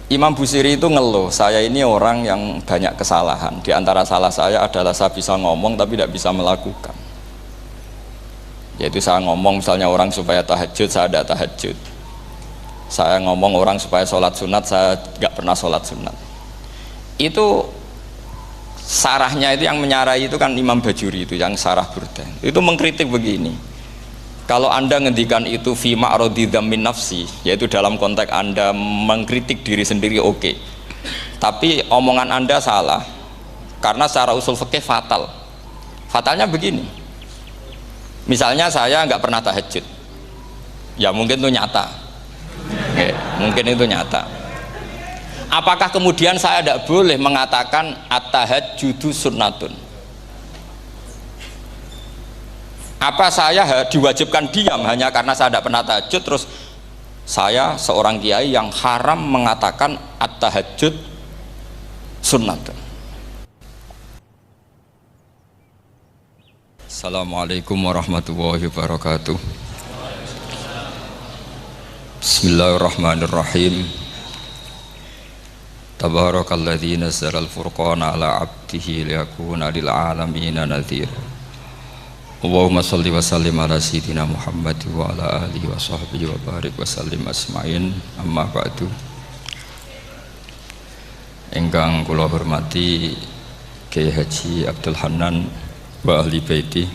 Imam Busiri itu ngeluh, saya ini orang yang banyak kesalahan. Di antara salah saya adalah saya bisa ngomong tapi tidak bisa melakukan. Yaitu saya ngomong misalnya orang supaya tahajud, saya tidak tahajud. Saya ngomong orang supaya sholat sunat, saya nggak pernah sholat sunat. Itu sarahnya itu yang menyarai itu kan Imam Bajuri itu yang sarah Burdah. Itu mengkritik begini. Kalau Anda ngendikan itu fi ma'radi dzammin nafsi, yaitu dalam konteks Anda mengkritik diri sendiri oke. Tapi omongan Anda salah. Karena secara usul fikih fatal. Fatalnya begini. Misalnya saya nggak pernah tahajud. Ya mungkin itu nyata. Oke, mungkin itu nyata. Apakah kemudian saya tidak boleh mengatakan at-tahajjudu sunnatun? Apa saya diwajibkan diam hanya karena saya tidak pernah tahajud, terus saya seorang kiai yang haram mengatakan at-tahajjud sunnatun? Assalamualaikum warahmatullahi wabarakatuh. Bismillahirrahmanirrahim. Tabarakalladzi nazzala al-furqana ala 'abdihi liyakuna lil 'alamin nadhir. Allahumma sholli wa sallim ala sayyidina Muhammad wa ala alihi wa sahbihi wa barik wa sallim asma'in. Amma ba'du. Ingkang kula hormati Kiai Haji Abdul Hanan wa ahli baiti,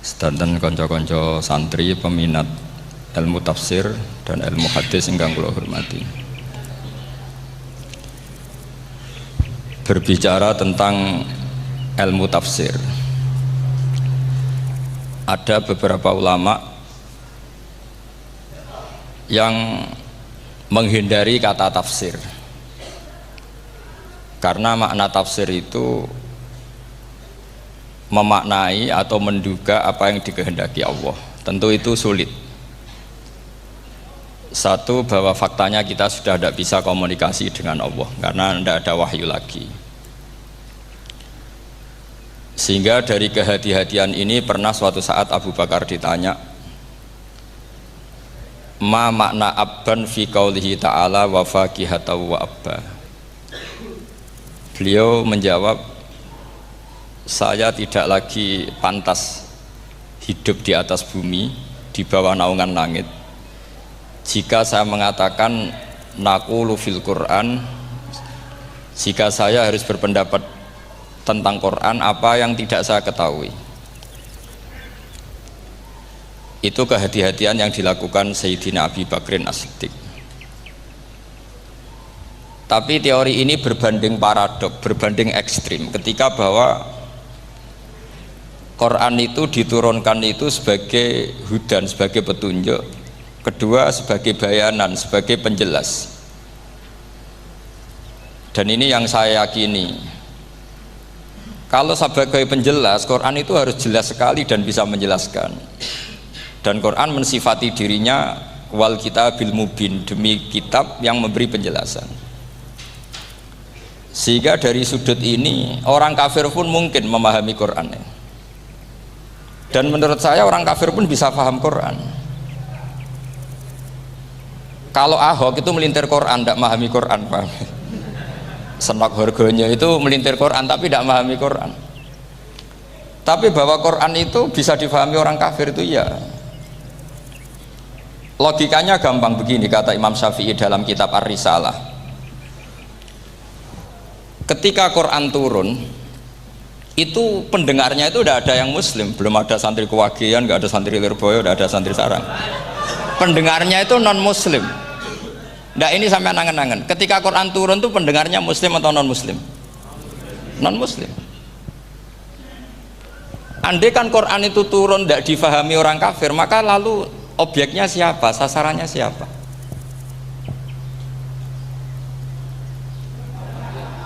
sedanten kanca-kanca santri peminat ilmu tafsir dan ilmu hadis ingkang kula hormati. Berbicara tentang ilmu tafsir, ada beberapa ulama yang menghindari kata tafsir karena makna tafsir itu memaknai atau menduga apa yang dikehendaki Allah. Tentu itu sulit. Satu, bahwa faktanya kita sudah tidak bisa komunikasi dengan Allah karena tidak ada wahyu lagi. Sehingga dari kehati-hatian ini pernah suatu saat Abu Bakar ditanya, ma makna abban fi qaulihi ta'ala wa faqihatan wa abba. Beliau menjawab, saya tidak lagi pantas hidup di atas bumi, di bawah naungan langit, jika saya mengatakan naqulu fil Quran, jika saya harus berpendapat tentang Quran apa yang tidak saya ketahui. Itu kehati-hatian yang dilakukan Sayyidina Abi Bakrin As-Siddiq. Tapi teori ini berbanding paradok, berbanding ekstrim, ketika bahwa Quran itu diturunkan itu sebagai hudan, sebagai petunjuk, kedua sebagai bayanan, sebagai penjelas. Dan ini yang saya yakini. Kalau sebagai penjelas, Quran itu harus jelas sekali dan bisa menjelaskan. Dan Quran mensifati dirinya wal kitabil mubin, demi kitab yang memberi penjelasan. Sehingga dari sudut ini orang kafir pun mungkin memahami Quran. Dan menurut saya orang kafir pun bisa paham Quran. Kalau Ahok itu melintir Quran, tidak memahami Quran, paham? Senok harganya itu melintir Quran tapi tidak memahami Quran. Tapi bahwa Quran itu bisa difahami orang kafir itu ya. Logikanya gampang begini, kata Imam Syafi'i dalam kitab Ar-Risalah. Ketika Quran turun, itu pendengarnya itu tidak ada yang muslim, belum ada santri Kewagian, nggak ada santri Lirboyo, nggak ada santri Sarang. Pendengarnya itu non muslim. Nah ini sampai angen-angen, ketika Quran turun tuh pendengarnya muslim atau non muslim? Non muslim. Andai kan Quran itu turun tidak difahami orang kafir, maka lalu objeknya siapa, sasarannya siapa?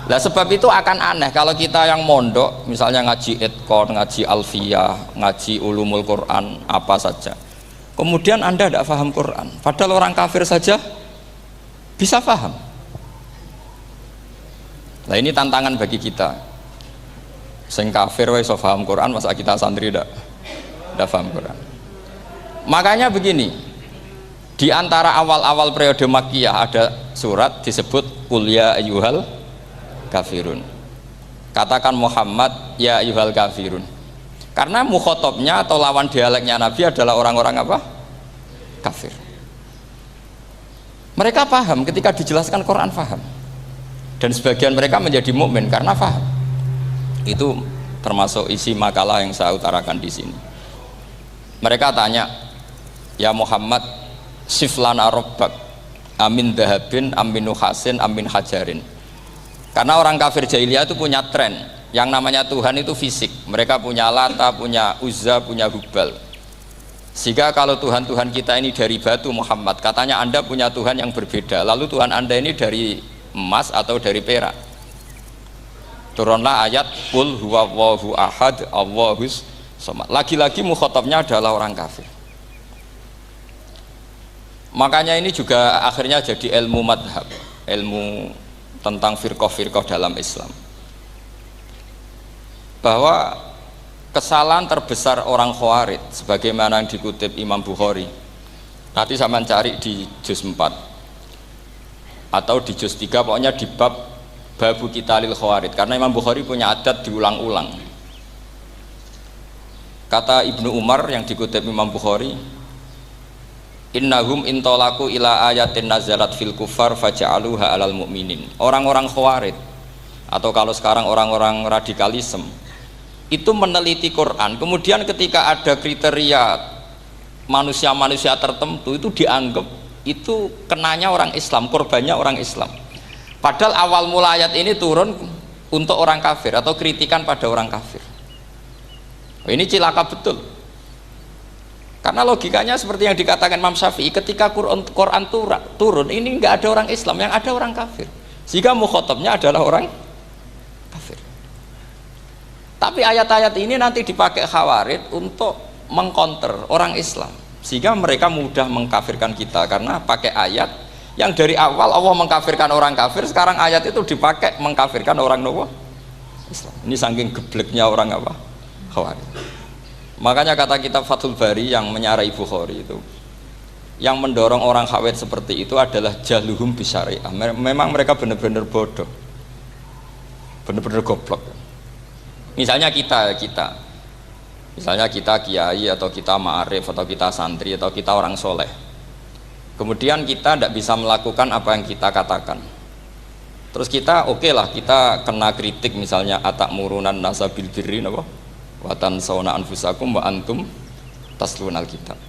Nah sebab itu akan aneh kalau kita yang mondok, misalnya ngaji Idqon, ngaji Alfiyah, ngaji Ulumul Quran, apa saja, kemudian Anda tidak paham Quran, padahal orang kafir saja bisa paham. Nah ini tantangan bagi kita. Sing kafir wae iso paham Quran, masa kita santri ndak paham Quran. Makanya begini, Di antara awal-awal periode Makkiyah ada surat disebut Qul ya ayyuhal kafirun. Katakan Muhammad ya ayyuhal kafirun. Karena mukhatabnya atau lawan dialeknya Nabi adalah orang-orang apa? Kafir. Mereka paham ketika dijelaskan Quran, paham. Dan sebagian mereka menjadi mukmin karena paham. Itu termasuk isi makalah yang saya utarakan di sini. Mereka tanya, ya Muhammad, siflana robbak amin dahabin amin nuhasin amin hajarin. Karena orang kafir jahiliyah itu punya tren yang namanya Tuhan itu fisik. Mereka punya Lata, punya Uzza, punya Hubal. Sehingga kalau Tuhan-Tuhan kita ini dari batu Muhammad, katanya Anda punya Tuhan yang berbeda. Lalu Tuhan Anda ini dari emas atau dari perak. Turunlah ayat Qul huwallahu ahad Allahus somad. Lagi-lagi mukhatabnya adalah orang kafir. Makanya ini juga akhirnya jadi ilmu madhab, ilmu tentang firqah-firqah dalam Islam. Bahwa kesalahan terbesar orang Khawarij sebagaimana yang dikutip Imam Bukhari, nanti saya mencari di juz 4 atau di juz 3, pokoknya di bab Babu Qitalil Khawarij, karena Imam Bukhari punya adat diulang-ulang. Kata Ibnu Umar yang dikutip Imam Bukhari, innahum intolaku ila ayatin nazalat fil kufar faja'aluha alal mu'minin. Orang-orang Khawarij atau kalau sekarang orang-orang radikalisme itu meneliti Quran, kemudian ketika ada kriteria manusia-manusia tertentu itu dianggap itu kenanya orang Islam, korbannya orang Islam. Padahal awal mula ayat ini turun untuk orang kafir atau kritikan pada orang kafir. Ini cilaka betul. Karena logikanya seperti yang dikatakan Imam Syafi'i, ketika Quran turun ini nggak ada orang Islam, yang ada orang kafir. Sehingga mukhatabnya adalah orang kafir. Tapi ayat-ayat ini nanti dipakai Khawarij untuk mengcounter orang Islam, sehingga mereka mudah mengkafirkan kita karena pakai ayat yang dari awal Allah mengkafirkan orang kafir, sekarang ayat itu dipakai mengkafirkan orang Islam. Ini saking gebleknya orang apa? Khawarij. Makanya kata kitab Fathul Bari yang menyarai Bukhari itu, yang mendorong orang Khawarij seperti itu adalah jahluhum bisyariah. Memang mereka benar-benar bodoh, benar-benar goblok. Misalnya kita misalnya kita kiai atau kita ma'arif atau kita santri atau kita orang soleh, kemudian kita tidak bisa melakukan apa yang kita katakan, terus kita oke lah, kita kena kritik misalnya atakmurunan nasabil birri apa watan sauna anfusakum wa antum taslunal kitab.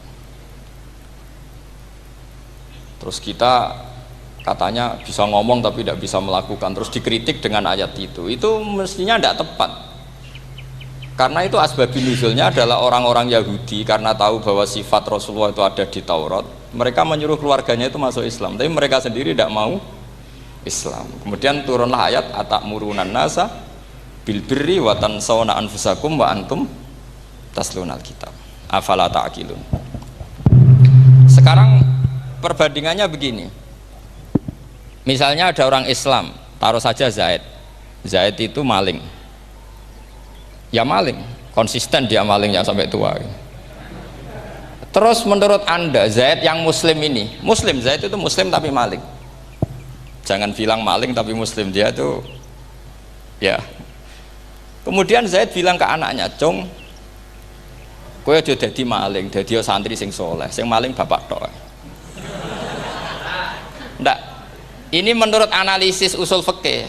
Terus kita katanya bisa ngomong tapi tidak bisa melakukan, terus dikritik dengan ayat itu mestinya tidak tepat. Karena itu asbabun nuzulnya adalah orang-orang Yahudi karena tahu bahwa sifat Rasulullah itu ada di Taurat, mereka menyuruh keluarganya itu masuk Islam, tapi mereka sendiri tidak mau Islam. Kemudian turunlah ayat atakmurunan nasa bil birri wa tansawna anfusakum wa antum taslunal kitab afala ta'qilun. Sekarang perbandingannya begini, misalnya ada orang Islam, taruh saja Zaid itu maling, ya maling, konsisten dia malingnya sampai tua. Terus menurut Anda Zaid yang muslim ini, muslim, Zaid itu muslim tapi maling, jangan bilang maling tapi muslim, dia tuh ya. Kemudian Zaid bilang ke anaknya, "Cung, kowe aja dadi maling, dadi santri sing soleh, sing maling bapak tok." Ndak, ini menurut analisis usul fikih,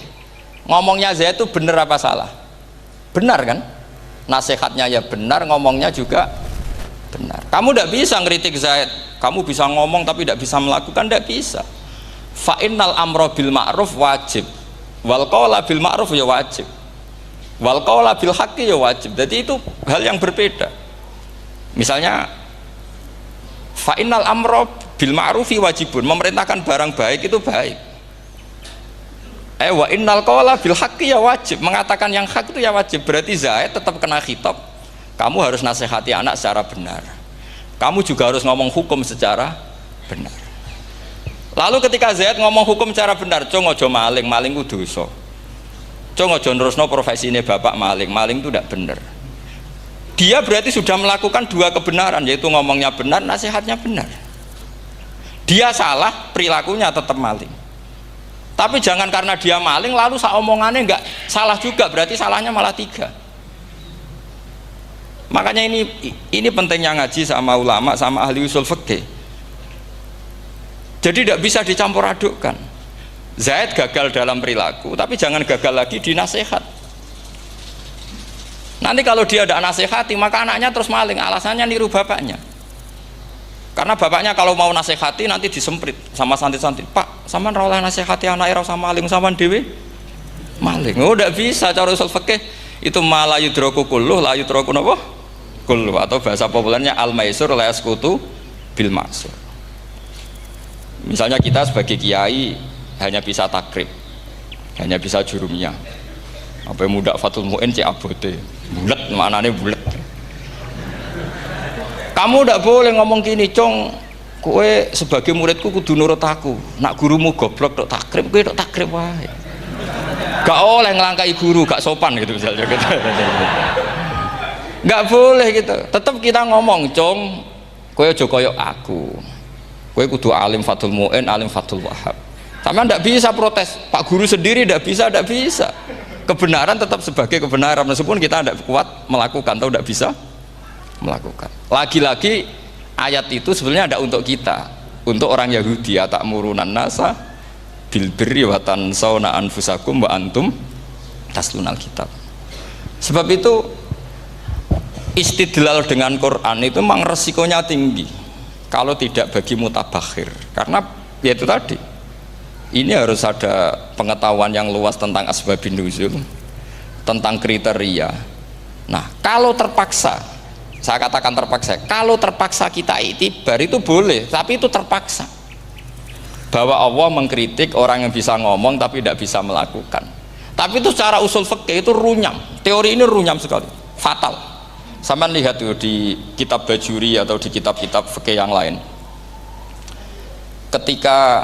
ngomongnya Zaid itu benar apa salah? Benar kan? Nasihatnya ya benar, ngomongnya juga benar. Kamu tidak bisa ngeritik Zaid, kamu bisa ngomong tapi tidak bisa melakukan, tidak bisa. Fa innal amra bil ma'ruf wajib, wal qawla bil ma'ruf ya wajib, wal qawla bil haqqi ya wajib. Jadi itu hal yang berbeda. Misalnya fa innal amra bil ma'rufi wajibun, memerintahkan barang baik itu baik. Wa innal qawla bil haqqi ya wajib, mengatakan yang hak itu ya wajib. Berarti Zaid tetap kena khitab, kamu harus nasihati anak secara benar, kamu juga harus ngomong hukum secara benar. Lalu ketika Zaid ngomong hukum secara benar, cung ojo maling, maling itu dosa, cung ojo nerusno profesi ini bapak maling, maling itu tidak benar. Dia berarti sudah melakukan dua kebenaran, yaitu ngomongnya benar, nasihatnya benar. Dia salah, perilakunya tetap maling. Tapi jangan karena dia maling lalu omongannya enggak salah juga, berarti salahnya malah 3. Makanya ini pentingnya ngaji sama ulama, sama ahli usul fikih. Jadi tidak bisa dicampur adukkan. Zaid gagal dalam perilaku, tapi jangan gagal lagi di nasihat. Nanti kalau dia tidak nasihati, maka anaknya terus maling, alasannya niru bapaknya. Karena bapaknya kalau mau nasihati nanti disemprit sama santri-santri, Pak, sama rawlah nasihati anak era sama maling, sama dewi maling. Oh, tidak bisa cara usul fikih itu malah yudroku kulluh, la yudroku napa? Kulluh, atau bahasa populernya al-maisur la yasqutu bil ma'sur. Misalnya kita sebagai kiai hanya bisa takrib, hanya bisa jurumiyah. Apa muda Fatul Mu'in cek abote, bulat maknanya bulat. Kamu tidak boleh ngomong gini, Cong, kowe sebagai muridku kudu nurut aku. Nak gurumu goblok tok takrib, kowe tok takrib wae. Gak oleh ngelangkai guru, gak sopan gitu misalnya gitu. Gak boleh gitu. Tetap kita ngomong, Cong, kowe aja koyo aku. Kowe kudu alim Fatul Mu'in, alim Fatul Wahab. Sama ndak bisa protes. Pak guru sendiri ndak bisa, ndak bisa. Kebenaran tetap sebagai kebenaran meskipun kita tidak kuat melakukan atau tidak bisa melakukan. Lagi-lagi ayat itu sebenarnya ada untuk kita, untuk orang Yahudi, ta'murunan nasa bil birri wa tansawna anfusakum wa antum taslunal kitab. Sebab itu istidlal dengan Quran itu memang resikonya tinggi kalau tidak bagi mutabakhir, karena ya itu tadi, ini harus ada pengetahuan yang luas tentang asbabun nuzul, tentang kriteria. Nah, kalau terpaksa, saya katakan terpaksa, kalau terpaksa kita iktibar itu boleh, tapi itu terpaksa. Bahwa Allah mengkritik orang yang bisa ngomong tapi tidak bisa melakukan. Tapi itu secara usul fikih itu runyam. Teori ini runyam sekali, fatal. Sama lihat tuh di kitab Bajuri atau di kitab-kitab fikih yang lain. Ketika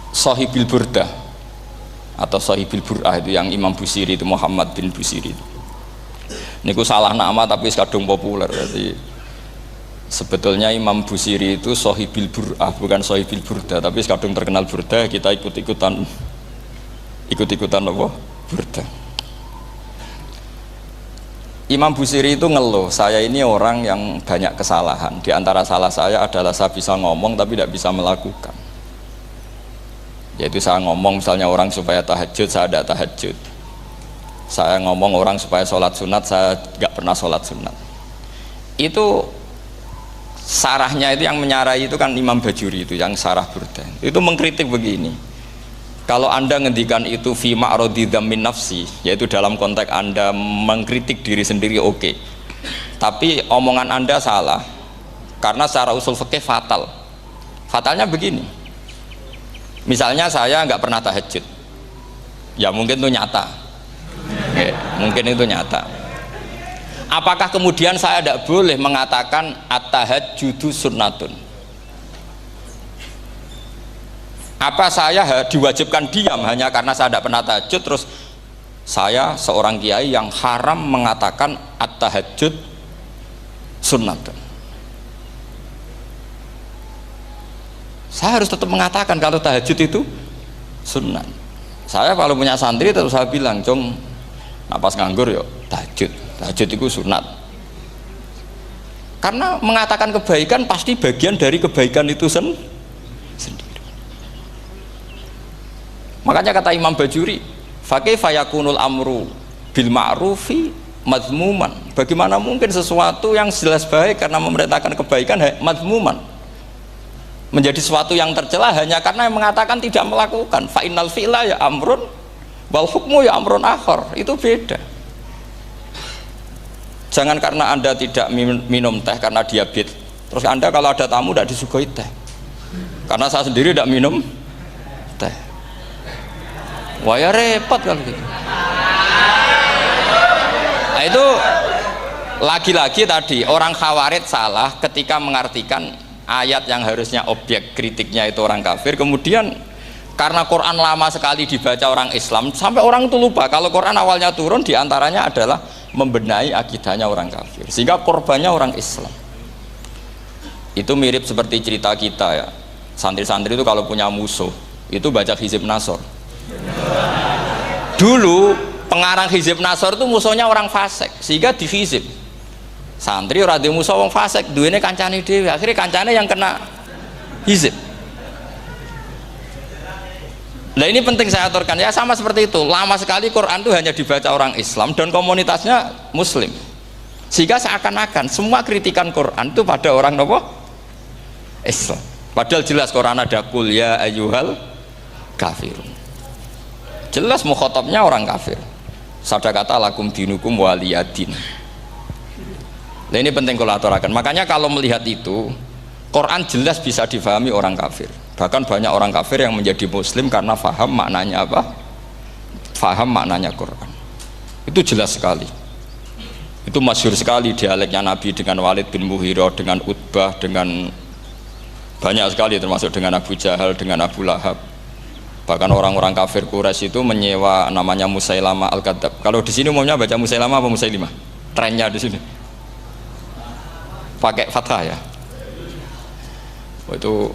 Shahibil Burdah atau Shahibil Bur'ah itu yang Imam Busiri itu, Muhammad bin Busiri itu. Niku salah nama tapi kadung populer. Jadi sebetulnya Imam Busiri itu Shahibil Bur'ah, bukan Shahibil Burdah, tapi kadung terkenal Burdah, kita ikut-ikutan apa? Burdah. Imam Busiri itu ngeluh, saya ini orang yang banyak kesalahan. Di antara salah saya adalah saya bisa ngomong tapi tidak bisa melakukan. Yaitu saya ngomong misalnya orang supaya tahajud, saya tidak tahajud. Saya ngomong orang supaya sholat sunat, saya nggak pernah sholat sunat. Itu sarahnya itu yang menyarai itu kan Imam Bajuri itu, yang sarah Burdah. Itu mengkritik begini. Kalau Anda ngendikan itu fi ma'radi dzammin nafsi, yaitu dalam konteks Anda mengkritik diri sendiri, oke. Tapi omongan Anda salah. Karena secara usul fikih fatal. Fatalnya begini. Misalnya saya nggak pernah tahajud, ya mungkin itu nyata, oke, mungkin itu nyata. Apakah kemudian saya tidak boleh mengatakan at-tahajjudu sunnatun? Apa saya diwajibkan diam hanya karena saya tidak pernah tahajud, terus saya seorang kiai yang haram mengatakan at-tahajjud sunnatun? Saya harus tetap mengatakan kalau tahajud itu sunnah. Saya kalau punya santri terus saya bilang, Cong, napas nganggur yuk tahajud, tahajud itu sunat. Karena mengatakan kebaikan pasti bagian dari kebaikan itu sendiri. Makanya kata Imam Bajuri, fakaifa yakunul amru bil ma'rufi mazmuman. Bagaimana mungkin sesuatu yang jelas baik karena memerintahkan kebaikan mazmuman menjadi sesuatu yang tercela hanya karena yang mengatakan tidak melakukan. Fa innal fi'la ya amrun wal hukmu ya amrun akhar. Itu beda. Jangan karena Anda tidak minum teh karena diabetes, terus Anda kalau ada tamu tidak disuguhi teh. Karena saya sendiri tidak minum teh. Wah ya repot kalau gitu. Nah, itu lagi-lagi tadi orang Khawarij salah ketika mengartikan ayat yang harusnya objek kritiknya itu orang kafir, kemudian karena Quran lama sekali dibaca orang Islam sampai orang itu lupa kalau Quran awalnya turun diantaranya adalah membenahi akidahnya orang kafir, sehingga korbannya orang Islam. Itu mirip seperti cerita kita ya. Santri-santri itu kalau punya musuh itu baca Hizib Nasor. Dulu pengarang Hizib Nasor itu musuhnya orang fasik, sehingga dihizib. Santri ora duwe musuh wong fasik, duwene kancane dhewe. Akhirnya kancane yang kena hizib. Nah ini penting saya aturkan ya, sama seperti itu. Lama sekali Quran itu hanya dibaca orang Islam dan komunitasnya Muslim, sehingga seakan-akan semua kritikan Quran itu pada orang nopo Islam. Padahal jelas Quran ada kul ya ayyuhal kafirun. Jelas mukhatabnya orang kafir. Sabda kata lakum dinukum waliyadin. Nah ini penting kalau aturakan. Makanya kalau melihat itu, Quran jelas bisa difahami orang kafir. Bahkan banyak orang kafir yang menjadi muslim karena faham maknanya apa? Faham maknanya Quran. Itu jelas sekali. Itu masyhur sekali dialeknya Nabi dengan Walid bin Mughirah, dengan Utbah, dengan banyak sekali, termasuk dengan Abu Jahal, dengan Abu Lahab. Bahkan orang-orang kafir Quraisy itu menyewa namanya Musailamah Al-Kadzab. Kalau di sini umumnya baca Musailamah apa Musailimah? Trennya di sini pakai fathah ya. Itu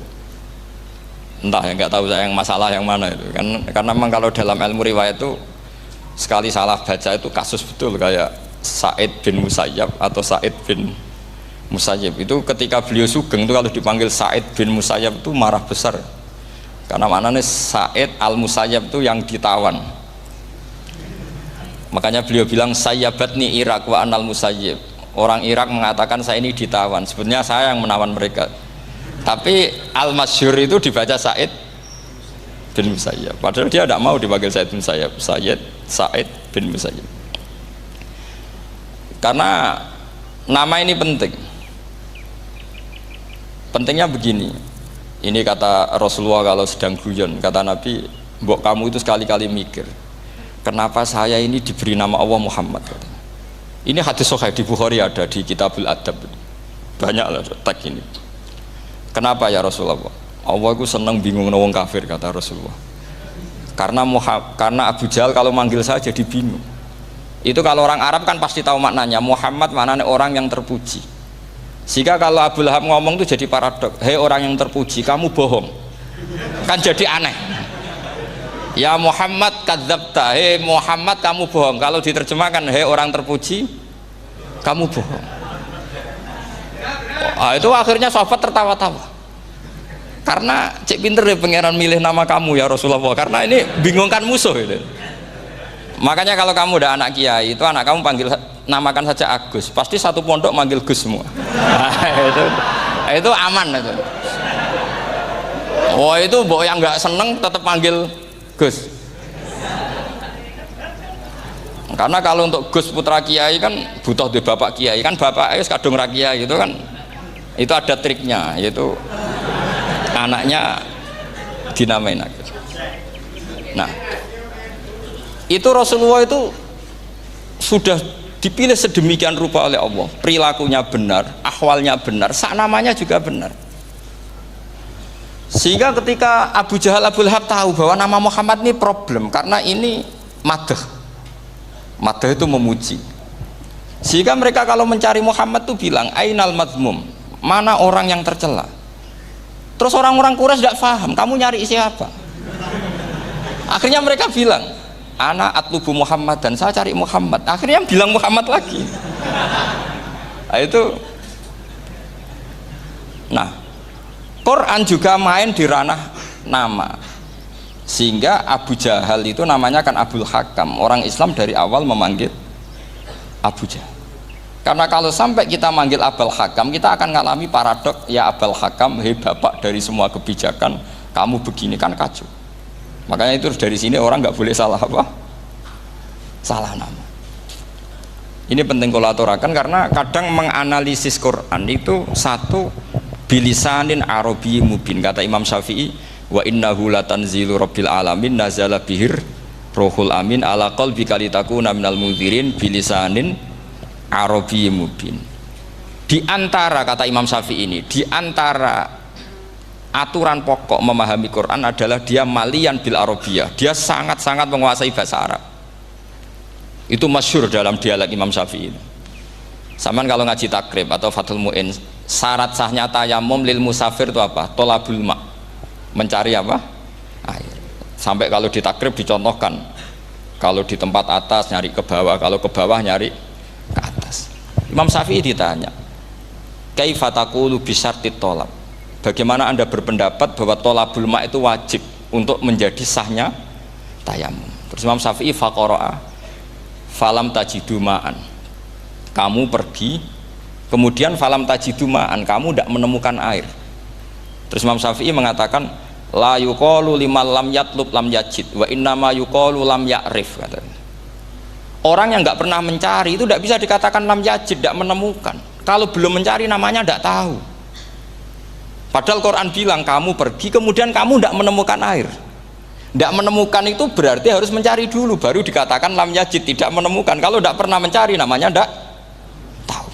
entah ya, nggak tahu saya yang masalah yang mana itu kan, karena memang kalau dalam ilmu riwayat itu sekali salah baca itu kasus betul, kayak Sa'id bin Musayyab atau Sa'id bin Musayyib itu ketika beliau sugeng itu kalau dipanggil Sa'id bin Musayyab itu marah besar, karena maknanya Sa'id al-Musayyab itu yang ditawan. Makanya beliau bilang sayyabatni Irak wa anal Musayyib. Orang Irak mengatakan saya ini ditawan, sebenarnya saya yang menawan mereka. Tapi al-masyhur itu dibaca Sa'id bin Musayyab, padahal dia tidak mau dipanggil Sa'id bin Musayyab, Sa'id bin Musayyab. Karena nama ini penting. Pentingnya begini, ini kata Rasulullah kalau sedang guyon, kata Nabi, mbok kamu itu sekali-kali mikir, kenapa saya ini diberi nama Allah Muhammad. Ini hadis sahih di Bukhari, ada di Kitabul Adab, banyak lah tag ini. Kenapa ya Rasulullah? Allah itu senang bingung wong kafir, kata Rasulullah. Karena Abu Jahal kalau manggil saya jadi bingung. Itu kalau orang Arab kan pasti tahu maknanya. Muhammad maknanya orang yang terpuji. Sehingga kalau Abu Lahab ngomong itu jadi paradok. Hei orang yang terpuji, kamu bohong. Kan jadi aneh. Ya Muhammad kadzabta. Hei Muhammad kamu bohong. Kalau diterjemahkan hei orang terpuji, kamu bohong. Itu akhirnya sahabat tertawa-tawa, karena cek pinter deh pangeran milih nama kamu ya Rasulullah, karena ini bingungkan musuh itu. Makanya kalau kamu udah anak kiai itu anak kamu panggil, namakan saja Agus, pasti satu pondok manggil Gus semua. Itu aman itu. Oh itu mbok yang nggak seneng tetap panggil Gus. Karena kalau untuk Gus putra kiai kan butuh di bapak kiai, kan bapak kadung ra kiai gitu kan. Itu ada triknya, yaitu anaknya dinamain Agus. Nah itu Rasulullah itu sudah dipilih sedemikian rupa oleh Allah, perilakunya benar, ahwalnya benar, sak namanya juga benar. Sehingga ketika Abu Jahal, Abu Lahab tahu bahwa nama Muhammad ini problem, karena ini madah itu memuji, sehingga mereka kalau mencari Muhammad tuh bilang ainal madmum, mana orang yang tercela. Terus orang-orang Quraisy tidak paham kamu nyari siapa. Akhirnya mereka bilang ana atlubu Muhammad, dan saya cari Muhammad. Akhirnya bilang Muhammad lagi. Nah, itu nah Quran juga main di ranah nama, sehingga Abu Jahal itu namanya kan Abul Hakam. Orang Islam dari awal memanggil Abu Jahal, karena kalau sampai kita manggil Abul Hakam kita akan mengalami paradok. Ya Abul Hakam, hei bapak dari semua kebijakan, kamu begini kan kacau. Makanya itu dari sini orang nggak boleh salah apa? Salah nama. Ini penting kalau aturakan, karena kadang menganalisis Quran itu satu bilisanin arabi mubin. Kata Imam Syafi'i, wa innahu latanzilu rabbil alamin nazala bihir rohul amin ala qalbika litakuna minal mudhirin bilisanin arabi mubin. Di antara, kata Imam Syafi'i ini, di antara aturan pokok memahami Quran adalah dia malian bil arabiyah, dia sangat-sangat menguasai bahasa Arab. Itu masyhur dalam dialek Imam Syafi'i. Saman kalau ngaji takrib atau Fathul Mu'in syarat sahnya tayamum lil musafir itu apa? Tolabul ma, mencari apa? Air. Sampai kalau di takrib dicontohkan, kalau di tempat atas nyari ke bawah, kalau ke bawah nyari ke atas. Imam Syafi'i ditanya, kaifa taqulu bi syartit tolab, bagaimana anda berpendapat bahwa tolabul ma itu wajib untuk menjadi sahnya tayamum? Terus Imam Syafi'i faqara'a falam tajidu ma'an, kamu pergi kemudian falam tajidu ma'an, kamu tidak menemukan air. Terus Imam Syafi'i mengatakan la yuqalu liman lam yatlub lam yajid wa innama yuqalu lam ya'rif, katanya. Orang yang nggak pernah mencari itu tidak bisa dikatakan lam yajid, tidak menemukan. Kalau belum mencari namanya tidak tahu. Padahal Quran bilang kamu pergi kemudian kamu tidak menemukan air. Tidak menemukan itu berarti harus mencari dulu baru dikatakan lam yajid, tidak menemukan. Kalau tidak pernah mencari namanya tidak tahu.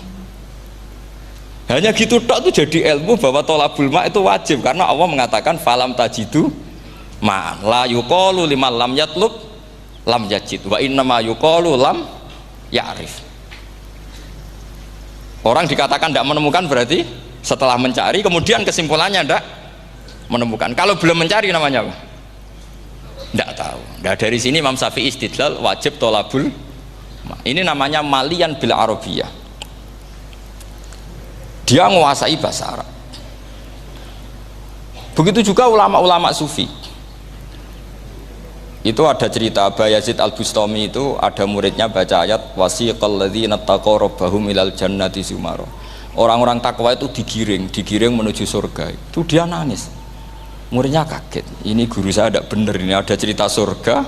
Hanya gitu tok itu jadi ilmu bahwa tolabul ma itu wajib karena Allah mengatakan falam tajidu ma'an la yuqalu liman lam yatlub lam yajid wa innama yuqalu lam ya'rif. Orang dikatakan tidak menemukan berarti setelah mencari kemudian kesimpulannya tidak menemukan. Kalau belum mencari namanya apa? Tidak tahu. Nah, dari sini Imam Syafi'i istidlal wajib tolabul. Ini namanya malian bil arabiyah. Dia menguasai bahasa Arab. Begitu juga ulama-ulama sufi. Itu ada cerita Aba Yazid Al-Bustami, itu ada muridnya baca ayat wasiqal ladzina taqaw rabbahum ilal jannati zumara. Orang-orang takwa itu digiring menuju surga. Itu dia nangis. Muridnya kaget. Ini guru saya tidak benar, ini ada cerita surga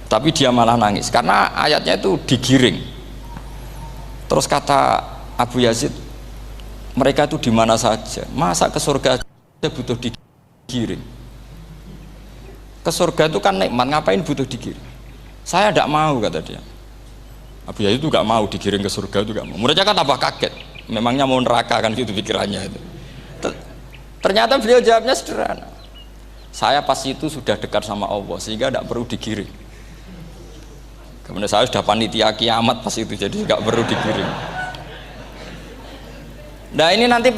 tapi dia malah nangis karena ayatnya itu digiring. Terus kata Abu Yazid, mereka itu di mana saja, masa ke surga saja butuh digiring? Ke surga itu kan nikmat, ngapain butuh digiring? Saya tidak mau, kata dia. Abu Yazid itu gak mau digiring ke surga, itu gak mau. Muridnya kan tambah kaget, memangnya mau neraka kan gitu pikirannya itu. Ternyata beliau jawabnya sederhana, saya pas itu sudah dekat sama Allah sehingga tidak perlu digiring. Kemudian saya sudah panitia kiamat pas itu, jadi nggak perlu digiring. Nah ini nanti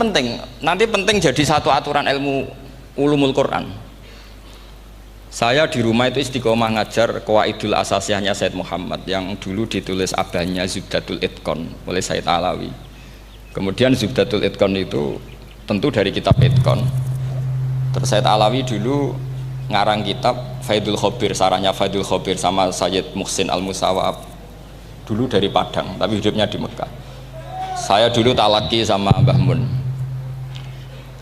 penting jadi satu aturan ilmu ulumul Quran. Saya di rumah itu istiqomah ngajar Qawaidul Asasiyahnya Said Muhammad yang dulu ditulis abahnya Zubdatul Itqan oleh Said Alawi. Kemudian Zubdatul Itqan itu tentu dari kitab Itqan. Terus Said Alawi dulu ngarang kitab Faidul Khobir, sarahnya Faidul Khobir sama Sayyid Muhsin Al-Musawab, dulu dari Padang tapi hidupnya di Mekah. Saya dulu talaki sama Mbah Mun.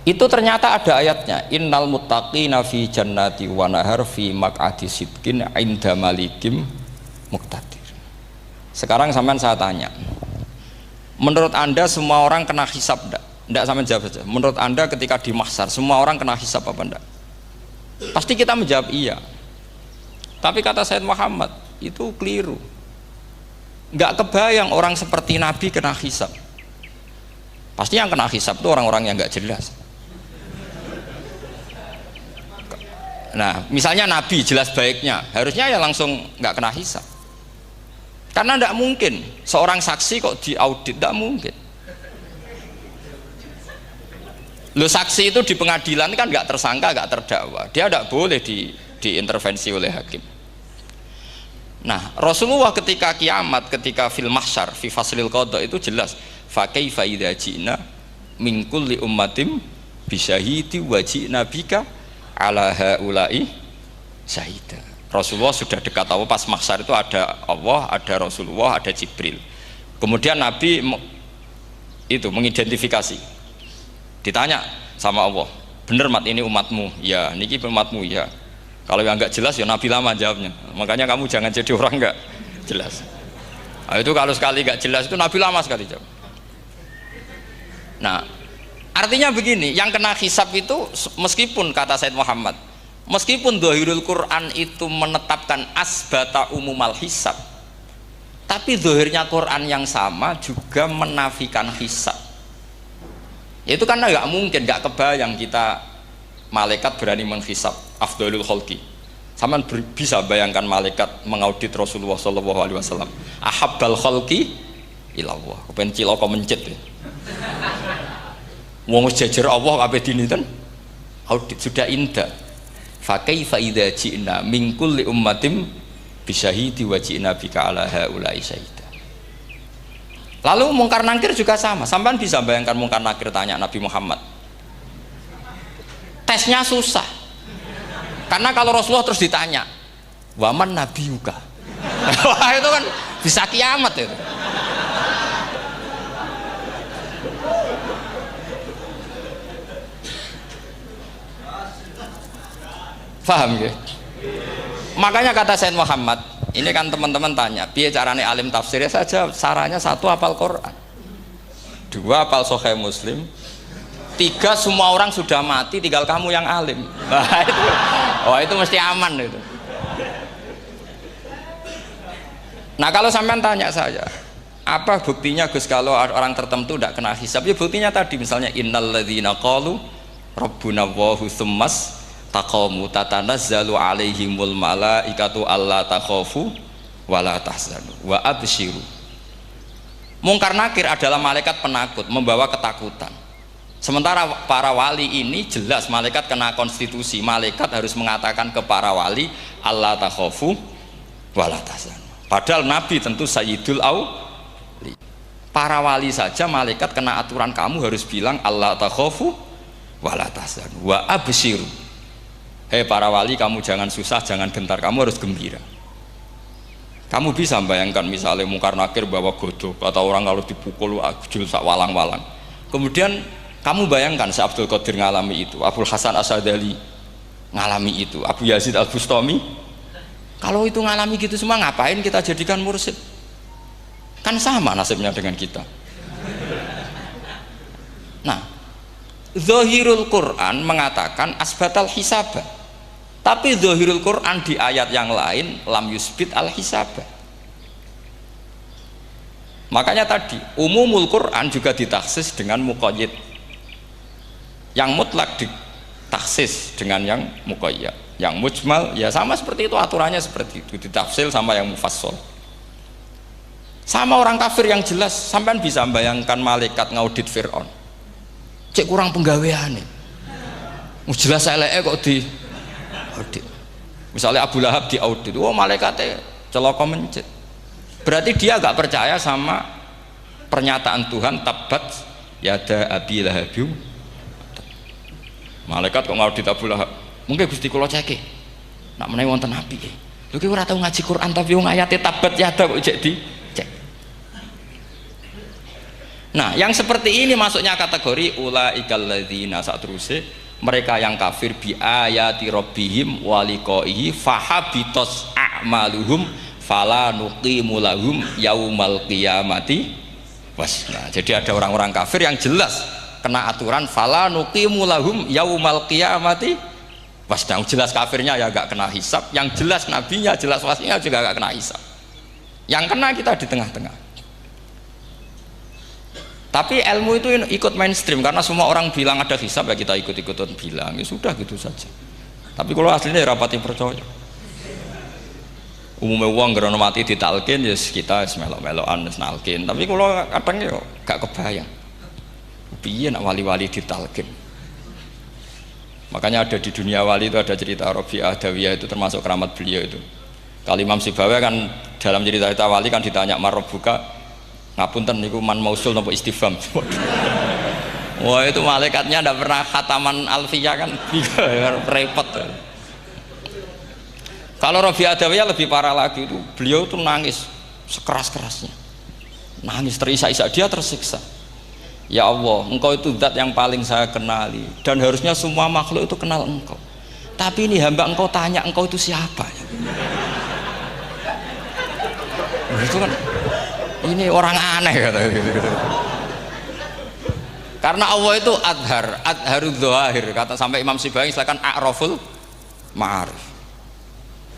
Itu ternyata ada ayatnya, innal muttaqina fi jannati wa nahar fi maq'adi sidqin 'inda malikim muqtadir. Sekarang sampean saya tanya, menurut Anda semua orang kena hisab enggak? Enggak, sampean jawab saja. Menurut Anda ketika di mahsyar semua orang kena hisab apa enggak? Pasti kita menjawab iya. Tapi kata Said Muhammad itu keliru. Enggak kebayang orang seperti Nabi kena hisab. Pasti yang kena hisab itu orang-orang yang enggak jelas. Nah, misalnya Nabi jelas baiknya, harusnya ya langsung nggak kena hisab. Karena tidak mungkin seorang saksi kok diaudit, tidak mungkin. Lo saksi itu di pengadilan kan nggak tersangka, nggak terdakwa, dia tidak boleh diintervensi oleh hakim. Nah, Rasulullah ketika kiamat, ketika fil mahsyar, fi faslil qada itu jelas, fa kaifa idza ji'na min kulli ummatin bisyahidi wa ji'na bika ala haula'i syahida. Rasulullah sudah dekat Allah, pas mahsyar itu ada Allah, ada Rasulullah, ada Jibril. Kemudian Nabi itu mengidentifikasi, ditanya sama Allah, bener mat ini umatmu? Ya, niki umatmu ya. Kalau yang nggak jelas ya Nabi lama jawabnya. Makanya kamu jangan jadi orang nggak jelas. Nah, itu kalau sekali nggak jelas itu Nabi lama sekali jawab. Nah, artinya begini, yang kena hisab itu meskipun kata Said Muhammad, meskipun Dhahirul Quran itu menetapkan asbata umumal hisab, tapi zahirnya Quran yang sama juga menafikan hisab. Itu karena nggak mungkin, nggak kebayang kita malaikat berani menghisab afdhalul khalqi. Sama bisa bayangkan malaikat mengaudit Rasulullah SAW, ahabbal khalqi ilallah, kepen ciloko mencit ya. Wong wis jejer Allah kabeh dinten audit sudah indah. Fa kaifa idza ji'na min kulli ummatin bisyahidi wa ji'na bika ala haula'i syahida. Lalu mungkar nakir juga sama. Sampean bisa bayangkan mungkar nakir tanya Nabi Muhammad. Tesnya susah. Karena kalau Rasulullah terus ditanya, "Waman nabiyuka?" Wah, itu kan bisa kiamat itu. Paham ya? Makanya kata Sayyid Muhammad, ini kan teman-teman tanya, piye carane alim tafsirnya saja, sarannya satu hafal Quran, dua hafal Sahih Muslim, tiga semua orang sudah mati, tinggal kamu yang alim. Nah, itu, oh itu mesti aman itu. Nah kalau sampean tanya saya, apa buktinya Gus kalau orang tertentu tidak kena hisab? Ya buktinya tadi misalnya innalladzina qalu rabbuna Allahu tsummas taqamu tatanazzalu alaihimul malaikatu alla takhafu wala tahzanu wa absyiru. Mungkar nakir adalah malaikat penakut membawa ketakutan. Sementara para wali ini jelas malaikat kena konstitusi, malaikat harus mengatakan ke para wali alla takhafu wala tahzanu. Padahal Nabi tentu Sayyidul Auli. Para wali saja malaikat kena aturan kamu harus bilang alla takhafu wala tahzanu wa absyiru. Hei para wali, kamu jangan susah, jangan gentar, kamu harus gembira. Kamu bisa bayangkan misalnya mungkar nakir bawa godok, kata orang kalau dipukul jul sak walang-walang. Kemudian kamu bayangkan si Abdul Qadir ngalami itu, Abdul Hasan Asadali ngalami itu, Abu Yazid Al Bustami. Kalau itu ngalami gitu semua, ngapain kita jadikan mursyid? Kan sama nasibnya dengan kita. Nah, Zahirul Quran mengatakan asbatal hisabah, tapi Zahirul Quran di ayat yang lain lam yusbit al hisabah. Makanya tadi umumul Quran juga ditaksis dengan muqayyid, yang mutlak ditaksis dengan yang muqayyad, yang mujmal ya sama seperti itu, aturannya seperti itu, ditafsil sama yang mufassal. Sama orang kafir yang jelas, sampean bisa bayangkan malaikat ngaudit Fir'aun, cek kurang penggawean nih, jelas eleke kok di audit. Misalnya Abu Lahab di audit, oh malaikatnya celaka mencet, berarti dia gak percaya sama pernyataan Tuhan tabat yada abi lahabiu. Malaikat kok ngaudit Abu Lahab, mungkin Gusti kula ceke nak menawi wonten api lho ki ora tau ngaji Quran tapi wong ayate tabat yada kok cek di cek. Nah yang seperti ini masuknya kategori ulaikal ladzina, saat terusnya mereka yang kafir bi ayati rabbihim wa liqaihi fahabitos a'maluhum fala nuqimu lahum yaumal qiyamati wasna. Jadi ada orang-orang kafir yang jelas kena aturan fala nuqimu lahum yaumal qiyamati wasna. Jelas kafirnya ya gak kena hisab, yang jelas nabinya, jelas wasinya juga gak kena hisab, yang kena kita di tengah-tengah. Tapi ilmu itu ikut mainstream karena semua orang bilang ada hisab, ya kita ikut-ikutan bilang, ya sudah gitu saja. Tapi kalau aslinya ya rapati percaya. Umumnya uang gerono mati ditalkin ya kita melok-melokan nalkin. Tapi kalau kadang ya gak kebayang piye nak wali-wali ditalkin. Makanya ada di dunia wali itu ada cerita Rabi'ah Adawiyah, itu termasuk keramat beliau itu. Kalau Imam Sibawi kan dalam cerita wali kan ditanya marbuka, ngapunten niku man mausul nopo istifham. Wah itu malaikatnya ndak pernah khataman alfiyah kan, repot. Kalau Rabi'ah Adawiyah lebih parah lagi, itu beliau tuh nangis sekeras-kerasnya, nangis terisak-isak, dia tersiksa. Ya Allah, engkau itu zat yang paling saya kenali dan harusnya semua makhluk itu kenal engkau, tapi ini hamba engkau tanya engkau itu siapa ya? Itu kan ini orang aneh kata gitu. Karena Allah itu adharud dzahir, kata sampai Imam Sibawi silakan a'raful ma'arif.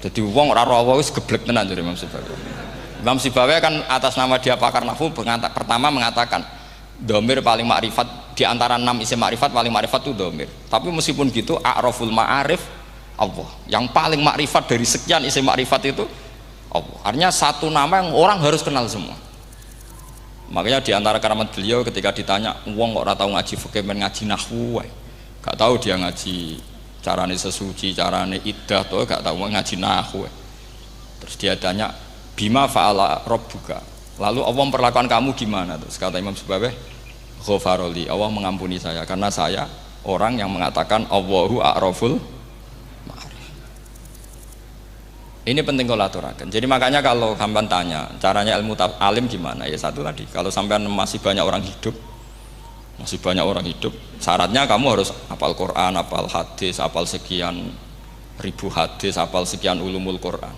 Jadi wong ora roh Allah wis geblek tenan dari Imam Sibawi. Imam Sibawi kan atas nama dia pakar nahwu pertama mengatakan domir paling makrifat di antara 6 isim makrifat, paling makrifat itu domir. Tapi meskipun gitu a'raful ma'arif Allah, yang paling makrifat dari sekian isim makrifat itu Allah. Artinya satu nama yang orang harus kenal semua. Makanya di antara keramat beliau ketika ditanya, wong kok ora tau ngaji fikih men ngaji nahwu wae. Gak tahu dia ngaji carane sesuci, carane iddah tuh gak tahu ngaji nahwu. Terus dia tanya, "Bima fa'ala rabbuka?" Lalu Allah memperlakukan kamu gimana? Terus kata Imam Subabeh, "Ghafaroli." Allah mengampuni saya karena saya orang yang mengatakan Allahu a'raful ma'arif. Ini penting kalau aturakan. Jadi makanya kalau sampean tanya caranya ilmu alim gimana, ya satu tadi, kalau sampean masih banyak orang hidup, syaratnya kamu harus hafal Quran, hafal hadis, hafal sekian ribu hadis, hafal sekian ulumul Quran.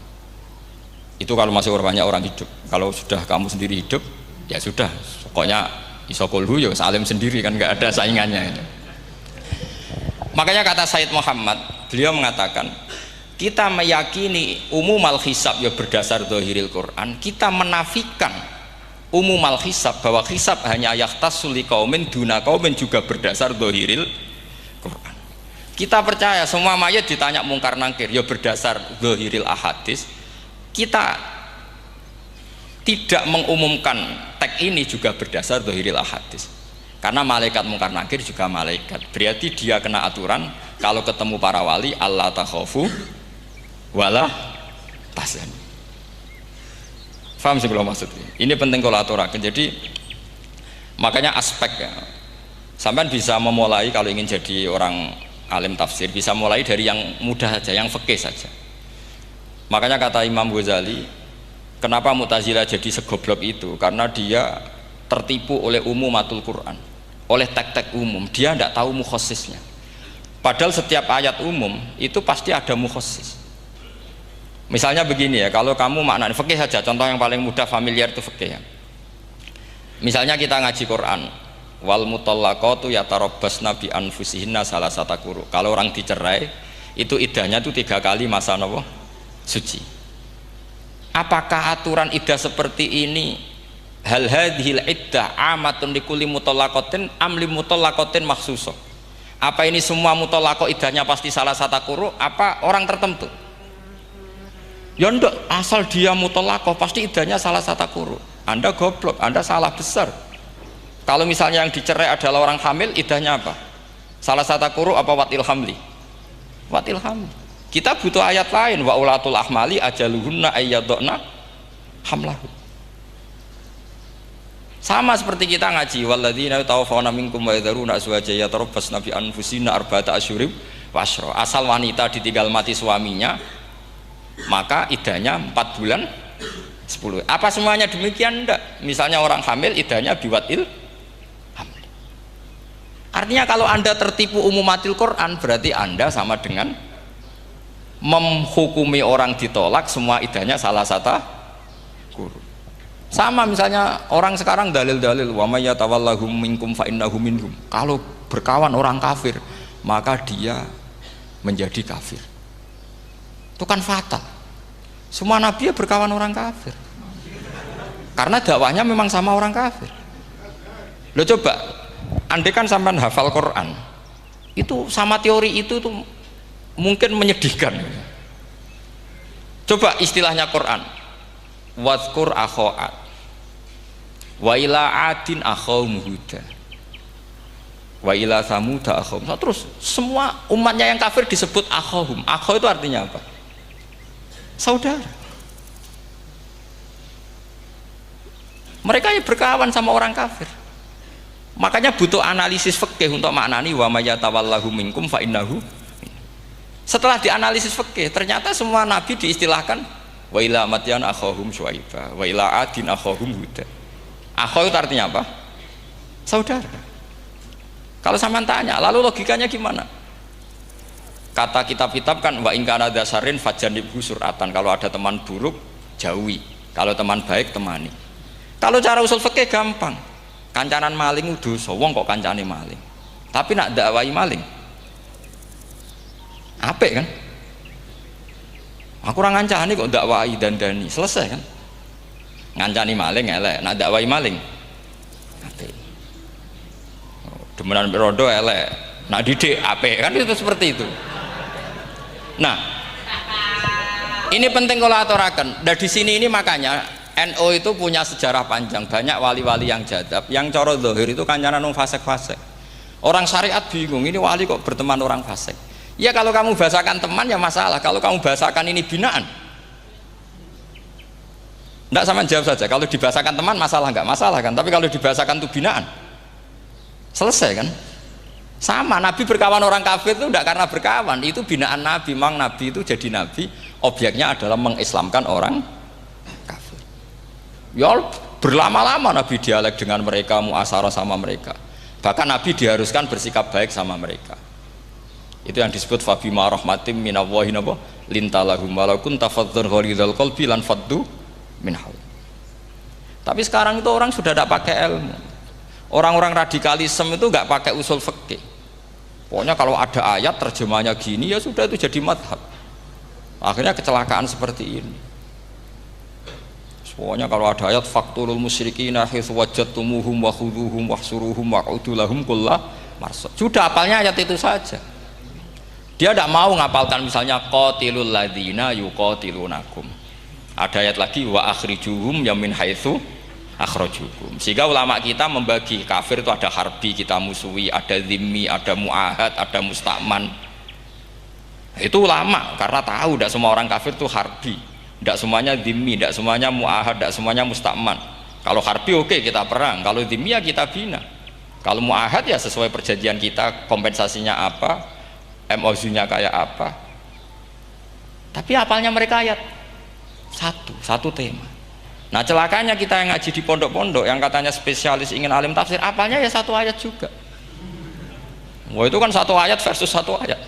Itu kalau masih banyak orang hidup. Kalau sudah kamu sendiri hidup, ya sudah, pokoknya isokulhu ya salim sendiri kan, nggak ada saingannya itu. Makanya kata Sayyid Muhammad, beliau mengatakan, kita meyakini umumal hisab ya berdasar zahiril Quran, kita menafikan umumal hisab bahwa hisab hanya yahtassul liqaumin duna qaumin juga berdasar zahiril Quran. Kita percaya semua mayat ditanya mungkar nangkir ya berdasar zahiril ahadis. Kita tidak mengumumkan teks ini juga berdasar zahiril ahadis. Karena malaikat mungkar nangkir juga malaikat. Berarti dia kena aturan kalau ketemu para wali Allah takhafu wala tahzanu. Faham sih kalau maksudnya? Ini penting kalau aturakan. Jadi makanya aspek ya, sampean bisa memulai kalau ingin jadi orang alim tafsir bisa mulai dari yang mudah saja, yang fikih saja. Makanya kata Imam Ghazali, kenapa Mu'tazilah jadi segoblok itu? Karena dia tertipu oleh umumatul Quran, oleh teks-teks umum. Dia tidak tahu mukhassisnya. Padahal setiap ayat umum itu pasti ada mukhassis. Misalnya begini ya, kalau kamu maknanya fikih saja, contoh yang paling mudah familiar itu fikih ya. Misalnya kita ngaji Quran, wal mutallaqatu yatarabbasna bi anfusihinna salasata quru. Kalau orang dicerai, itu iddahnya itu 3 kali masa nopo suci. Apakah aturan iddah seperti ini hal hadhil iddah amatun likulli mutallaqatin am li mutallaqatin makhsusah? Apa ini semua mutallaqah iddahnya pasti salasata quru apa orang tertentu? Ya enggak, asal dia mutallaqah pasti iddahnya salasata quru. Anda goblok, Anda salah besar. Kalau misalnya yang dicerai adalah orang hamil, iddahnya apa? Salasata quru apa watil hamli? Watil hamli. Kita butuh ayat lain, wa ulatul ahmali ajaluhunna ayyadna hamlahu. Sama seperti kita ngaji walladzina tawaffawna minkum wa yadharuna azwajan yatarabbasna bi anfusina arba'ata asyhurin wa asyra. Asal wanita ditinggal mati suaminya, maka iddahnya 4 bulan 10. Apa semuanya demikian? Enggak. Misalnya orang hamil iddahnya biwatil hamil. Artinya kalau Anda tertipu umumatil Quran berarti Anda sama dengan menghukumi orang ditolak semua iddahnya salah satu guru. Sama misalnya orang sekarang dalil-dalil wa may yatawallahum minkum fa innahu minhum. Kalau berkawan orang kafir maka dia menjadi kafir. Itu kan fatal. Semua nabi ya berkawan orang kafir. Karena dakwahnya memang sama orang kafir. Lo coba, andai kan sampean hafal Quran, itu sama teori itu tuh mungkin menyedihkan. Coba istilahnya Quran, wadhkur akho'at wa ila adin akhawum huda wa ila samuda akhawum. Terus semua umatnya yang kafir disebut akhawum. Akhaw itu artinya apa? Saudara. Mereka ya berkawan sama orang kafir. Makanya butuh analisis fikih untuk maknani wa may yatawallahu minkum fa innahu. Setelah dianalisis fikih, ternyata semua nabi diistilahkan wa ila madyan akhahum syuaiba wa ila adin akhahum huda. Akhaw itu artinya apa? Saudara. Kalau sampean tanya, lalu logikanya gimana? Kata kitab-kitab kan wa in kana dasarin fajanibhu suratan. Kalau ada teman buruk, jauhi. Kalau teman baik, temani. Kalau cara usul fikih gampang. Kancanan maling dosa, wong kok kancane maling. Tapi nak dakwai maling apik kan? Aku ora ngancani kok dakwai dandani, selesai kan? Ngancani maling elek, nak dakwai maling apik. Demenan rondo elek, nak didik apik kan, itu seperti itu. Nah, ini penting kalau aturaken. Dan di sini ini makanya NU itu punya sejarah panjang, banyak wali-wali yang jadab, yang coro zahir itu kancanan wong fasik-fasik. Orang syariat bingung, ini wali kok berteman orang fasik. Ya kalau kamu bahasakan teman ya masalah, kalau kamu bahasakan ini binaan. Enggak, sama jawab saja, kalau dibahasakan teman masalah enggak? Masalah kan, tapi kalau dibahasakan itu binaan, selesai kan? Sama, Nabi berkawan orang kafir itu enggak karena berkawan, itu binaan Nabi. Memang Nabi itu jadi Nabi, objeknya adalah mengislamkan orang kafir. Ya berlama-lama Nabi dialek dengan mereka, muasarah sama mereka. Bahkan Nabi diharuskan bersikap baik sama mereka. Itu yang disebut fabima rahmatim minallahi lintalahum walau kunta fadzan ghalidhal qalbi lan faddu min haul. Tapi sekarang itu orang sudah tidak pakai ilmu. Orang-orang radikalisme itu nggak pakai usul fikih. Pokoknya kalau ada ayat terjemahnya gini ya sudah, itu jadi madhab. Akhirnya kecelakaan seperti ini. Pokoknya kalau ada ayat faqtulul musyrikina haitsu wajadtumuhum wa khudhuhum wahsuruhum waq'udu lahum kulla marsad. Sudah hafalnya ayat itu saja. Dia tidak mau ngapalkan misalnya qatilul ladzina yuqatilunakum. Ada ayat lagi wa akhrijuhum yamin haitsu akhrajukum. Sehingga ulama kita membagi kafir itu ada harbi, kita musuhi, ada zimmi, ada muahad, ada musta'man. Itu ulama karena tahu tidak semua orang kafir itu harbi. Tidak semuanya dhimmi, tidak semuanya mu'ahad, tidak semuanya musta'man. Kalau harbi oke, kita perang, kalau dhimmi ya kita bina. Kalau mu'ahad ya sesuai perjanjian kita, kompensasinya apa, MOU-nya kayak apa. Tapi apalnya mereka ayat satu tema. Nah celakanya kita yang ngaji di pondok-pondok yang katanya spesialis ingin alim tafsir, apalnya ya satu ayat juga. Wah itu kan satu ayat versus satu ayat,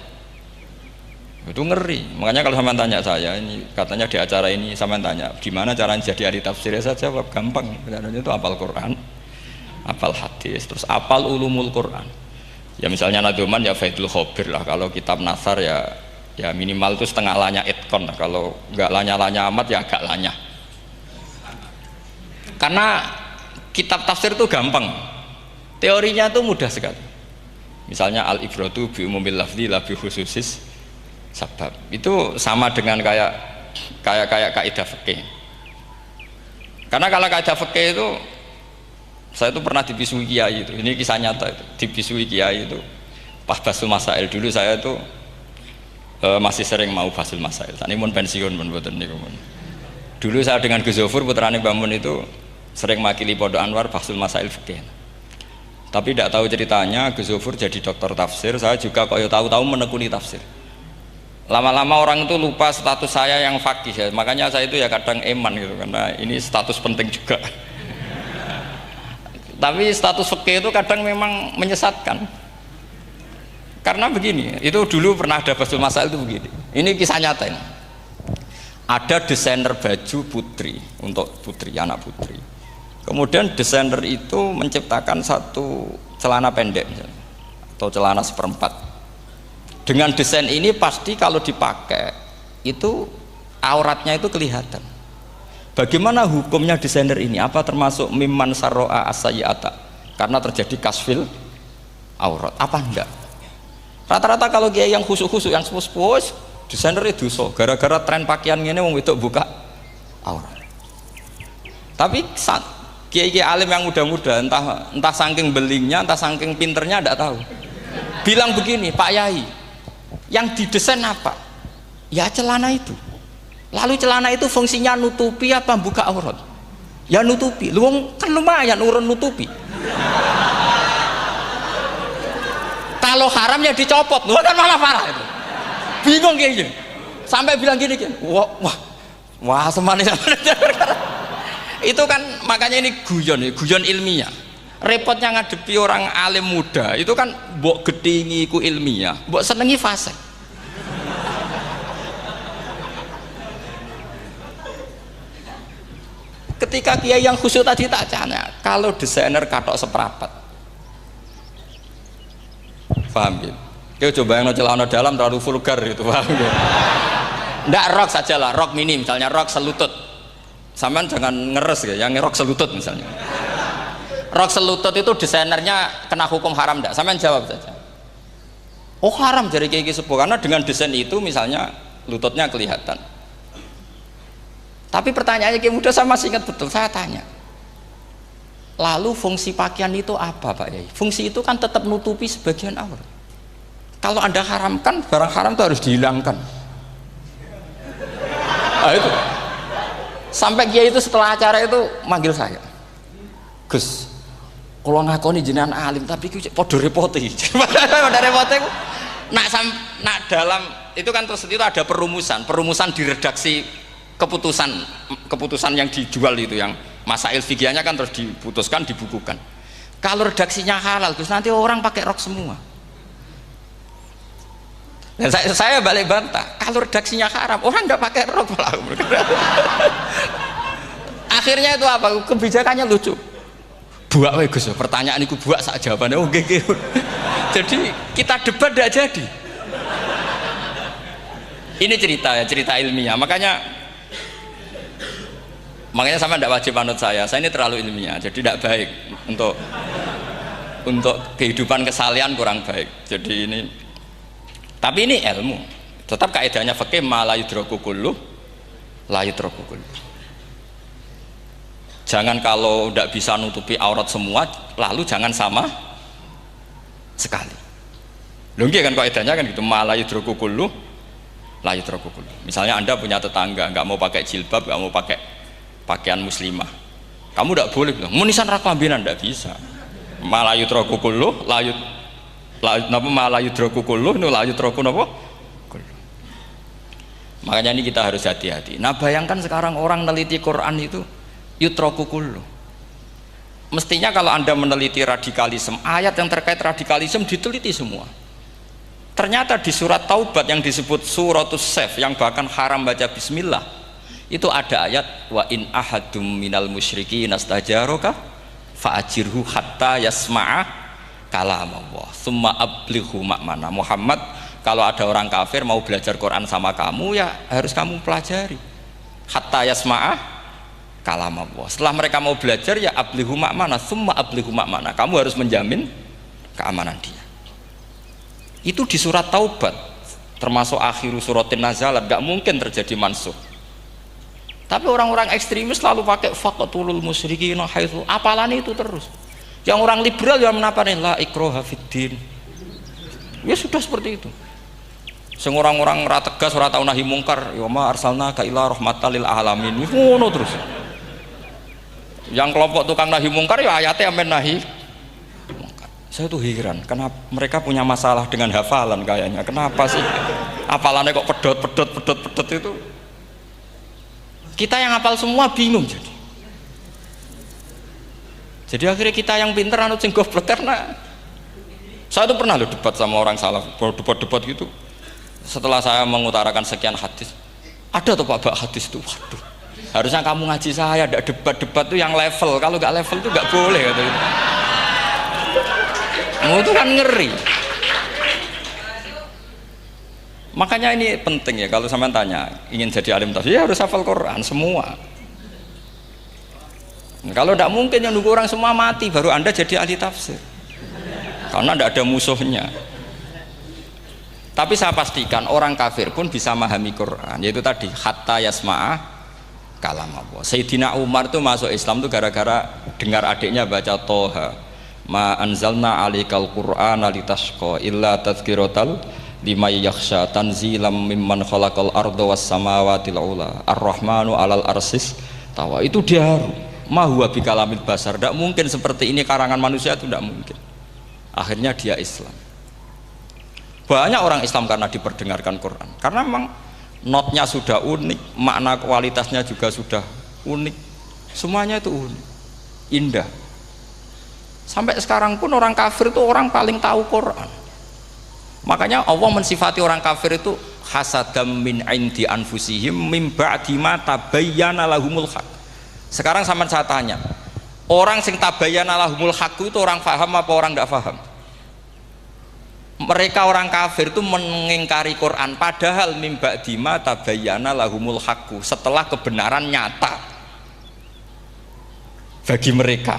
itu ngeri. Makanya kalau sampean tanya saya, ini katanya di acara ini sampean tanya gimana caranya jadi ahli tafsir, saya jawab gampang. Caranya itu hafal Quran, hafal hadis, terus hafal ulumul Quran. Ya misalnya Nadoman ya Faidul Khobir lah, kalau kitab Nasar ya minimal itu setengah lanya itkon lah. Kalau nggak lanya-lanya amat ya agak lanya. Karena kitab tafsir itu gampang, teorinya itu mudah sekali. Misalnya al-ibratu bi umumil lafzi la bi khususis sabab, itu sama dengan kayak kaidah fikih. Karena kalau kaidah fikih itu saya itu pernah dibisui kiai itu, ini kisah nyata itu, dibisui kiai itu pas basul masail. Dulu saya itu masih sering mau basul masail. Tadi mun pensiun mun mboten niku. Dulu saya dengan Gus Zofur putrane Mbah Mun itu sering makili Pondok Anwar basul masail fikih. Tapi tidak tahu ceritanya Gus Zofur jadi dokter tafsir, saya juga kok tahu-tahu menekuni tafsir. Lama-lama orang itu lupa status saya yang fakih ya. Makanya saya itu ya kadang eman gitu, karena ini status penting juga. Tapi status fikih itu kadang memang menyesatkan. Karena begini, itu dulu pernah ada basul masail itu begini. Ini kisah nyata ini. Ada desainer baju putri untuk putri, anak putri. Kemudian desainer itu menciptakan satu celana pendek misalnya, atau celana seperempat. Dengan desain ini pasti kalau dipakai itu auratnya itu kelihatan. Bagaimana hukumnya desainer ini? Apa termasuk mimman sarro'a as-sayyi'ata? Karena terjadi kasfil aurat. Apa enggak? Rata-rata kalau kiai yang khusuk-khusuk, yang sepuh-sepuh, desainer itu dosa. Gara-gara tren pakaian ini wong wedok buka aurat. Tapi kiai-kiai alim yang muda-muda, entah saking belingnya, entah saking pinternya, enggak tahu. Bilang begini, Pak Yai, yang didesain apa? Ya celana itu. Lalu celana itu fungsinya nutupi apa buka aurat? Ya nutupi. Lu kan lumayan urun nutupi. Kalau haram ya dicopot. Lu kan malah parah itu. Bingung kayaknya. Sampai bilang gini kan. Wah semanis. Itu kan makanya ini guyon ilmiah. Repotnya ngadepi orang alim muda itu kan mbok gedhingi ku ilmiah, mbok senengi fasik. Ketika kiai yang khusyuk tadi tak tanya, kalau desainer katok seperapat, paham gitu? Kau coba yang celana dalam terlalu vulgar itu, paham gitu? Nggak, rok saja lah, rok mini misalnya, rok selutut. Sampean jangan ngeres ya, yang rok selutut misalnya. Rok selutut itu desainernya kena hukum haram enggak? Sampean jawab saja. Oh haram dari kiai sepuh, karena dengan desain itu misalnya lututnya kelihatan. Tapi pertanyaannya Ki Muda saya masih ingat betul, saya tanya. Lalu fungsi pakaian itu apa Pak Yai? Fungsi itu kan tetap nutupi sebagian aurat. Kalau Anda haramkan, barang haram itu harus dihilangkan. Nah, itu. Sampai Kiai itu setelah acara itu manggil saya. Gus, kalau ngakoni jenengan alim tapi ku podo repote. Podo repote ku nak dalam itu kan terus itu ada perumusan di redaksi keputusan yang dijual itu yang masail fikihnya kan terus diputuskan dibukukan. Kalau redaksinya halal terus nanti orang pakai rok semua. Dan saya balik bantah, kalau redaksinya haram orang nggak pakai rok lah. Akhirnya itu apa? Kebijakannya lucu. Buak we Gus, pertanyaan itu buak sak jawabannya oke. Jadi kita debat tidak jadi. Ini cerita ilmiah. Makanya sama tidak wajib anut saya ini terlalu ilmiah, jadi tidak baik untuk kehidupan kesalian kurang baik. Jadi ini, tapi ini ilmu. Tetap kaidahnya fikih ma la yudraku kullu la yudraku kullu. Jangan kalau tidak bisa nutupi aurat semua, lalu jangan sama sekali. Loh kan kaidahnya kan gitu, ma la yudraku kullu la yudraku kullu. Misalnya Anda punya tetangga nggak mau pakai jilbab, nggak mau pakai pakaian muslimah, kamu tidak boleh bilang munisan raklambinan, tidak bisa. Malayu troku kullu layut napa malayu troku kullu nu layut troku napa kullu. Makanya ini kita harus hati-hati. Nah bayangkan sekarang orang meneliti Quran itu yutroku kullu. Mestinya kalau Anda meneliti radikalisme, ayat yang terkait radikalisme diteliti semua. Ternyata di surat Taubat yang disebut suratus Saif yang bahkan haram baca bismillah, itu ada ayat wa in ahadum minal musyrikin nastajaroka fa'ajirhu hatta yasma'a kalamullah summa ablighu ma'mana. Muhammad, kalau ada orang kafir mau belajar Quran sama kamu ya harus kamu pelajari hatta yasma'a kalamullah. Setelah mereka mau belajar ya ablighu ma'mana summa ablighu ma'mana, kamu harus menjamin keamanan dia. Itu di surat Taubat termasuk akhiru suratin nazalat, gak mungkin terjadi mansuh. Tapi orang-orang ekstremis selalu pakai faqatulul musyrikin haitsu, apalan itu terus. Yang orang liberal yang menaparin la ikraha fiddin. Ya sudah seperti itu. Sing orang-orang ora tegas, ora tau nahi mungkar, ya ma arsalnaka illa rahmatan lil alamin. Ngono terus. Yang kelompok tukang nahi mungkar ya ayatnya amen nahi mungkar. Saya tuh heran, kenapa mereka punya masalah dengan hafalan kayaknya. Kenapa sih hafalannya kok pedot itu? Kita yang hafal semua bingung jadi akhirnya kita yang pinter anut sing goblok. Karena saya tuh pernah debat sama orang salaf, debat gitu. Setelah saya mengutarakan sekian hadis, ada tuh Pak hadis tuh, waduh, harusnya kamu ngaji saya, ada debat tuh yang level, kalau nggak level tuh nggak boleh katanya. Itu kan ngeri. Makanya ini penting ya, kalau sampean tanya ingin jadi alim tafsir ya harus hafal Quran semua. Kalau tidak mungkin yang nunggu orang semua mati baru Anda jadi ahli tafsir, karena tidak ada musuhnya. Tapi saya pastikan orang kafir pun bisa memahami Quran, yaitu tadi hatta yasma'a kalam Allah. Sayyidina Umar tuh masuk Islam tuh gara-gara dengar adiknya baca Toha ma anzalna alikal Qur'ana litashqa illa tadhkiratal liman yakhsha tanzilam mimman khalaqal arda was samawati ula ar-rahmanu alal arsis tawa. Itu dia ma huwa bikalamil basar, tidak mungkin seperti ini karangan manusia, itu tidak mungkin. Akhirnya dia Islam. Banyak orang Islam karena diperdengarkan Quran, karena memang notnya sudah unik, makna kualitasnya juga sudah unik, semuanya itu unik, indah. Sampai sekarang pun orang kafir itu orang paling tahu Quran. Makanya Allah mensifati orang kafir itu hasadam min indi anfusihim mim ba'di ma tabayyana lahumul haq. Sekarang sama saya tanya, orang sing tabayyana lahumul haq itu orang paham apa orang tidak paham? Mereka orang kafir itu mengingkari Quran, padahal mim ba'di ma tabayyana lahumul haq, setelah kebenaran nyata bagi mereka.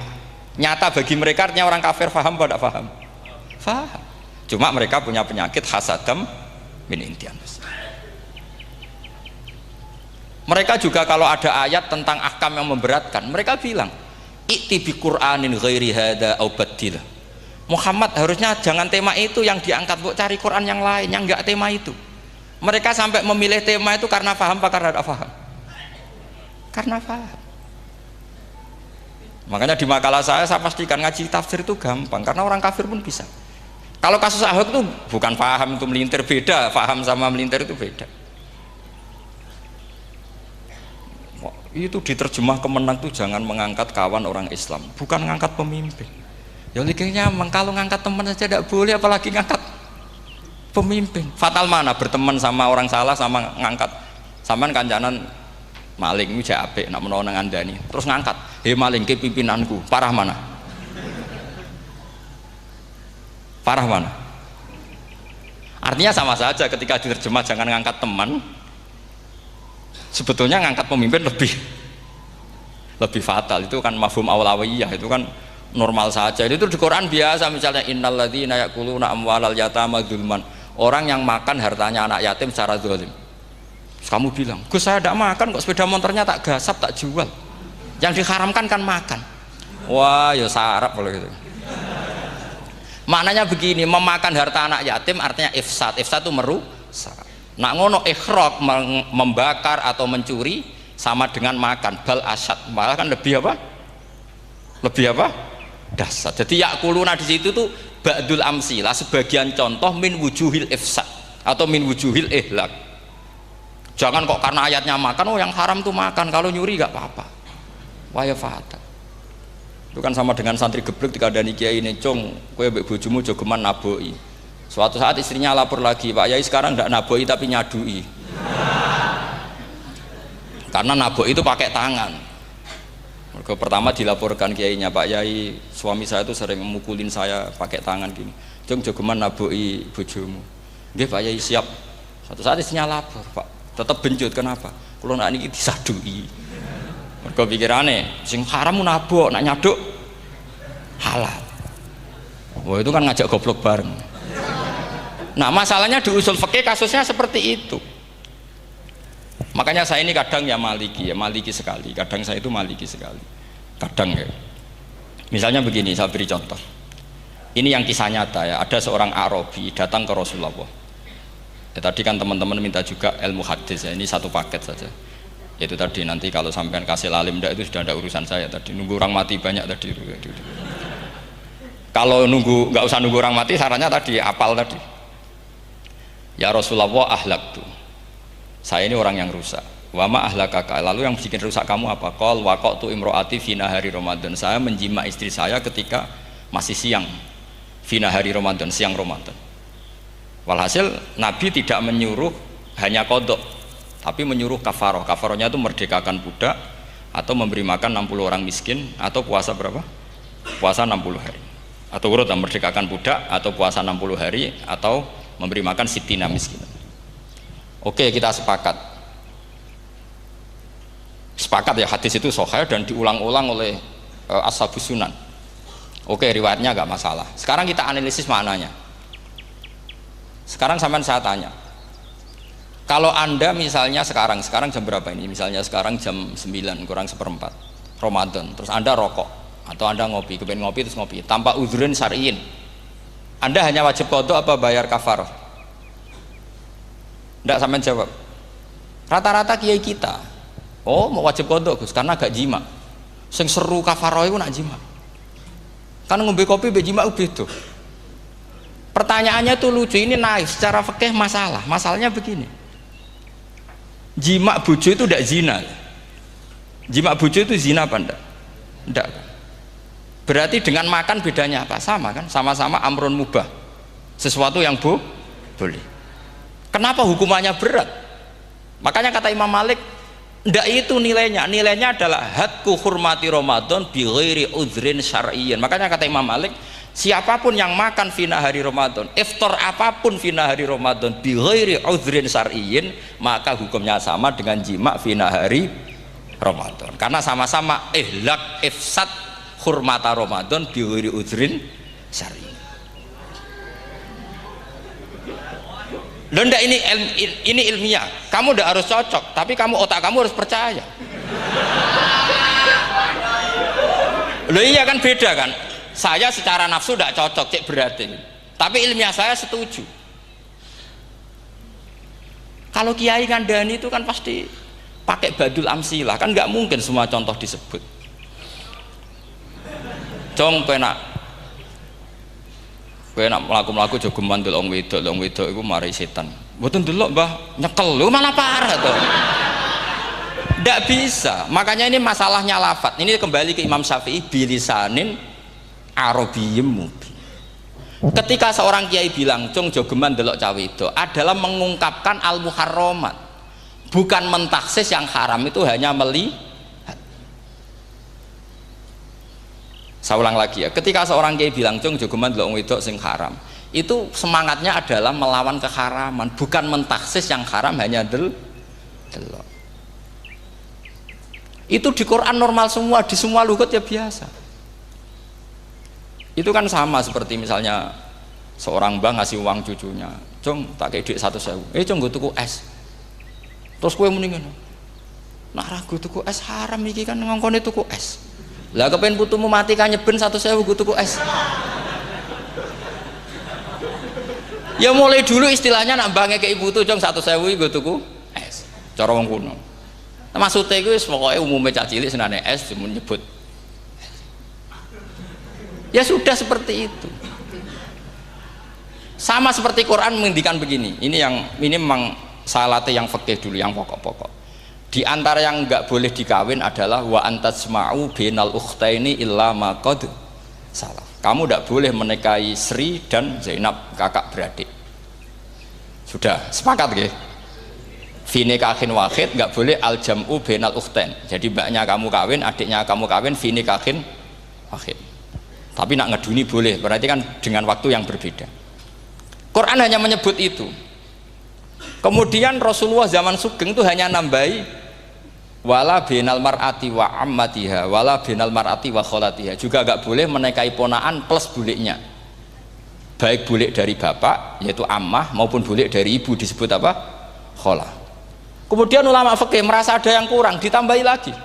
Nyata bagi mereka artinya orang kafir paham apa tidak paham? Paham. Cuma mereka punya penyakit hasadam min intian. Mereka juga kalau ada ayat tentang ahkam yang memberatkan, mereka bilang i'ti bi Qur'anin ghairi hada au badil. Muhammad harusnya jangan tema itu yang diangkat, bu cari Quran yang lain yang enggak tema itu. Mereka sampai memilih tema itu karena paham apa karena tidak paham? Karena paham. Makanya di makalah saya pastikan ngaji tafsir itu gampang karena orang kafir pun bisa. Kalau kasus Ahok itu bukan paham itu melintir, beda. Paham sama melintir itu beda. Itu diterjemah kemenang tuh jangan mengangkat kawan orang Islam, bukan mengangkat pemimpin. Ya likanya kalau ngangkat teman saja tidak boleh, apalagi ngangkat pemimpin. Fatal mana berteman sama orang salah sama ngangkat. Saman kancanan maling itu apik nak menawa nang andani. Terus ngangkat, "Hei maling ke pimpinanku." Parah mana? Parah mana? Artinya sama saja ketika diterjemah jangan ngangkat teman. Sebetulnya ngangkat pemimpin lebih fatal. Itu kan mafhum awlawiyah, itu kan normal saja. Itu di Quran biasa, misalnya innalladzina ya'kuluna amwalal yatama dzulman. Orang yang makan hartanya anak yatim secara zalim. Kamu bilang, "Gus, saya tidak makan kok, sepeda motornya tak gasap, tak jual." Yang diharamkan kan makan. Wah, ya sarap kalau gitu. Maknanya begini, memakan harta anak yatim artinya ifsad. Ifsad itu merusak. Nak ngono ikhraq, membakar atau mencuri sama dengan makan, bal asad, malah kan lebih apa? Lebih apa? Dasar. Jadi yakuluna di situ tuh ba'dul amsilah, sebagian contoh min wujuhil ifsad atau min wujuhil ihlak. Jangan kok karena ayatnya makan, oh yang haram tuh makan, kalau nyuri gak apa-apa. Wah ya fatal. Itu kan sama dengan santri geblek ketika ada kiai ini, "Cong, kowe mbek bojomu jogeman naboi." Suatu saat istrinya lapor lagi, "Pak Yai sekarang tidak naboi tapi nyadui." Karena naboi itu pakai tangan. Pertama dilaporkan kiainya, "Pak Yai, suami saya itu sering memukulin saya pakai tangan gini. Jong jogeman naboi bojomu." "Nggih Pak Yai, siap." Suatu saat istrinya lapor, "Pak, tetap benjut, kenapa?" "Kulo nak niki disadui." Mergo pikirane sing haram nabok, nak nyaduk halal. Wah, itu kan ngajak goblok bareng. Nah, masalahnya di usul fikih kasusnya seperti itu. Makanya saya ini kadang ya maliki sekali. Kadang saya itu maliki sekali. Kadang ya. Misalnya begini, saya beri contoh. Ini yang kisah nyata ya. Ada seorang Arabi datang ke Rasulullah. Ya, tadi kan teman-teman minta juga ilmu hadis ya. Ini satu paket saja. Itu tadi nanti kalau sampean kasih lalim ndak, itu sudah ada urusan saya tadi. Nunggu orang mati banyak tadi. Kalau nggak usah nunggu orang mati, sarannya tadi apal tadi. "Ya Rasulullah, ahlak tuh. Saya ini orang yang rusak. Wama ahlakaka. Lalu yang bikin rusak kamu apa?" "Qol waqatu imro'ati fi nahari Ramadan." Saya menjima istri saya ketika masih siang. Fi nahari Ramadan, siang Ramadan. Walhasil Nabi tidak menyuruh hanya kodok, tapi menyuruh kafaroh. Kafarohnya itu merdekakan budak atau memberi makan 60 orang miskin atau puasa berapa? Puasa 60 hari. Atau urut merdekakan budak atau puasa 60 hari atau memberi makan sitina miskin. Oke, kita sepakat. Sepakat ya, hadis itu sahih dan diulang-ulang oleh ashabus sunan. Oke, riwayatnya agak masalah. Sekarang kita analisis maknanya. Sekarang sampean saya tanya, kalau anda misalnya sekarang jam berapa ini? Misalnya sekarang jam 9 kurang seperempat Ramadan, terus anda rokok atau anda ngopi, kepengen ngopi terus ngopi tanpa udhurun syar'iyin, anda hanya wajib qadha apa bayar kafarah? Ndak, sampean jawab. Rata-rata kiai kita, oh mau wajib qadha Gus karena gak jima. Sing seru kafarah itu nak jima. Kan ngombe kopi be jima beda. Pertanyaannya tuh lucu, ini naif secara fikih masalahnya begini. Jima bojo itu tidak zina. Jima bojo itu zina apa enggak? Enggak. Berarti dengan makan bedanya apa? Sama kan? Sama-sama amrun mubah. Sesuatu yang boleh. Kenapa hukumannya berat? Makanya kata Imam Malik, enggak itu nilainya. Nilainya adalah hadku hurmati Ramadan bi ghairi udhrin syar'iyyin. Makanya kata Imam Malik, siapapun yang makan fina hari Ramadan, iftar apapun fina hari Ramadan bi ghairi udhrin syar'iyyin, maka hukumnya sama dengan jima fina hari Ramadan. Karena sama-sama ihlak ifsad hurmata Ramadan bi ghairi udhrin syar'iyyin. Loh ndak, ini ilmiah. Kamu ndak harus cocok, tapi kamu otak kamu harus percaya. Loh iya kan, beda kan. Saya secara nafsu ndak cocok, cek berarti. Tapi ilmiah saya setuju. Kalau Kiai Kandani itu kan pasti pakai badul amsilah, kan nggak mungkin semua contoh disebut. Cong penak melaku jogeman delok wedok iku mari setan. Mboten delok Mbah, nyekel lho malah parah to. Ndak bisa. Makanya ini masalahnya lafat. Ini kembali ke Imam Syafi'i, bilisanin arabiyyim mubin. Ketika seorang kiai bilang cung jogeman delok cawe itu adalah mengungkapkan al-muharramat, bukan mentaksis yang haram itu hanya melihat. Saya ulang lagi ya, ketika seorang kiai bilang cung jogeman delok wedok sing haram, itu semangatnya adalah melawan keharaman, bukan mentaksis yang haram hanya delok. Itu di Quran normal semua, di semua lugat ya biasa. Itu kan sama seperti misalnya seorang mbah ngasih uang cucunya, cung tak kayak duit 100.000, cung gue tuku es, terus kue mendingan nak ragu tuku es haram iki kan ngongkone tuku es, lah kepen putumu mati kan nyeben 100.000 gue tuku es. Ya mulai dulu istilahnya nak mbah ngekei putu cung 100.000 gue tuku es, cara wong kuno. Maksudnya gue pokoknya umumnya cah cilik senane es cuma nyebut. Ya sudah seperti itu. Sama seperti Quran menghentikan begini. Ini memang salate yang fikih dulu, yang pokok-pokok. Di antara yang nggak boleh dikawin adalah wa antasma'u bainal ukhtaini illa ma qad salaf. Kamu tidak boleh menikahi Sri dan Zainab, kakak beradik. Sudah sepakat nggih? Fi nikahin wahid nggak boleh al jam'u bainal ukhtain. Jadi mbaknya kamu kawin, adiknya kamu kawin, fi nikahin wahid. Tapi nak ngeduni boleh, berarti kan dengan waktu yang berbeda. Quran hanya menyebut itu. Kemudian Rasulullah zaman Sugeng itu hanya nambahi wala binal mar'ati wa ammatiha wala binal mar'ati wa kholatiha, juga agak boleh menikahi ponaan plus buliknya, baik bulik dari bapak yaitu ammah maupun bulik dari ibu disebut apa? Kholah. Kemudian ulama fikih merasa ada yang kurang, ditambahi lagi.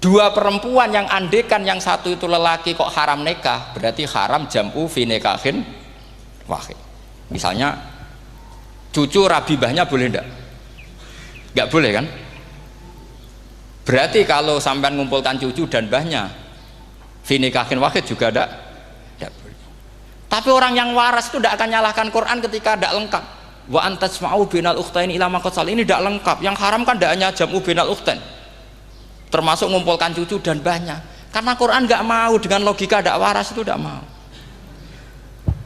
Dua perempuan yang andekan yang satu itu lelaki kok haram nikah, berarti haram jam'u fi nikahin wahid. Misalnya cucu rabibahnya boleh enggak? Enggak boleh kan? Berarti kalau sampean ngumpulkan cucu dan mbahnya fi nikahin wahid juga enggak boleh. Tapi orang yang waras itu tidak akan nyalahkan Quran ketika tidak lengkap. Wa antasma'u bainal ukhtaini ila ma qad salaf, ini tidak lengkap. Yang haram kan tidak hanya jam'u bainal ukhtain, termasuk mengumpulkan cucu dan banyak, karena Quran nggak mau dengan logika tidak waras, itu tidak mau.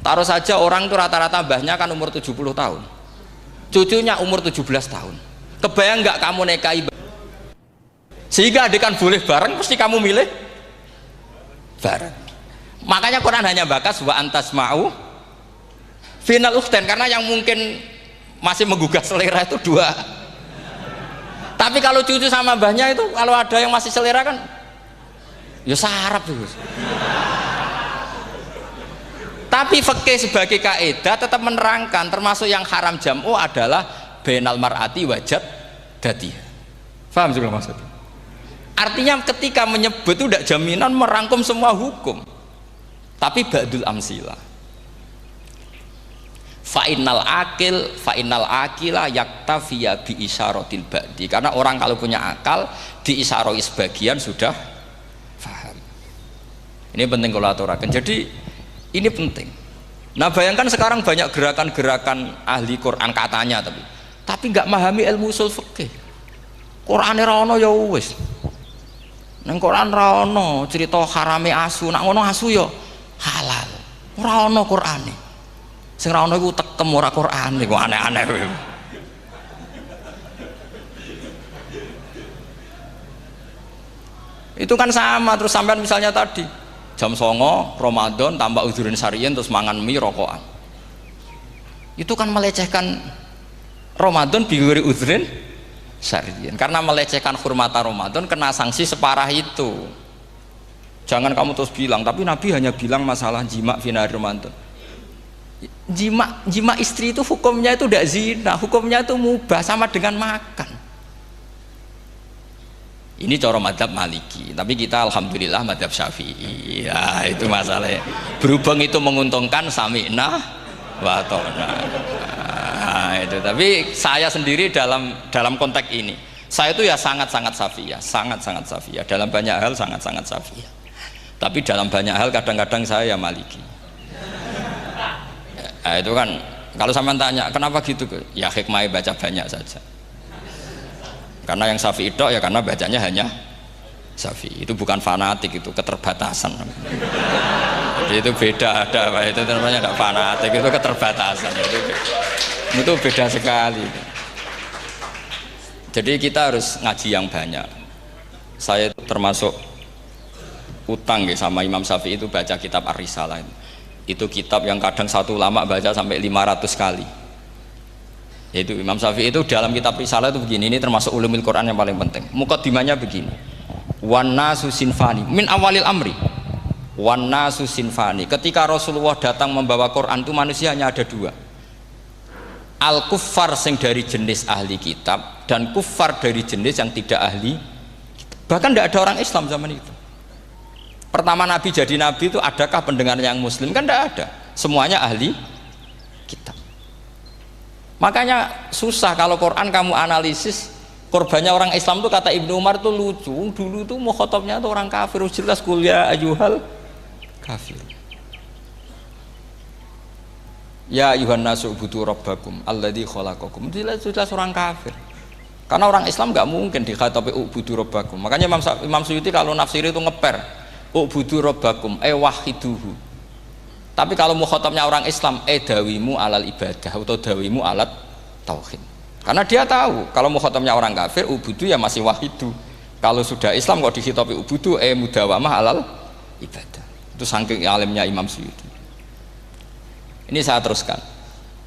Taruh saja orang itu rata-rata mbahnya kan umur 70 tahun, cucunya umur 17 tahun, kebayang nggak kamu nikahi sehingga adik kan boleh bareng, pasti kamu milih bareng. Makanya Quran hanya bakas wa antasma'u final ukhtain, karena yang mungkin masih menggugah selera itu dua. Tapi kalau cucu sama mbahnya itu, kalau ada yang masih selera kan ya sarap tuh. Tapi fikih sebagai kaidah tetap menerangkan termasuk yang haram jam'u adalah bainal mar'ati wajad dati. Paham juga maksudnya? Artinya ketika menyebut itu tidak jaminan merangkum semua hukum, tapi ba'dul amsilah. Fa'innal akila yaktafiya bi isyaratil ba'di, karena orang kalau punya akal diisyaroi sebagian sudah paham. Ini penting kalau aturakan. Jadi ini penting. Nah bayangkan sekarang banyak gerakan-gerakan ahli Quran katanya, tapi nggak memahami ilmu usul fikih. Quran ra ono ya wis. Nang Quran ra ono cerita harame asu, nak ngono asu ya halal. Ora ono Qurane. Sing ra ono iku tekem ora Quran iku aneh-aneh. Itu kan sama terus sampean misalnya tadi jam 09.00 Ramadan tambah udzurin syariyin terus mangan mie rokokan. Itu kan melecehkan Ramadan biguri udzurin syariyin, karena melecehkan hurmata Ramadan kena sanksi separah itu. Jangan kamu terus bilang tapi Nabi hanya bilang masalah jima fi nahar Ramadan. Jima istri itu hukumnya itu tidak zina, hukumnya itu mubah, sama dengan makan. Ini cara madzhab Maliki, tapi kita alhamdulillah madzhab Syafi'i. Ya itu masalahnya. Berhubung itu menguntungkan sami'na wa ta'na. Nah, itu. Tapi saya sendiri dalam konteks ini, saya itu ya sangat-sangat Syafiyah, sangat-sangat Syafiyah. Dalam banyak hal sangat-sangat Syafiyah. Tapi dalam banyak hal kadang-kadang saya ya Maliki. Nah, itu kan kalau sama tanya kenapa gitu, ya hikmahnya baca banyak saja. Karena yang Syafi'i itu ya karena bacanya hanya Syafi'i. Itu bukan fanatik, itu keterbatasan. Jadi itu beda, itu namanya tidak fanatik, itu keterbatasan. Itu beda sekali. Jadi kita harus ngaji yang banyak. Saya termasuk utang ya sama Imam Syafi'i itu baca kitab Ar-Risalah. Itu kitab yang kadang satu ulama baca sampai 500 kali. Yaitu Imam Syafi'i itu dalam kitab Risalah itu begini, ini termasuk ulumul Quran yang paling penting. Muqaddimahnya begini. Wan nasu sinfani min awalil amri. Wan nasu sinfani. Ketika Rasulullah datang membawa Quran itu manusia hanya ada dua. Al kuffar sing dari jenis ahli kitab dan kuffar dari jenis yang tidak ahli kitab. Bahkan tidak ada orang Islam zaman itu. Pertama Nabi jadi Nabi itu adakah pendengar yang Muslim? Kan tidak ada, semuanya ahli kitab. Makanya susah kalau Quran kamu analisis korbannya orang Islam tuh, kata Ibnu Umar tuh lucu. Dulu tuh mukhatabnya tuh orang kafir, jelas kuliah ayuhal kafir. Ya ayuhan nasu ubudu rabbakum alladzi khalaqakum. Jelas orang kafir. Karena orang Islam nggak mungkin dikhatabi ubudu rabbakum. Makanya Imam Suyuti kalau nafsiri itu ngeper. Ubudu rabbakum wahiduhu. Tapi kalau mukhatabnya orang Islam dawimu alal ibadah atau dawimu alat tauhid. Karena dia tahu kalau mukhatabnya orang kafir ubudu ya masih wahidu. Kalau sudah Islam kok dikhitabi ubudu mudawamah alal ibadah. Itu saking alimnya Imam Suyuti. Ini saya teruskan.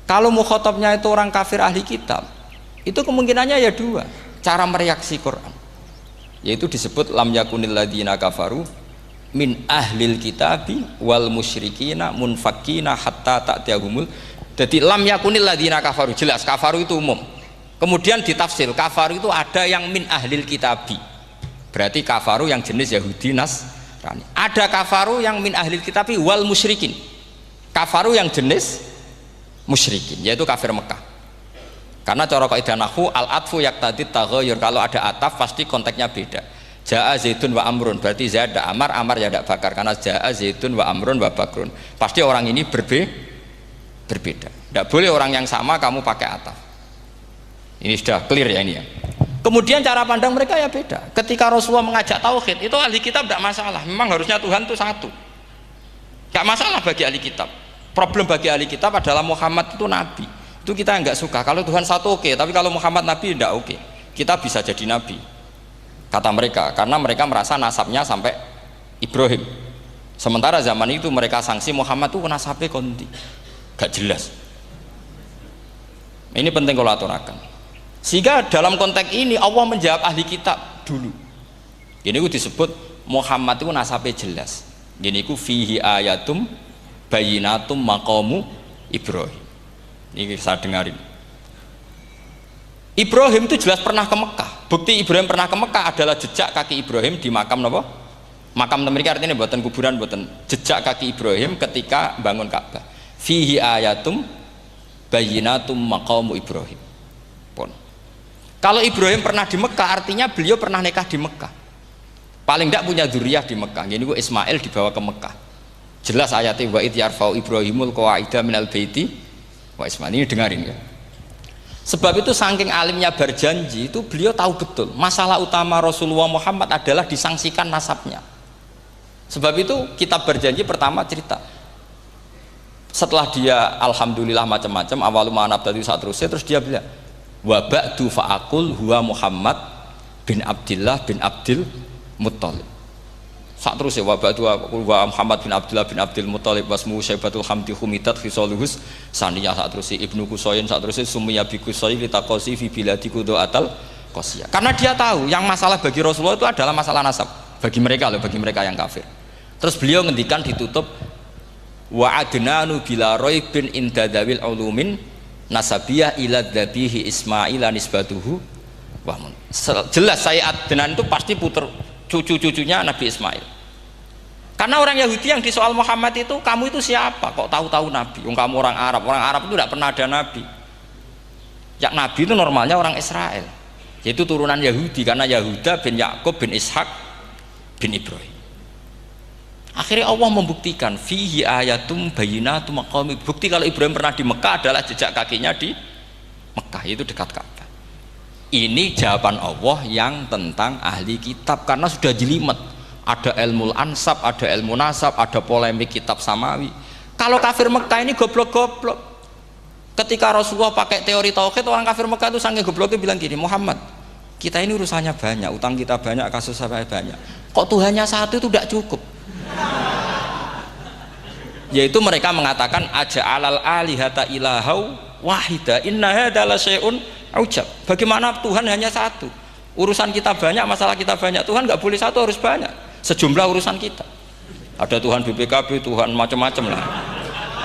Kalau mukhatabnya itu orang kafir ahli kitab, itu kemungkinannya ya dua cara mereaksi Quran. Yaitu disebut lam yakunil ladzina kafaru min ahlil kitabi wal musyrikina munfakina hatta ta'tiyahumul. Jadi lam yakunil ladzina kafaru, jelas kafaru itu umum. Kemudian ditafsir kafaru itu ada yang min ahlil kitabi, berarti kafaru yang jenis Yahudi Nasrani. Ada kafaru yang min ahlil kitabi wal musyrikin, kafaru yang jenis musyrikin, yaitu kafir Mekah. Karena cara kaidah nahwu al atfu yaqtadi taghayyur, kalau ada ataf pasti konteksnya beda. Ja'a Zaidun wa Amrun, berarti Zaid ada Amar, Amar ya tidak bakar, karena Ja'a Zaidun wa Amrun wa Bakrun. Pasti orang ini berbeda. Tidak boleh orang yang sama kamu pakai ataf. Ini sudah clear ya ini ya. Kemudian cara pandang mereka ya beda. Ketika Rasulullah mengajak tauhid, itu ahli kitab tidak masalah. Memang harusnya Tuhan itu satu. Tidak masalah bagi ahli kitab. Problem bagi ahli kitab adalah Muhammad itu nabi. Itu kita nggak suka. Kalau Tuhan satu oke, tapi kalau Muhammad nabi tidak oke. Kita bisa jadi nabi. Kata mereka, karena mereka merasa nasabnya sampai Ibrahim. Sementara zaman itu mereka sanksi Muhammad itu nasabnya konti, gak jelas. Ini penting kalau aturakan. Sehingga dalam konteks ini Allah menjawab ahli kitab dulu. Ini itu disebut Muhammad itu nasabnya jelas. Ini itu fihi ayatum bayinatum maqamu Ibrahim. Ini saya dengarin. Ibrahim itu jelas pernah ke Mekah. Bukti Ibrahim pernah ke Mekah adalah jejak kaki Ibrahim di makam apa? Makam mereka artinya buatan kuburan, buatan jejak kaki Ibrahim ketika bangun Ka'bah. Fihi ayatum bayinatum maqamu Ibrahim. Pun. Kalau Ibrahim pernah di Mekah artinya beliau pernah nikah di Mekah. Paling tidak punya dzurriyyah di Mekah. Jadi Ismail dibawa ke Mekah. Jelas ayatnya wa id yarfa'u Ibrahimul qawaida minal baiti wa Ismail. Ini dengarin ya. Sebab itu saking alimnya berjanji itu beliau tahu betul masalah utama Rasulullah Muhammad adalah disangsikan nasabnya. Sebab itu kitab berjanji pertama cerita setelah dia alhamdulillah macam-macam awalu ma'anab tadi saat terus dia bilang wa ba'du fa'akul huwa Muhammad bin Abdillah bin Abdil Muttalib. Saat terus ya wa ba'du wa Muhammad bin Abdullah bin Abdil Muttalib wasmu Syaibatul Hamdi Humidat Fisaluhus saniyah. Saat terus Ibnu Kusoyin saat terus Sumiyya bi Kusoyin litaqosi fi biladi kudu'atal qosiyah. Karena dia tahu yang masalah bagi Rasulullah itu adalah masalah nasab bagi mereka loh, bagi mereka yang kafir. Terus beliau ngendikan ditutup wa adnanu bila raibin inda dawil ulumin nasabiyah ila dhabihi Ismail nisbatuhu wa jelas saya Adnan itu pasti puter cucu-cucunya Nabi Ismail. Karena orang Yahudi yang di soal Muhammad itu, kamu itu siapa kok tahu-tahu Nabi? Kamu orang Arab itu tidak pernah ada Nabi. Yang Nabi itu normalnya orang Israel, yaitu turunan Yahudi, karena Yahuda bin Yakub bin Ishak bin Ibrahim. Akhirnya Allah membuktikan fihi ayatum bayyinatum maqami, bukti kalau Ibrahim pernah di Mekah adalah jejak kakinya di Mekah, itu dekat Ka'bah. Ini jawaban Allah yang tentang ahli kitab, karena sudah jelimet, ada ilmu ansab, ada ilmu nasab, ada polemik kitab samawi. Kalau kafir Mekah ini goblok-goblok. Ketika Rasulullah pakai teori tauhid, orang kafir Mekah itu sangat gobloknya bilang gini, Muhammad, kita ini urusannya banyak, utang kita banyak, kasus saya banyak, kok Tuhannya satu itu tidak cukup? Yaitu mereka mengatakan aja'alal alihata ilahau wahida inna hadza la syai'un ujab. Bagaimana Tuhan hanya satu? Urusan kita banyak, masalah kita banyak, Tuhan nggak boleh satu, harus banyak. Sejumlah urusan kita. Ada Tuhan BPKB, Tuhan macam-macam lah.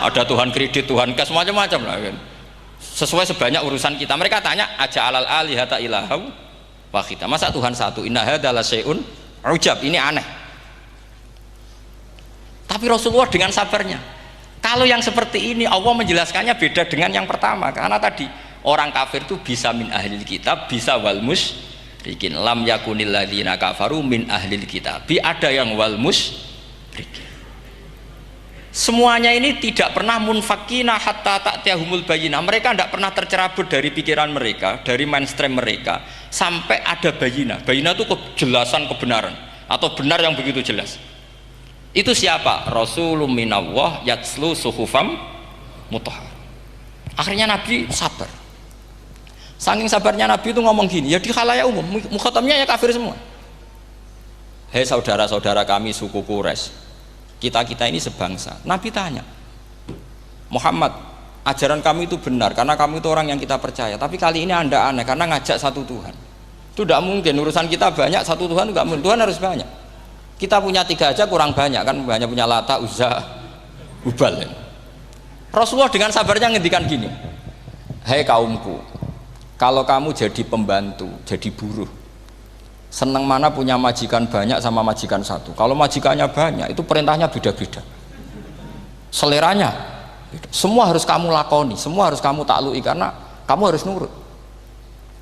Ada Tuhan kredit, Tuhan kas, macam-macam lah kan. Sesuai sebanyak urusan kita. Mereka tanya aja'alal alihata ilahau wahida. Masa Tuhan satu? Inna hadza la syai'un ujab. Ini aneh. Tapi Rasulullah dengan sabarnya, kalau yang seperti ini Allah menjelaskannya beda dengan yang pertama, karena tadi orang kafir itu bisa min ahlil kitab, bisa wal musyrikin. Lam yakunil ladzina kafaru min ahlil kitab, ada yang wal musyrikin. Semuanya ini tidak pernah munfakina hatta ta'tiyahumul bayyinah. Mereka tidak pernah tercerabut dari pikiran mereka, dari mainstream mereka, sampai ada bayyinah. Bayyinah itu kejelasan kebenaran atau benar yang begitu jelas. Itu siapa? Rasulun minallah yatslu suhufam mutahhar. Akhirnya Nabi sabar. Saking sabarnya Nabi itu ngomong gini, ya di khalayak umum, mukhatamnya ya kafir semua. Hei saudara-saudara kami suku Quraisy, kita ini sebangsa. Nabi tanya, Muhammad, ajaran kami itu benar karena kamu itu orang yang kita percaya, tapi kali ini Anda aneh karena ngajak satu Tuhan. Itu tidak mungkin, urusan kita banyak, satu Tuhan enggak mungkin, Tuhan harus banyak. Kita punya 3 aja kurang banyak kan, banyak punya Lata, Uzza, Hubal. Rasulullah dengan sabarnya ngendikan gini, hei kaumku, kalau kamu jadi pembantu, jadi buruh, senang mana punya majikan banyak sama majikan satu? Kalau majikannya banyak, itu perintahnya beda-beda, seleranya beda. Semua harus kamu lakoni, semua harus kamu taklui karena kamu harus nurut.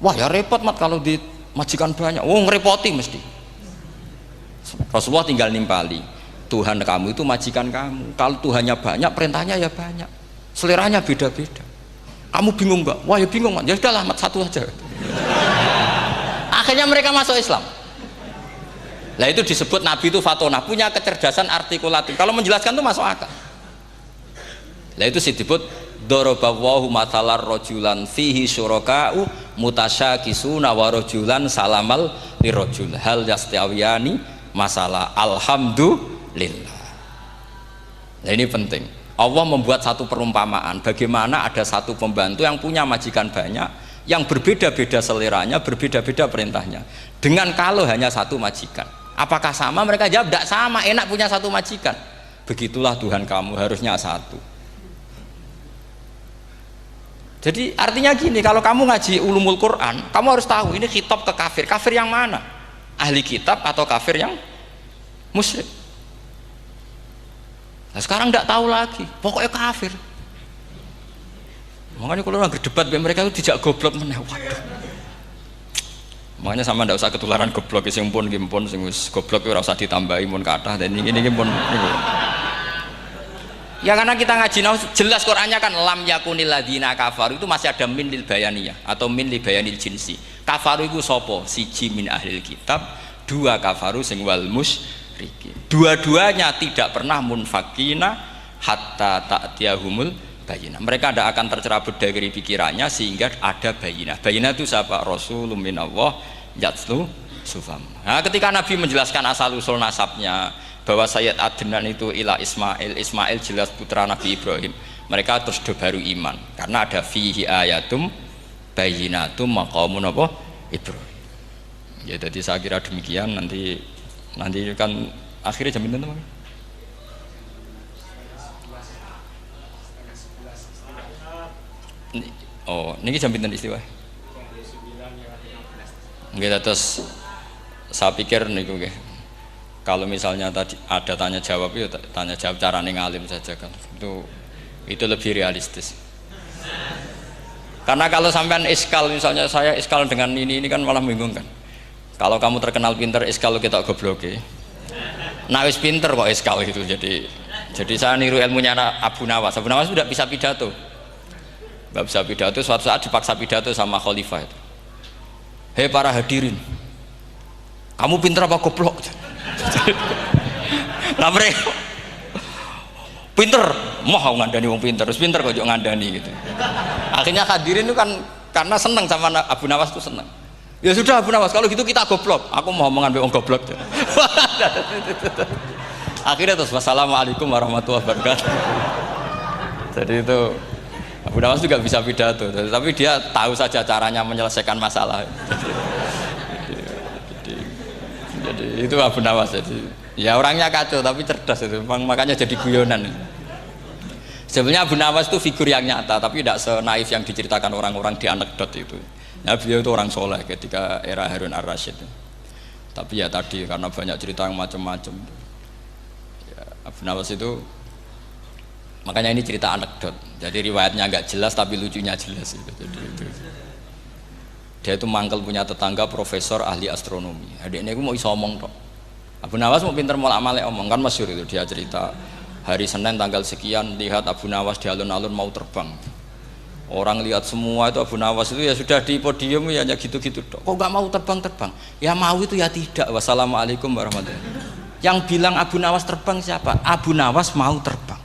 Wah ya repot mat kalau di majikan banyak, ngerepoti mesti. Rasulullah tinggal nimpali, Tuhan kamu itu majikan kamu, kalau Tuhannya banyak, perintahnya ya banyak, seleranya beda-beda. Kamu bingung nggak? Wah ya bingung, ya sudahlah mat satu aja. Akhirnya mereka masuk Islam. Nah itu disebut Nabi itu fatonah, punya kecerdasan artikulatif, kalau menjelaskan itu masuk akal. Nah itu disebut dorobawahu matalar rojulan fihi syuraka'u mutasyakisuna wa rojulan salamal lirojul hal yastawiyani masalah alhamdulillah. Nah ini penting, Allah membuat satu perumpamaan bagaimana ada satu pembantu yang punya majikan banyak, yang berbeda-beda seleranya, berbeda-beda perintahnya, dengan kalau hanya satu majikan. Apakah sama? Mereka jawab tidak sama, enak punya satu majikan. Begitulah Tuhan kamu, harusnya satu. Jadi artinya gini, kalau kamu ngaji ulumul Quran, kamu harus tahu ini khitab ke kafir. Kafir yang mana? Ahli kitab atau kafir yang musyrik? Nah sekarang tidak tahu lagi, pokoknya kafir. Makanya kalau orang berdebat mereka itu tidak goblok meneh. Waduh. Makanya sama tidak usah ketularan goblok, sing pun sing wis goblok ora usah ditambahi mun kathah dan ini pun niku. Ya karena kita ngaji jelas Qur'annya kan lam yakunil ladzina kafaru, itu masih ada min lil bayaniyah atau min li bayanil jinsi. Kafaru itu sopo? Siji min ahlil kitab, 2 kafaru sing wal musyrikin. Dua-duanya tidak pernah munfakina hatta ta'tiyahumul bayyinah. Mereka tidak akan tercerabut dari pikirannya sehingga ada bayyinah. Bayyinah itu siapa? Rasulun minallah yatslu sufam. Nah ketika Nabi menjelaskan asal usul nasabnya, bahwa Sayyid Adnan itu ila Ismail, Ismail jelas putra Nabi Ibrahim, mereka terus baru iman karena ada fihi ayatum bayyinatum maqamun apa Ibrahim. Ya jadi saya kira demikian, nanti kan akhirnya jam itu Oh, niki jam pinten istiwa? Nggih, terus saya pikir niku nggih. Kalau misalnya tadi ada tanya jawab ya tanya jawab carane ngalim saja kan. Itu lebih realistis. Karena kalau sampean iskal, misalnya saya iskal dengan ini kan malah bingung kan. Kalau kamu terkenal pinter iskal kita gobloke. Nah wis pinter kok iskal gitu. Jadi saya niru ilmunya Abu Nawas. Abu Nawas sudah bisa pidato. Nggak bisa pidato, suatu saat dipaksa pidato sama khalifah itu. Hei para hadirin, kamu pinter apa goblok? Lah mereka pinter, mau ngandani wong pinter, terus pinter kok ngandani gitu. Akhirnya hadirin itu kan karena seneng sama Abu Nawas itu seneng. Ya sudah Abu Nawas, kalau gitu kita goblok. Aku mau mengambil wong goblok. Akhirnya terus wassalamualaikum warahmatullahi wabarakatuh. Jadi itu Abu Nawas juga bisa pidato, tapi dia tahu saja caranya menyelesaikan masalah. Jadi itu Abu Nawas. Jadi ya orangnya kacau tapi cerdas itu, makanya jadi guyonan. Sebenarnya Abu Nawas itu figur yang nyata, tapi tidak senaif yang diceritakan orang-orang di anekdot itu. Ya, beliau itu orang soleh ketika era Harun ar-Rasyid. Tapi ya tadi karena banyak cerita yang macam-macam. Ya, Abu Nawas itu makanya ini cerita anekdot. Jadi riwayatnya agak jelas tapi lucunya jelas itu. Jadi itu. Dia itu mangkel punya tetangga profesor ahli astronomi. Adiknya aku mau iso omong tok. Abu Nawas mau pinter molak-malik omong kan masyhur itu, dia cerita hari Senin tanggal sekian lihat Abu Nawas di alun-alun mau terbang. Orang lihat semua itu Abu Nawas itu ya sudah di podium ya hanya gitu-gitu tok. Kok nggak mau terbang-terbang? Ya mau itu ya tidak. Wassalamualaikum warahmatullahi wabarakatuh. Yang bilang Abu Nawas terbang siapa? Abu Nawas mau terbang.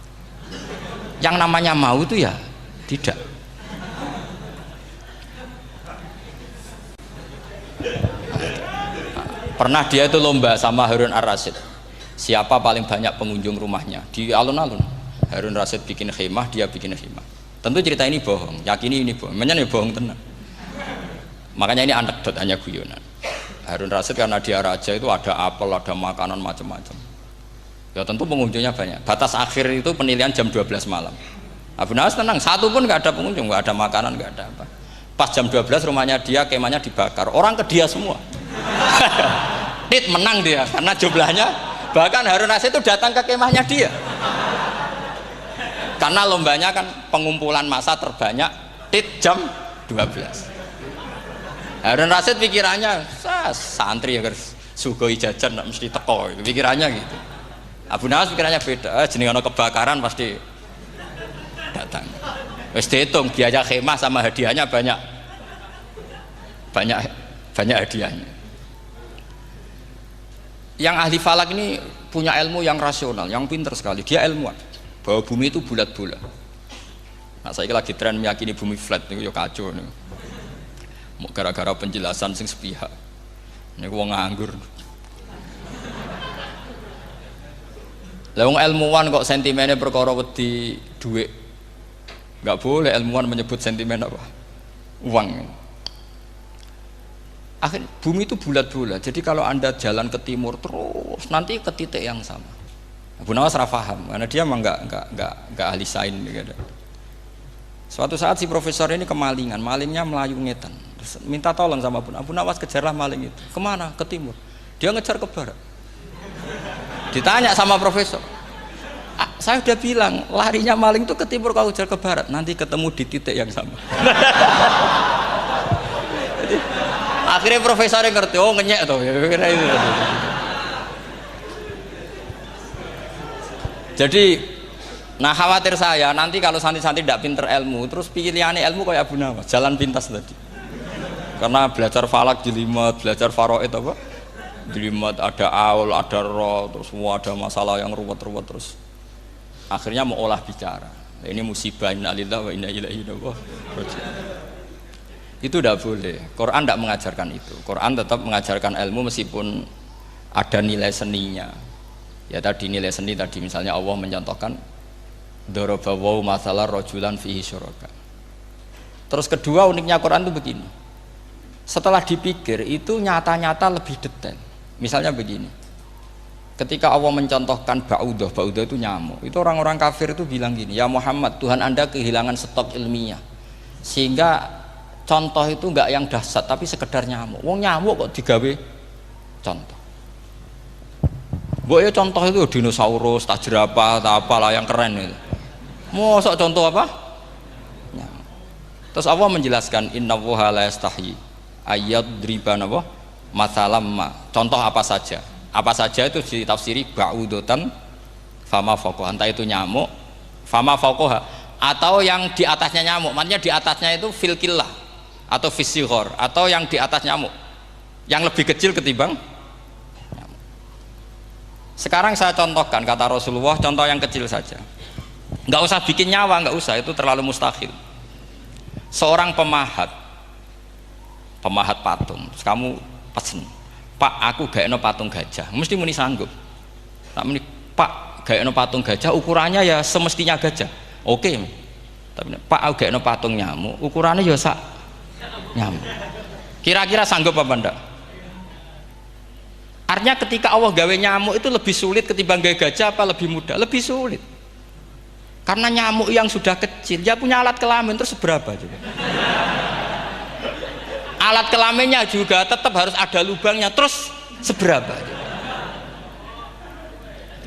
Yang namanya mau itu ya tidak. Pernah dia itu lomba sama Harun ar-Rasyid. Siapa paling banyak pengunjung rumahnya di alun-alun. Harun ar-Rasyid bikin khemah, dia bikin khemah. Tentu cerita ini bohong, yakini ini bohong. Memangnya ini bohong tenang. Makanya ini anekdot, hanya guyonan. Harun ar-Rasyid karena dia raja itu ada apel, ada makanan macam-macam. Ya tentu pengunjungnya banyak. Batas akhir itu penilaian jam 12 malam. Abu Nawas tenang, satu pun nggak ada pengunjung, nggak ada makanan, nggak ada apa. Pas jam 12 rumahnya dia, kemahnya dibakar. Orang ke dia semua. Tit menang dia karena jumlahnya. Bahkan Harun ar-Rasyid itu datang ke kemahnya dia. Karena lombanya kan pengumpulan massa terbanyak. Tit jam 12. Harun ar-Rasyid pikirannya santri ya sugoi jajan mesti teko, pikirannya gitu. Abu Nawas pikirannya beda, jenenge ana kebakaran pasti datang. Wis dihitung biaya khemah sama hadiahnya banyak hadiahnya. Yang ahli falak ini punya ilmu yang rasional, yang pinter sekali. Dia ilmuwan bahwa bumi itu bulat-bulat. Nah, saya lagi tren meyakini bumi flat niku ya kacau niku. Gara-gara penjelasan sing sepihak. Niku wong nganggur. Lah wong ilmuwan kok sentimennya perkara wedi dhuwit. Enggak boleh ilmuwan menyebut sentimen apa? Uang. Akhir bumi itu bulat-bulat. Jadi kalau Anda jalan ke timur terus nanti ke titik yang sama. Abu Nawas ora paham karena dia memang enggak ahli sains gitu. Suatu saat si profesor ini kemalingan, malingnya melayu ngetan. Terus minta tolong sama Abu Nawas, kejarlah maling itu. Kemana? Ke timur. Dia ngejar ke barat. Ditanya sama profesor, saya udah bilang larinya maling itu ke timur, kalau kejar ke barat nanti ketemu di titik yang sama. Jadi, akhirnya profesornya ngerti, oh ngenyek tuh. Jadi, nah khawatir saya nanti kalau santri-santri tidak pinter ilmu, terus pilihannya ilmu kayak Abu Nawas, jalan pintas tadi. Karena belajar falak jelimet, belajar faraid apa? Jelimet, ada aul, ada roh, terus semua ada masalah yang ruwet-ruwet terus. Akhirnya mau olah bicara. Ini musibah, inna lillahi wa inna ilaihi raji'un. Itu tidak boleh. Quran tidak mengajarkan itu. Quran tetap mengajarkan ilmu meskipun ada nilai seninya. Ya tadi nilai seni tadi misalnya Allah mencontohkan daraba wa masalah rajulan fihi syuraka. Terus kedua uniknya Quran itu begini. Setelah dipikir itu nyata-nyata lebih detail. Misalnya begini. Ketika Allah mencontohkan ba'udah itu nyamuk. Itu orang-orang kafir itu bilang gini, "Ya Muhammad, Tuhan Anda kehilangan stok ilmiah. Sehingga contoh itu enggak yang dahsyat tapi sekedar nyamuk. Wong nyamuk kok digawe contoh. Mbok ya contoh itu dinosaurus, tak jerapah, tak apalah yang keren itu. Mosok contoh apa? Nyamuk. Terus Allah menjelaskan innallaha la yastahi ayyadriba napa masalam ma. Contoh apa saja? Apa saja itu ditafsiri ba'udatan fama fawqaha. Entah itu nyamuk, fama fawqaha, atau yang di atasnya nyamuk. Maksudnya di atasnya itu fil killah atau fisighor, atau yang di atas nyamuk. Yang lebih kecil ketimbang nyamuk. Sekarang saya contohkan kata Rasulullah, contoh yang kecil saja. Enggak usah bikin nyawa, enggak usah, itu terlalu mustahil. Seorang pemahat patung, terus kamu pesen, Pak, aku gaekno patung gajah, mesti muni sanggup. Tak muni, Pak, gaekno patung gajah, ukurannya ya semestinya gajah. Oke. Tapi Pak, aku gaekno patung nyamuk, ukurannya ya sak nyamuk. Kira-kira sanggup apa enggak? Artinya ketika Allah gawe nyamuk itu lebih sulit ketimbang gawe gajah apa lebih mudah? Lebih sulit. Karena nyamuk yang sudah kecil, dia punya alat kelamin terus seberapa juga? Alat kelaminnya juga tetap harus ada lubangnya terus seberapa?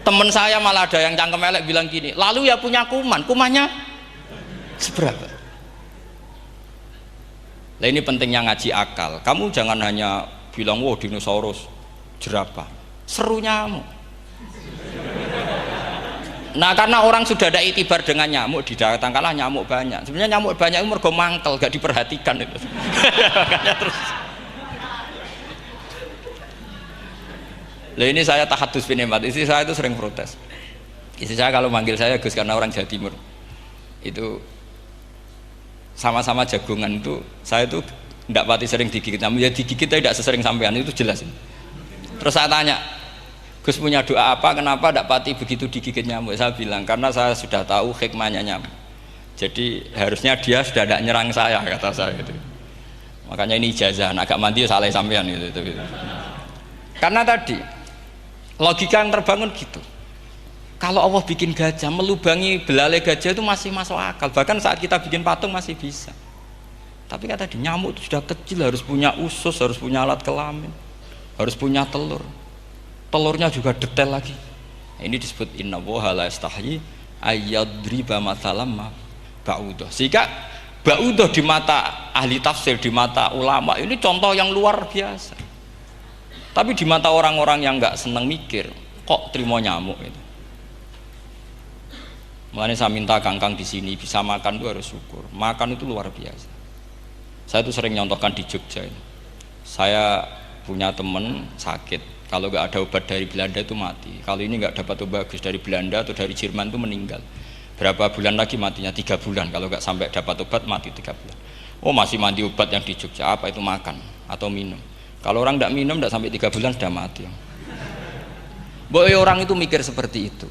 Temen saya malah ada yang cangkem elek bilang gini, lalu ya punya kuman, kumannya seberapa? Nah ini pentingnya ngaji akal. Kamu jangan hanya bilang, wow dinosaurus, jerapah, seru nyamuk. Nah karena orang sudah ada itibar dengan nyamuk, didatangkanlah nyamuk banyak. Sebenarnya nyamuk banyak itu mergo mangkel, gak diperhatikan itu. Makanya terus. Lah ini saya tahadus binemat, istri saya itu sering protes. Istri saya kalau manggil saya Gus karena orang Jawa Timur. Itu sama-sama jagongan itu, saya itu tidak pati sering digigit nyamuk, ya digigit tidak sesering sampean, itu jelas. Terus saya tanya, Gus punya doa apa, kenapa tidak pati begitu digigit nyamuk? Saya bilang, karena saya sudah tahu hikmahnya nyamuk. Jadi harusnya dia sudah tidak nyerang saya, kata saya gitu. Makanya ini ijazah, agak mandi salah sampean gitu. Karena tadi logika yang terbangun gitu. Kalau Allah bikin gajah, melubangi belalai gajah itu masih masuk akal. Bahkan saat kita bikin patung masih bisa. Tapi kata tadi nyamuk itu sudah kecil, harus punya usus, harus punya alat kelamin, harus punya telur. Telurnya juga detail lagi. Ini disebut innallaha la yastahi ayyadriba mathalam ma ba'udah. Sehingga ba'udah di mata ahli tafsir, di mata ulama ini contoh yang luar biasa. Tapi di mata orang-orang yang nggak seneng mikir, kok terima nyamuk itu. Makanya saya minta kangkang di sini bisa makan itu harus syukur. Makan itu luar biasa. Saya itu sering nyontohkan di Jogja ini. Saya punya teman sakit. Kalau nggak ada obat dari Belanda itu mati. Kalau ini nggak dapat obat bagus dari Belanda atau dari Jerman itu meninggal. Berapa bulan lagi matinya? 3 bulan. Kalau nggak sampai dapat obat mati 3 bulan. Oh masih mandi obat yang di Jogja. Apa itu makan atau minum? Kalau orang nggak minum nggak sampai 3 bulan sudah mati. Boy orang itu mikir seperti itu.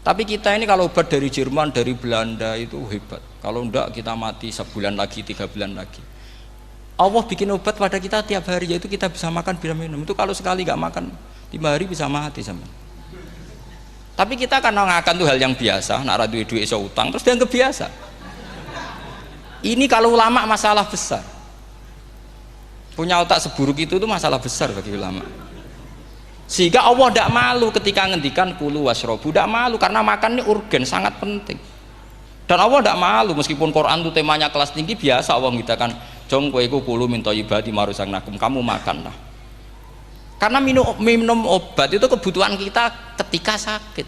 Tapi kita ini kalau obat dari Jerman, dari Belanda itu hebat. Kalau enggak kita mati sebulan lagi, 3 bulan lagi. Allah bikin obat pada kita tiap hari, yaitu kita bisa makan bisa minum. Itu kalau sekali nggak makan 5 hari bisa mati sama. Tapi kita karena ngakan tuh hal yang biasa, nak duit iso utang terus dianggap biasa. Ini kalau ulama masalah besar. Punya otak seburuk itu tuh masalah besar bagi ulama. Sehingga Allah tidak malu ketika ngendikan kulu wasrobu, tidak malu karena makan ini urgen, sangat penting. Dan Allah tidak malu meskipun Quran itu temanya kelas tinggi, biasa Allah mengatakan jong kowe iku kulu min thayyibati marusang nakum, kamu makanlah. Karena minum obat itu kebutuhan kita ketika sakit.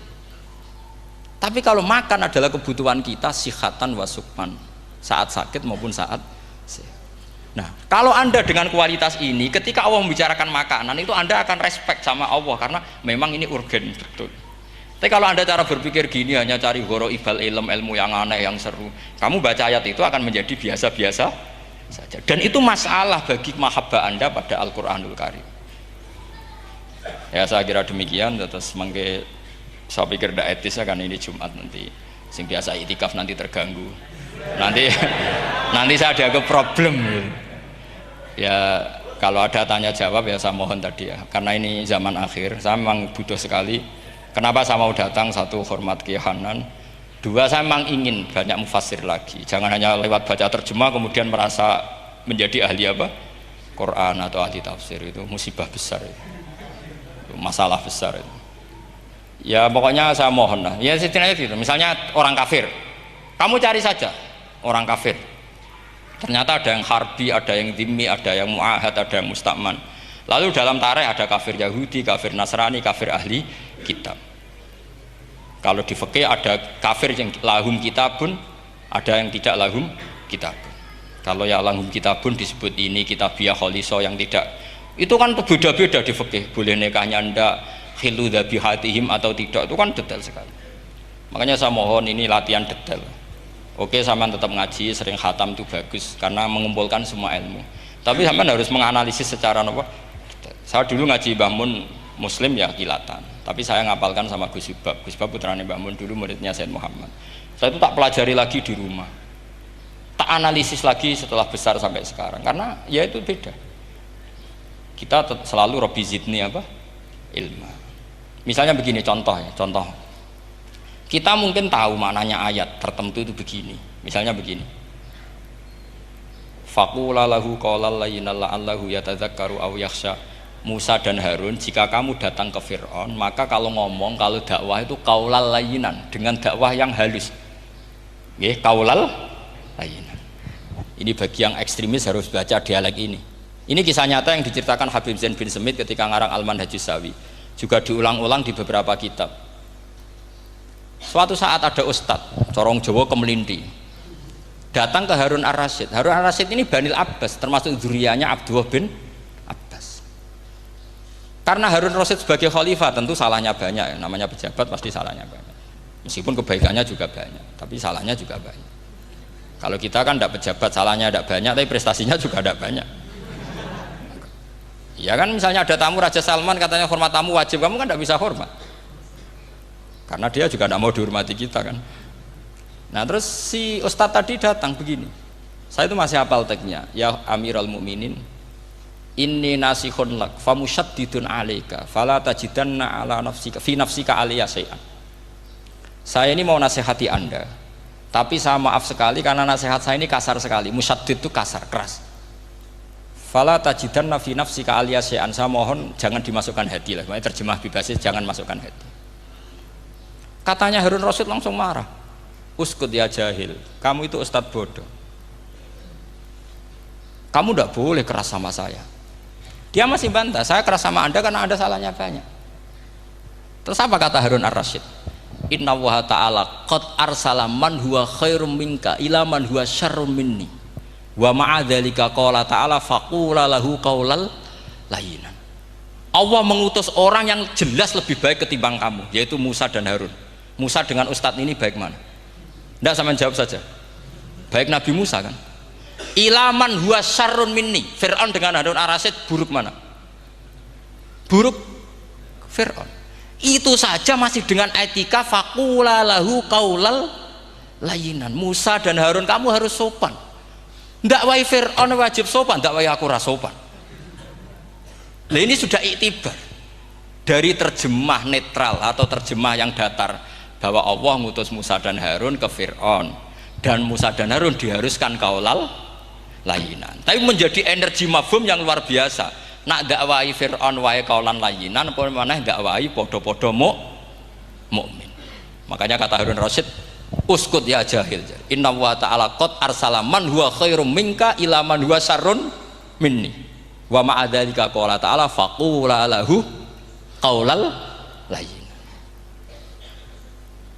Tapi kalau makan adalah kebutuhan kita sihatan wasukman, saat sakit maupun saat sehat. Nah, kalau Anda dengan kualitas ini, ketika Allah membicarakan makanan itu Anda akan respect sama Allah karena memang ini urgen betul. Tapi kalau Anda cara berpikir gini, hanya cari goro ibal ilmu yang aneh, yang seru, kamu baca ayat itu akan menjadi biasa-biasa saja. Dan itu masalah bagi mahabbah Anda pada Al-Quranul Karim. Ya saya kira demikian. Terus mangke saya pikir tidak etis ya, kan ini Jumat nanti sing biasa itikaf nanti terganggu. Nanti saya ada ke problem. Ya kalau ada tanya jawab ya saya mohon tadi ya, karena ini zaman akhir saya memang butuh sekali. Kenapa saya mau datang? Satu, hormat Kiai Hanan, Dua, saya memang ingin banyak mufassir lagi. Jangan hanya lewat baca terjemah kemudian merasa menjadi ahli apa? Quran atau ahli tafsir. Itu musibah besar itu. Masalah besar itu. Ya pokoknya saya mohon lah. Ya setidaknya gitu. Misalnya orang kafir. Kamu cari saja orang kafir. Ternyata ada yang harbi, ada yang dhimmi, ada yang mu'ahad, ada yang musta'man. Lalu dalam tarikh ada kafir Yahudi, kafir Nasrani, kafir ahli kitab. Kalau di fikih ada kafir yang lahum kitabun, ada yang tidak lahum kitabun. Kalau yang lahum kitabun disebut ini kitabiyah kholiso, yang tidak itu kan beda-beda di fikih. Boleh nikahnya ndak, khilu dhabihatihim atau tidak, itu kan detail sekali. Makanya saya mohon ini latihan detail. Oke, sampean tetap ngaji, sering khatam itu bagus karena mengumpulkan semua ilmu. Tapi sampean harus menganalisis secara apa? Saya dulu ngaji Mbah Mun Muslim ya kilatan, tapi saya ngapalkan sama Gus Ibab. Gus Ibab putranya Mbah Mun, dulu muridnya Said Muhammad. Saya itu tak pelajari lagi di rumah, tak analisis lagi setelah besar sampai sekarang, karena ya itu beda. Kita selalu Rabbi zidni apa? Ilma. Misalnya begini contoh ya, contoh. Kita mungkin tahu maknanya ayat tertentu itu begini. Misalnya begini. Faqula lahu qaulal layyinan la'allahu yatadzakkaru aw yakhsha. Musa dan Harun, jika kamu datang ke Fir'aun, maka kalau ngomong, kalau dakwah itu qaulal layyinan, dengan dakwah yang halus. Nggih, qaulal layyinan. Ini bagi yang ekstremis harus baca dialek ini. Ini kisah nyata yang diceritakan Habib Zain bin Semit ketika ngarang Al-Manhajus Sawi. Juga diulang-ulang di beberapa kitab. Suatu saat ada ustadz, corong Jawa Kemelindi, datang ke Harun Ar-Rasyid. Harun Ar-Rasyid ini Banil Abbas, termasuk zuriyahnya Abdullah bin Abbas. Karena Harun Ar-Rasyid sebagai khalifah tentu salahnya banyak, namanya pejabat pasti salahnya banyak. Meskipun kebaikannya juga banyak, tapi salahnya juga banyak. Kalau kita kan tidak pejabat, salahnya tidak banyak, tapi prestasinya juga tidak banyak. Ya kan, misalnya ada tamu Raja Salman, katanya hormat tamu wajib, kamu kan tidak bisa hormat. Karena dia juga tidak mau dihormati kita kan. Nah terus si ustadz tadi datang begini, saya itu masih hafal teksnya. Ya Amirul Mukminin, inni nasihun lak famusyaddidun alaika fala tajidanna ala nafsika fi nafsika aliyya syai'an. Saya ini mau nasihati Anda, tapi saya maaf sekali karena nasihat saya ini kasar sekali. Musyaddid itu kasar, keras. Fala tajidanna fi nafsika aliyya syai'an. Saya mohon jangan dimasukkan hati lah. Makanya terjemah bebasnya jangan masukkan hati. Katanya Harun Rasyid langsung marah. Uskut ya jahil, kamu itu ustadz bodoh. Kamu tidak boleh keras sama saya. Dia masih bantah, saya keras sama Anda karena Anda salahnya banyak. Terus apa kata Harun Ar-Rasyid? Inna wa ta'ala qad arsala man huwa khairum minka ila man huwa syarrum minni. Wa ma'adzalika qala ta'ala faqula lahu qaulal layyinan. Allah mengutus orang yang jelas lebih baik ketimbang kamu, yaitu Musa dan Harun. Musa dengan ustadz ini baik mana? Tidak, sama jawab saja. Baik Nabi Musa kan? Ilaman huwa syarrun minni. Fir'aun dengan Harun Ar-Rasyid buruk mana? Buruk Fir'aun. Itu saja masih dengan etika faqula lahu qaulal layyinan. Musa dan Harun kamu harus sopan. Ndak wae Fir'aun wajib sopan, ndak wae aku ra sopan. Nah ini sudah iktibar dari terjemah netral atau terjemah yang datar, bahwa Allah ngutus Musa dan Harun ke Fir'aun, dan Musa dan Harun diharuskan qaulal layyinan. Tapi menjadi energi mafhum yang luar biasa. Nak dakwai Fir'aun wae qaulan layyinan, apa maneh dakwai podo-podo mukmin. Makanya kata Harun Rasyid, uskut ya jahil. Inna wa ta'ala qad arsala man huwa khairum minka ila man huwa syarrun minni. Wa ma'adzalika qala ta'ala faqula lahu qaulal layyinan.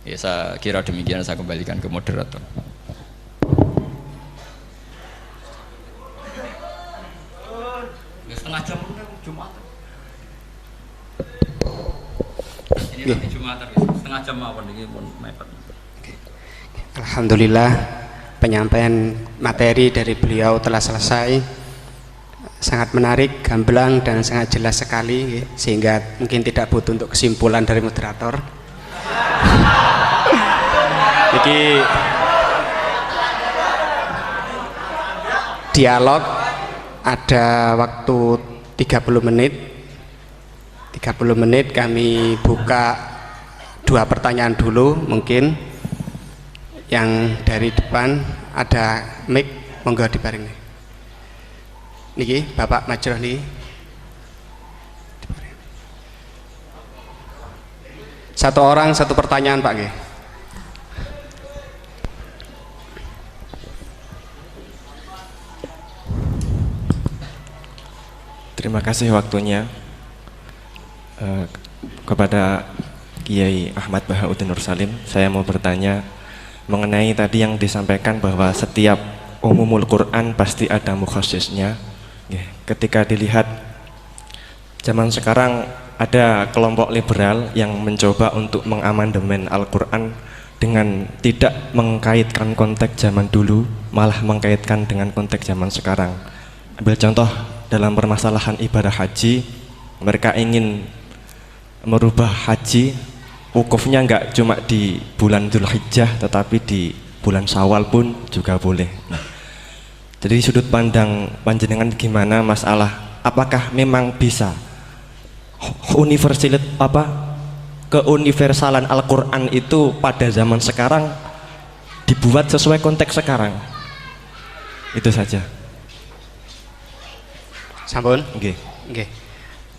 Ya, saya kira demikian, saya kembalikan ke moderator. Ya, setengah jam Jumat. Ini nanti Jumat, setengah jam apa nih pun mepet. Alhamdulillah, penyampaian materi dari beliau telah selesai. Sangat menarik, gamblang dan sangat jelas sekali, sehingga mungkin tidak butuh untuk kesimpulan dari moderator. Jadi dialog ada waktu 30 menit. 30 menit kami buka 2 pertanyaan dulu mungkin. yang dari depan ada mic, monggo diparingi. Niki Bapak Majroh niki. Satu orang satu pertanyaan Pak nggih. Terima kasih waktunya kepada Kiai Ahmad Bahauddin Nur Salim. Saya mau bertanya mengenai tadi yang disampaikan bahwa setiap umumul Quran pasti ada mukhassisnya. Ketika dilihat zaman sekarang ada kelompok liberal yang mencoba untuk mengamandemen Al-Quran dengan tidak mengkaitkan konteks zaman dulu, malah mengkaitkan dengan konteks zaman sekarang. Ambil contoh dalam permasalahan ibadah haji, mereka ingin merubah haji wukufnya enggak cuma di bulan Dzulhijjah tetapi di bulan Syawal pun juga boleh. Jadi sudut pandang panjenengan gimana masalah apakah memang bisa keuniversalan Al-Quran itu pada zaman sekarang dibuat sesuai konteks sekarang? Itu saja. Sampun? Nggih. Nggih.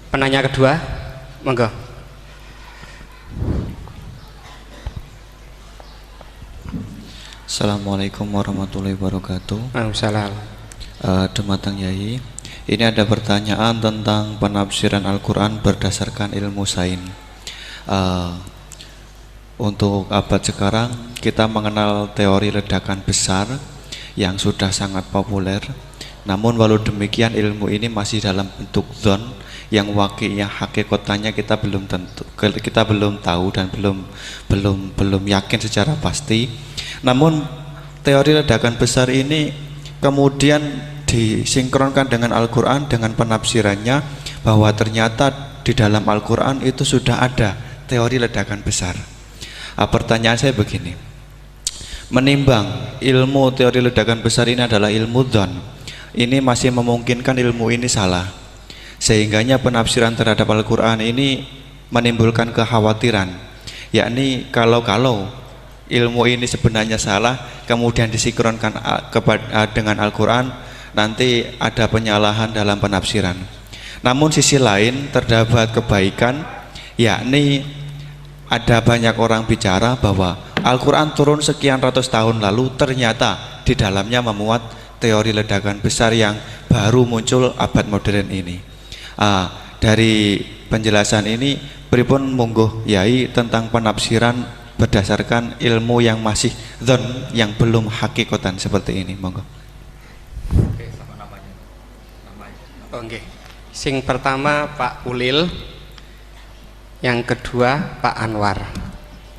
Penanya kedua, monggo. Assalamualaikum warahmatullahi wabarakatuh. Waalaikumsalam. Dumateng Yai, ini ada pertanyaan tentang penafsiran Al-Quran berdasarkan ilmu sains. Untuk abad sekarang kita mengenal teori ledakan besar yang sudah sangat populer. Namun walau demikian ilmu ini masih dalam bentuk zon yang wakilnya hakikatnya kita belum tahu dan belum yakin secara pasti. Namun teori ledakan besar ini kemudian disinkronkan dengan Al-Quran dengan penafsirannya bahwa ternyata di dalam Al-Quran itu sudah ada teori ledakan besar. Pertanyaan saya begini, menimbang ilmu teori ledakan besar ini adalah ilmu dzon, ini masih memungkinkan ilmu ini salah, sehingganya penafsiran terhadap Al-Quran ini menimbulkan kekhawatiran, yakni kalau ilmu ini sebenarnya salah kemudian disinkronkan dengan Al-Quran, nanti ada penyalahan dalam penafsiran. Namun sisi lain terdapat kebaikan, yakni ada banyak orang bicara bahwa Al-Quran turun sekian ratus tahun lalu ternyata di dalamnya memuat teori ledakan besar yang baru muncul abad modern ini. Dari penjelasan ini pripun monggo Yai tentang penafsiran berdasarkan ilmu yang masih dzon, yang belum hakikatan seperti ini, monggo. Oke, sama namanya. Oke. Sing pertama Pak Ulil, yang kedua Pak Anwar.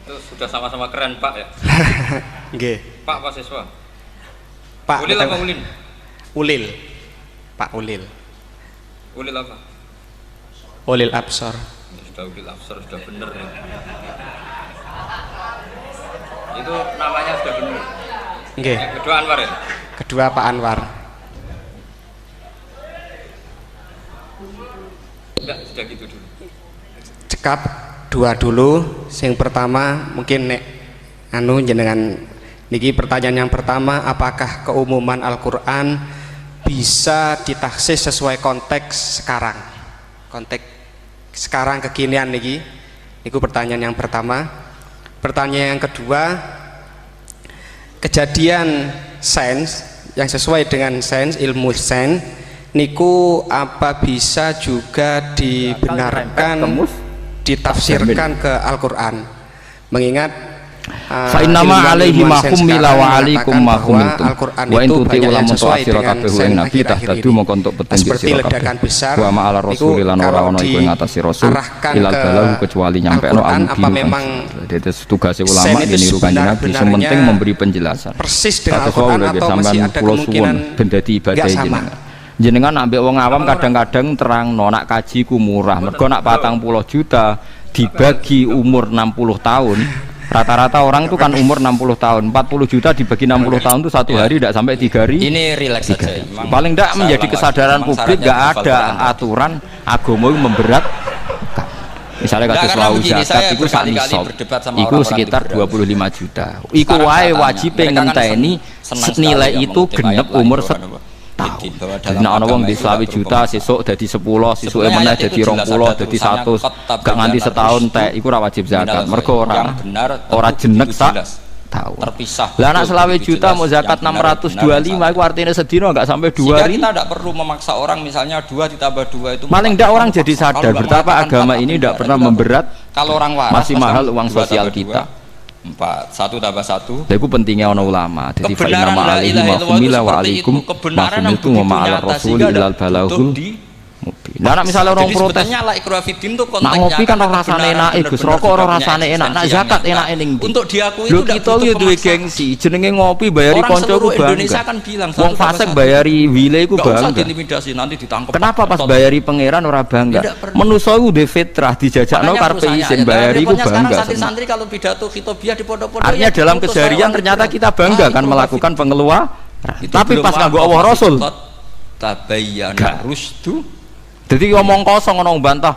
Itu sudah sama-sama keren Pak ya. Nggih. Pak mahasiswa. Pak Ulil apa Ulin? Ulil. Pak Ulil. Ulil apa? Ulil Absor. Sudah Ulil Absor, sudah bener ya. Itu namanya sudah bener. Nggih. Yang kedua Anwar ya? Kedua Pak Anwar. Enggak, sudah gitu dulu. Cekap dua dulu. Sing pertama mungkin nek jenengan niki pertanyaan yang pertama, apakah keumuman Al-Quran bisa ditaksis sesuai konteks sekarang, konteks sekarang kekinian niki. Niku pertanyaan yang pertama. Pertanyaan yang kedua, kejadian sains yang sesuai dengan sains, ilmu sains niku apa bisa juga dibenarkan ditafsirkan ke Al-Quran, mengingat fa innama alaihi ma humila wa alaikum ma humiltum wa in tuti ulama tafsir kabeh ing nabi tahdadu mongko entuk petunjuk sira kabeh wa ma ala rasulil lan ora ana iku ing atase rasul ilal balau kecuali nyampekno al-mubin. Dadi tugase ulama niru kanjeng nabi sementing memberi penjelasan persis dengan Al-Quran atau masih ada kemungkinan ben dadi ibadah jenengan ambek wong awam kadang-kadang terangno nak kaji ku murah mergo nak 40 juta dibagi umur 60 tahun. Rata-rata orang itu kan umur 60 tahun, 40 juta dibagi 60 tahun itu satu hari tidak sampai 3 hari. Ini rileks saja. Paling tidak menjadi kesadaran publik, nggak ada aturan agama memberat. Misalnya kasus wau zakat itu sak nisab, itu sekitar 25 juta. Iku wae wajib ngenteni nilai itu genep umur setahun. Jadi nek ana wong di 20 juta sesuk dadi 10, sesuke meneh dadi 20, dadi 100, gak nganti setahun tek iku ora wajib zakat. Mergo ora jenek sak tahun. Terpisah. Lah anak 20 juta mau zakat 625 itu artinya sedino enggak sampai 2 hari. Kita tidak perlu memaksa orang misalnya 2 ditambah 2 itu. Paling enggak orang jadi sadar betapa agama ini tidak pernah memberat. Kalau orang waras masih mahal uang sosial kita. 4, 1 tambah 1. Lha iku pentingnya ana ulama. Dadi fa inna ma'alaihi ma'humila wa alaikum ma'humiltu wa ma'al rasul ilal balaghul mubin. Lah nek misale orang protes la ikra fiddin tuh konteksnya. Nak ngopi kan ora rasane enak, Gus rokok ora rasane enak. Nak zakat enake ning ndi? Untuk diakui itu kita yo duwe gengsi. Jenenge ngopi bayari kancaku bangga. Indonesia kan bilang wong fasik bayari wile iku bangga. Intimidasi nanti ditangkap. Kenapa pas bayari pangeran ora bangga? Manusa iku duwe fitrah dijajakno karepe isin bayari iku bangga. Santri-santri kalau pidato khitobiah di pondok-pondok. Artinya dalam keseharian ternyata kita bangga kan melakukan pengeluaran. Tapi pas nganggo Allah Rasul tabayyana rusdu. Jadi ngomong kosong ngomong bantah.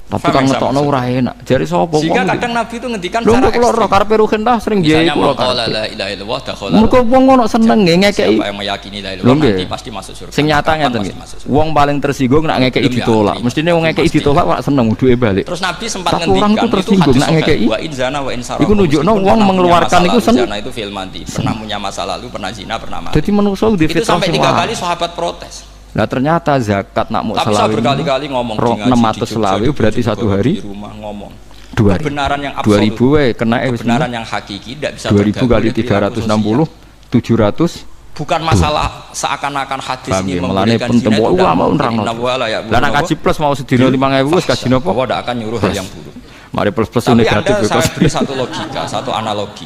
Tapi kan ngetokno ora enak. Jare sapa wong. Sehingga kadang Nabi itu ngendikan secara ekstrem. Lho kula karepe ruhin dah sering nggih kula. La ilaha illallah dakhala. Mergo wong ngono seneng ngekeki. Siapa yang meyakini la ilaha illallah nanti pasti masuk surga. Sing nyata ngeten nggih. Wong paling tersinggung nek ngekeki ditolak. Mestine wong ngekeki ditolak ora seneng duwe balik. Terus Nabi sempat ngendikan orang itu tersinggung nek ngekeki. Wa in zana wa in sarqa. Iku nunjukno wong mengeluarkan iku seneng. Zina itu fil mati. Pernah punya masa lalu, pernah zina, pernah mati. Jadi manusa di itu sampai 3 kali sahabat protes. Nah ternyata zakat nak mau selawi berkali-kali ngomong 600 selawi berarti satu hari di rumah ngomong 2000 kebenaran yang absolut 2000 kena kebenaran yang hakiki tidak bisa 2000 kali 360 700 bukan masalah seakan-akan hadis ini memberikan zina itu mau nerangno lah nak kaji plus mau sedino 5000 wis kaji napa bahwa tidak akan nyuruh hal yang buruk mari plus tapi negatif Anda saya beri satu logika satu analogi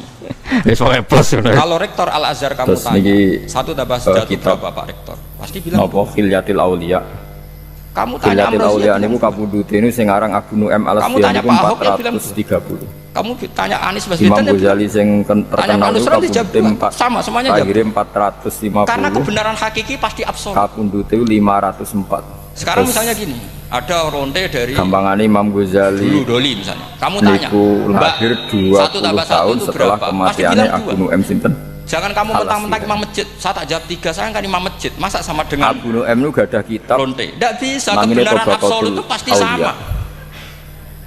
soalnya plus kalau rektor Al-Azhar kamu tanya 1 tambah 1 berapa Pak Rektor pasti bilang apa khilyatil aulia kamu tanya khilyatil aulia niku kabudute ini sing aran Abu Nu'aim Al-Asfiya niku 430 kamu tanya Anies Baswedan Imam Ghazali sing terkenal itu kabudute sama semuanya akhirnya 450 karena kebenaran hakiki pasti absolut kabudute 504 sekarang misalnya gini ada ronde dari gampangannya Imam Ghazali dulu Doli misalnya kamu tanya lahir 20 tahun setelah kematiannya Abu Nu'aim sinten. Jangan kamu mentang-mentang imam masjid. Saya tak jawab 3, saya kan imam masjid. Masa sama dengan Abu Nu'aim itu gak ada kitab. Lonte. Tidak bisa, kebenaran absolut itu pasti sama.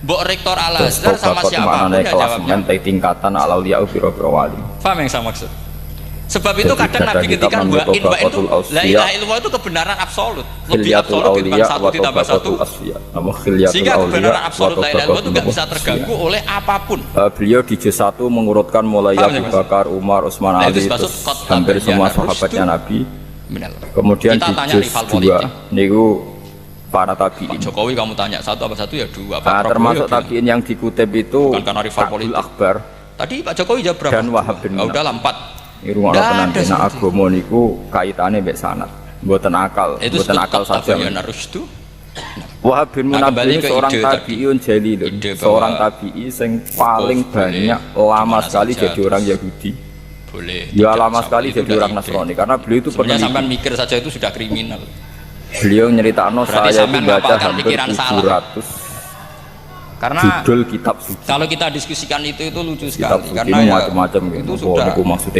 Mbok Rektor Al-Azhar sama siapa pun ya jawabnya. Tingkatan al-auliya'u biro-biro wali. Paham yang saya maksud? Sebab itu kadang Nabi ngendikan wa in wa itu la ilaha illallah itu kebenaran absolut. Lebih absolut dibanding 1 ditambah 1. Sehingga kebenaran absolut la ilaha illallah itu tidak bisa terganggu oleh apapun. Beliau di juz 1 mengurutkan mulai Abu Bakar, Umar, Utsman, Ali, hampir semua sahabatnya Nabi. Kemudian di juz 2 niku para tabi'in. Jokowi kamu tanya 1 apa 1 ya 2. Termasuk tabi'in yang dikutip itu Abdul Akbar. Tadi Pak Jokowi jawab berapa? Dan Wahab bin Munab. Udah 4. Irung ana tenan nek agama niku kaitane mbek sanad. Mboten akal, mboten akal saja. Wahab bin Munab seorang tabi'un jalil, seorang tabi'i sing paling banyak lama sekali jadi orang Yahudi. Boleh. Ya lama sekali jadi orang Nasrani karena beliau itu peneliti. Sampai mikir saja itu sudah kriminal. Beliau nyeritakno saya itu baca hampir 700 karena judul kitab suci. Kalau kita diskusikan itu lucu kitab sekali suci karena ya, macam-macam gitu. Itu sudah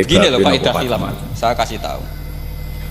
gini loh Pak Idah Khilaf. Saya kasih tahu.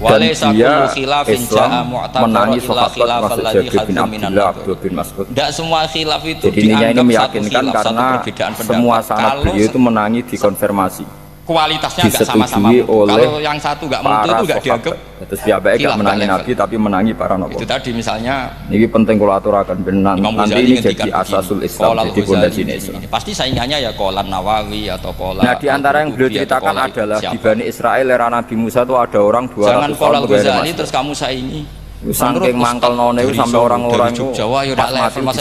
Dan dia Islam menangi sahabat termasuk Jabir bin Abdullah, Abdul bin Mas'ud. Tidak semua khilaf itu jadi ini meyakinkan karena semua sanad beliau itu menangi dikonfirmasi. Kualitasnya nggak sama-sama. Kalau yang satu nggak mutu itu nggak dianggap. Terus pihak nggak menangi Nabi tapi menangi para nabi. Itu tadi misalnya. Ini penting kalau aturakan benar. Nanti ini jadi asasul Islam, jadi fondasi Islam. Pasti saingannya ya Qolan Nawawi atau Qolan. Nah di antara yang beliau ceritakan adalah di Bani Israel era Nabi Musa itu ada orang 200 jangan Qolan Ghazali terus kamu saingi. Saking mangkel none sampai orang-orang itu pas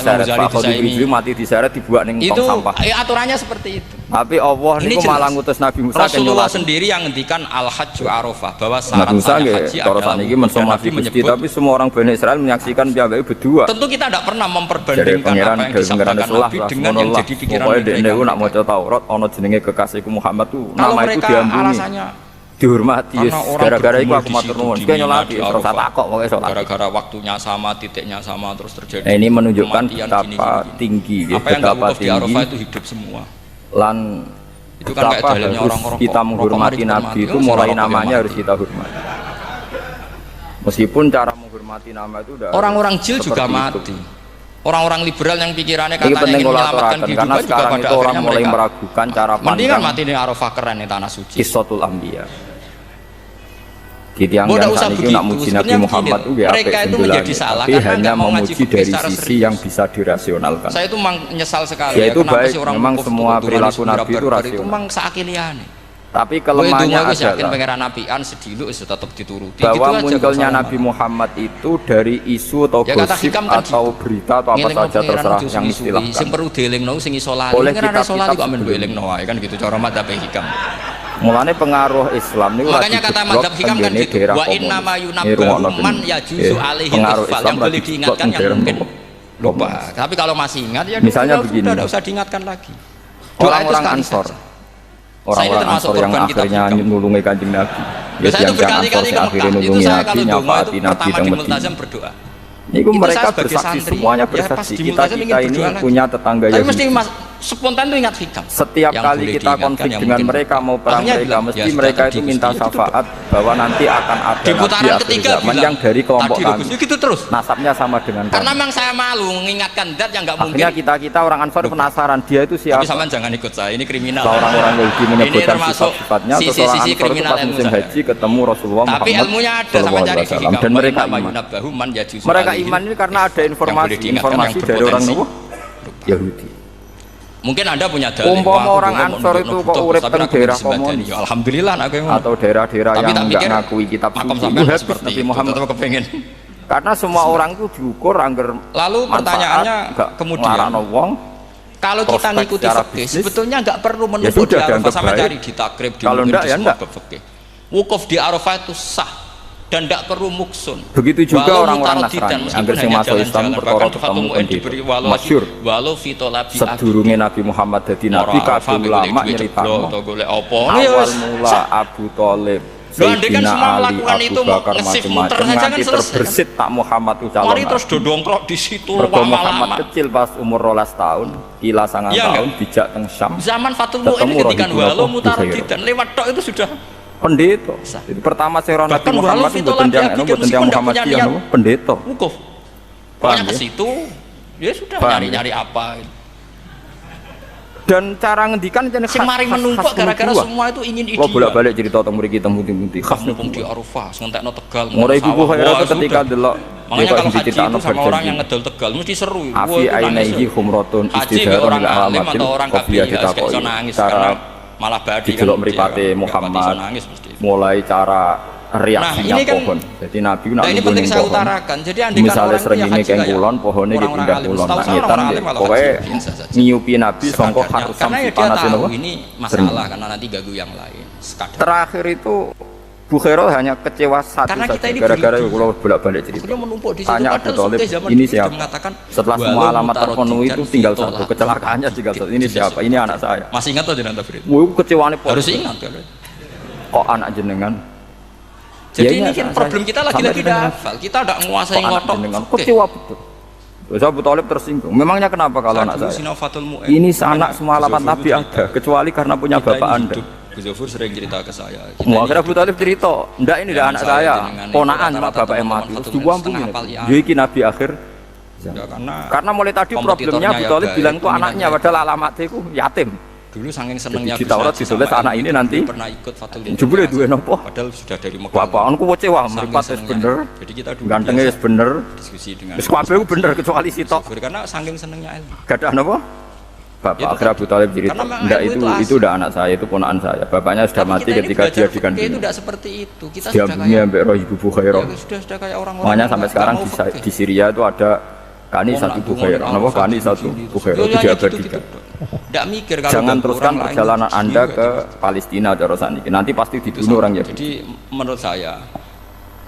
mati diseret dibuat ning tong sampah. Itu aturannya seperti itu. Tapi Allah niku malah ngutus Nabi Musa Rasulullah sendiri yang ngendikan al-hajju arafah bahwa syarat haji adalah niki mensomafi Gusti tapi semua orang Bani Israel menyaksikan piyambake berdua. Tentu kita tidak pernah memperbandingkan apa yang disampaikan Nabi dengan yang jadi pikiran mereka. Pokoknya dekne nak maca Taurat ana jenenge kekasihku Muhammad tuh nama itu diambungi. dihormati. Gara-gara itu aku matur nuwun. Kowe nyolati terus takok pokoke salat. Gara-gara waktunya sama, titiknya sama terus terjadi. Nah, ini menunjukkan betapa tinggi apa yang nggak wukuf di Arafah itu hidup semua. Lan itu kan kayak dalilnya orang-orang kita menghormati Nabi itu mulai namanya harus kita hormati. Meskipun cara menghormati nama itu udah orang-orang jil juga mati. Orang-orang liberal yang pikirannya katanya ingin menyelamatkan kehidupan juga pada itu orang mulai meragukan cara pandang. Mendingan mati di Arafah keren di tanah suci. Qissatul Anbiya. Di tiang yang saat ini nak muji Nabi Muhammad itu mereka itu menjadi salah tapi hanya memuji dari sisi yang bisa dirasionalkan. Saya itu menyesal sekali ya, itu baik, memang semua perilaku Nabi itu rasional. Itu memang seakiliane. Tapi kelemahannya adalah pangeran nabian sediluk tetap dituruti. Bahwa gitu munculnya Nabi Muhammad itu dari isu atau gosip atau berita atau apa saja terserah yang istilahkan. Sing perlu dielingno sing iso lali. Oleh kita kok amen elingno wae kan gitu cara madzhab hikam. Mulane pengaruh Islam niku makanya kata madzhab hikam kan gitu. Wa inna ma yunabbahu man yajuzu alaihi al-fal yang boleh diingatkan yang mungkin lupa. Tapi kalau masih ingat ya misalnya begini. Tidak usah diingatkan lagi. Orang-orang Ansor. Orang-orang Ansor yang akhirnya nulungi Kanjeng Nabi. Saya itu berkali-kali ke Mekah. Itu saya kalau donga itu pertama di Multazam berdoa. Itu mereka bersaksi, semuanya bersaksi. Kita ini punya tetangga Yahudi. Tapi mesti spontan itu ingat hikam. Setiap kali kita konflik dengan mereka mau perang mereka, mesti mereka itu minta syafaat bahwa nanti akan ada di putaran ketiga yang dari kelompok kami. Gitu terus. Nasabnya sama dengan kami. Karena memang saya malu mengingatkan dat yang nggak mungkin. Akhirnya kita orang Ansor penasaran dia itu siapa. Tapi sama jangan ikut saya, ini kriminal. Orang-orang Yahudi menyebutkan sifat-sifatnya, terus orang Ansor itu pas musim haji ketemu Rasulullah Muhammad. Tapi ilmunya ada sama cari hikam. Dan mereka iman. Mereka iman ini karena ada informasi dari orang Yahudi. Mungkin Anda punya dalil. Umpama orang Ansor itu kok urip teng daerah komunis. Ya alhamdulillah aku yang atau daerah-daerah yang enggak ngakui kitab suci. Itu habis Nabi Muhammad tetap kepengen. Karena semua orang itu diukur angger. Lalu pertanyaannya kemudian kalau kita ngikuti fikih sebetulnya enggak perlu menunggu di Arafah sampai cari di takrib di kalau enggak ya enggak. Wukuf di Arafah itu sah dan tidak perlu muksun. Begitu juga orang-orang Nasrani angger sing masuk Islam perkara ketemu pendeta masyhur walau fitolabi sedurunge Nabi Muhammad dadi nabi kabeh ulama nyeritakno awal mula Abu Thalib Sayyidina Ali Abu Bakar macam-macam nganti terbersit tak Muhammad itu calon mari terus dodongkrok di situ Muhammad kecil pas umur 12 tahun ila 9 tahun dijak teng Syam zaman Fatul Mu'in ketika walau mutaraddidan lewat tok itu sudah pendeta. Itu pertama saya Nabi Muhammad itu bukan yang Muhammadiyah, pendeta. Wukuf. Pokoknya ke situ, ya sudah nyari-nyari apa. Dan cara ngendikan jadi khas. Mari menumpuk gara-gara semua itu ingin ideal. Kok bolak-balik cerita tentang mriki temu-temu khas numpung di Arafah, ngentekno Tegal. Ora ibu khairah ketika delok. Makanya kalau haji itu sama orang yang ngedol Tegal mesti seru. Afi ainaihi khumratun istidharun alim atau orang kafir bisa nangis karena malah badi didelok mripate Muhammad mulai cara reaksinya pohon. Jadi Nabi nak ini penting saya utarakan. Jadi andai misalnya srengenge kengkulon pohone iki pindah kulon nak ngetan pokoke nyiupi Nabi sangka khatusam panas ini masalah karena nanti ganggu yang lain. Terakhir itu Bukhairah hanya kecewa satu saja gara-gara kalau bolak-balik cerita. Tanya Abu Thalib ini siapa? Setelah semua alamat terpenuhi itu tinggal satu kecelakaannya tinggal satu. Ini siapa? Ini anak saya. Masih ingat atau jenengan Frid? Kecewaannya harus ingat kan? Kok anak jenengan? Jadi ini kan problem kita lagi-lagi tidak hafal. Kita tidak menguasai ngotot. Kecewa betul. Terus Abu Thalib tersinggung. Memangnya kenapa kalau anak saya? Ini anak semua alamat Nabi ada kecuali karena punya bapak Anda. Gus Zofur sering cerita ke saya. Akhirnya Abu Thalib cerita, enggak ini anak saya, ponaan sama bapak yang mati. Terus dibuang begini. Nabi akhir. Karena mulai tadi problemnya Abu Thalib bilang itu anaknya, padahal alamatnya itu yatim. Dulu saking senengnya di Taurat ditulis anak ini nanti pernah ikut Fatul jebule duwe napa? Padahal sudah dari Mekah. Bapakanku kecewa, mripat wis bener. Jadi kita dulu gantengnya wis bener. Diskusi dengan wis kabeh bener kecuali sitok. Karena saking senengnya ilmu. Gadah napa? Bapak akhirnya Abu Thalib cerita, enggak itu udah anak saya, itu ponaan saya. Bapaknya sudah mati ketika dia dikandung. Itu tidak seperti itu. Kita sudah kayak sampai roh ibu Bukhairah. Sudah kayak orang-orang. Makanya sampai sekarang di Syria itu ada Kani satu Bukhairah. Napa Kani satu Bukhairah itu diabadikan. Tidak mikir kalau jangan teruskan perjalanan Anda ke Palestina atau Rosani. Nanti pasti dibunuh orang Yahudi. Jadi menurut saya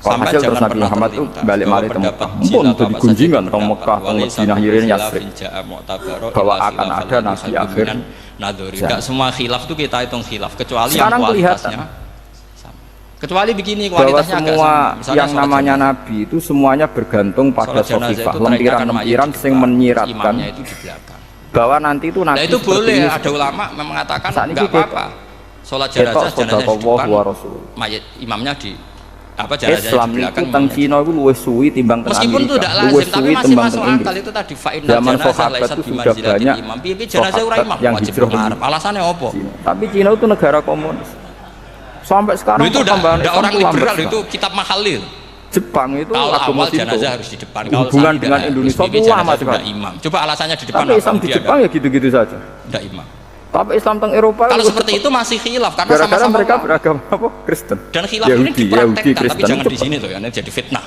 hasil terus Nabi Muhammad itu balik mari ke Mekah. Mumpun itu digunjingan ke Mekah, ke Madinah, Yirin, Yasrib. Bahwa akan ada Nabi akhir. Tidak semua khilaf itu kita hitung khilaf kecuali sekarang yang kualitasnya. Kecuali begini bahwa kualitasnya semua agak yang namanya nabi itu semuanya bergantung pada sofifah, lempiran-lempiran yang menyiratkan imamnya itu di belakang. Bahwa nanti itu nabi. Nah itu boleh, ada ulama mengatakan enggak apa-apa. Sholat jenazah di depan, mayat imamnya di apa jenazahnya Islam di belakang. Itu teng Cina itu luwih suwi timbang teng meskipun Amerika. itu tidak lazim, tapi masih masuk akal itu tadi fa'inna jenazah laisat bimanzilatil imam. Piye jenazah ora imam wajib ngarep. Alasannya apa? Tapi Cina itu negara komunis. Sampai sekarang itu ada orang liberal itu kitab Mahalil. Jepang itu kalau awal jenazah harus di depan. Kalau hubungan dengan Indonesia itu lama sekali. Imam. Coba alasannya di depan. Tapi Islam di Jepang ya gitu-gitu saja. Tidak imam. Tapi Islam teng Eropa kalau seperti itu masih khilaf karena gara-gara sama-sama mereka beragama apa? Kristen. Dan khilaf ini dipraktekkan tapi jangan di sini loh ya, jadi fitnah.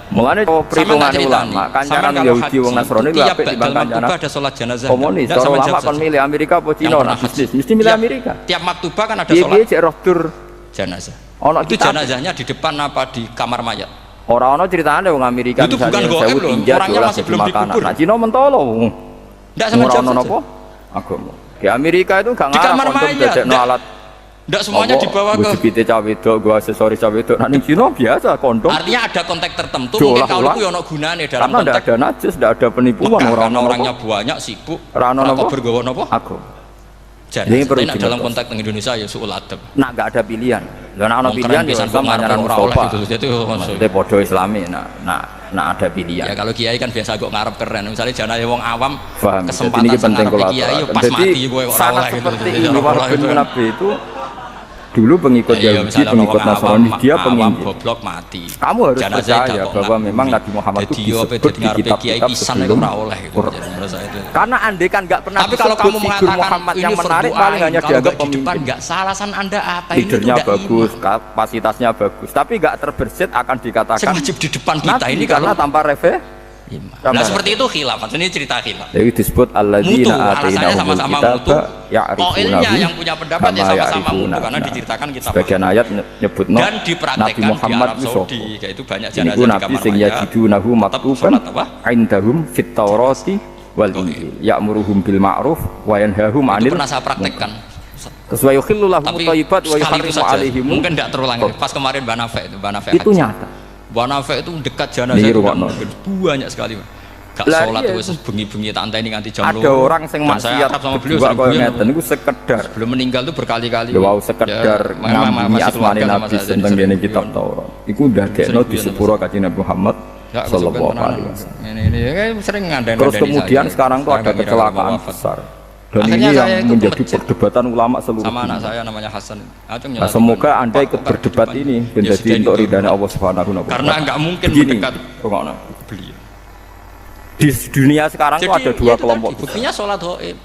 Mulane perhitungan ulama, kancaran Yahudi wong Nasrani lu apik timbang kancaran ada salat jenazah. Komunis, kalau ulama kan milih Amerika apa Cina nah bisnis, mesti milih Amerika. Tiap maktubah kan ada salat. Cek rohdur jenazah. Ono itu jenazahnya di depan apa di kamar mayat? Orang-orang ceritanya wong Amerika itu bukan goib loh, orangnya masih belum dikubur. Nah Cina mentolo. Ndak sama ono apa? Agama. Di Amerika itu gak ngarang untuk dadekno alat. Ndak semuanya dibawa ke bukite cawe wedok, gua aksesoris cawe wedok. Nah ning Cina biasa kondom. Artinya ada konteks tertentu mungkin kalau itu ono gunane dalam konteks. Karena ada najis, ndak ada penipuan orangnya banyak sibuk. Ora ono apa? Bergawa napa? Agama. Jadi dalam konteks Indonesia ya suul adab. Nah gak ada pilihan. Lah nek ana pilihan ya Islam panjaran Mustafa. Itu maksudnya padha Islami. Nah ada pilihan. Ya kalau kiai kan biasa kok ngarep keren. Misalnya jenazah wong awam paham. Kesempatan penting kalau kiai pas mati kowe ora oleh gitu. Wahab bin Nabi itu dulu pengikut Yahudi, pengikut Nasrani, dia pengikut goblok mati. Kamu harus percaya bahwa memang Nabi Muhammad itu disebut di kitab-kitab sebelum Quran. Karena andai kan nggak pernah. Tapi kalau kamu mengatakan Muhammad yang menarik paling hanya dianggap pemimpin. Nggak salah, alasan Anda apa ini? Leadernya bagus, kapasitasnya bagus, tapi nggak terbersit akan dikatakan wajib di depan kita ini karena tanpa nah seperti itu khilaf, ini cerita khilaf. Jadi disebut alladzina atainahumul kitaba ya'rifunahu yang punya pendapat ya sama-sama mutu karena diceritakan kitab. Sebagian ayat nyebutno dan dipraktekkan Nabi Muhammad di Arab Saudi, yaitu banyak jenazah di kamar mayat. Sing yajidunahu maktuban indahum fit taurati wal injil ya'muruhum bil ma'ruf wa yanhahum 'anil. Pernah saya praktekkan. Wa yukhillu lahum thayyibat wa yuharrimu 'alaihim. Mungkin tidak terulang pas kemarin Banafe itu nyata. Banafe itu dekat jenazah banyak sekali. Gak sholat itu bengi-bengi tak anteni nganti jam 2. Ada orang yang maksiat sama beliau ngeten niku sekedar belum meninggal tuh berkali-kali. Wow sekedar ngami asmane Nabi tentang dene kitab Taurat. Iku ndadekno di sepuro Kanjeng Nabi Muhammad sallallahu alaihi wasallam. Ini sering ngandani. Terus kemudian sekarang tuh ada kecelakaan besar. Dan ini yang menjadi perdebatan ulama seluruh sama anak saya namanya Hasan. Nah, semoga Anda ikut berdebat ini menjadi untuk ridhanya Allah Subhanahu wa taala. Karena enggak mungkin mendekat beliau. Di dunia sekarang itu ada dua kelompok. Buktinya sholat gaib.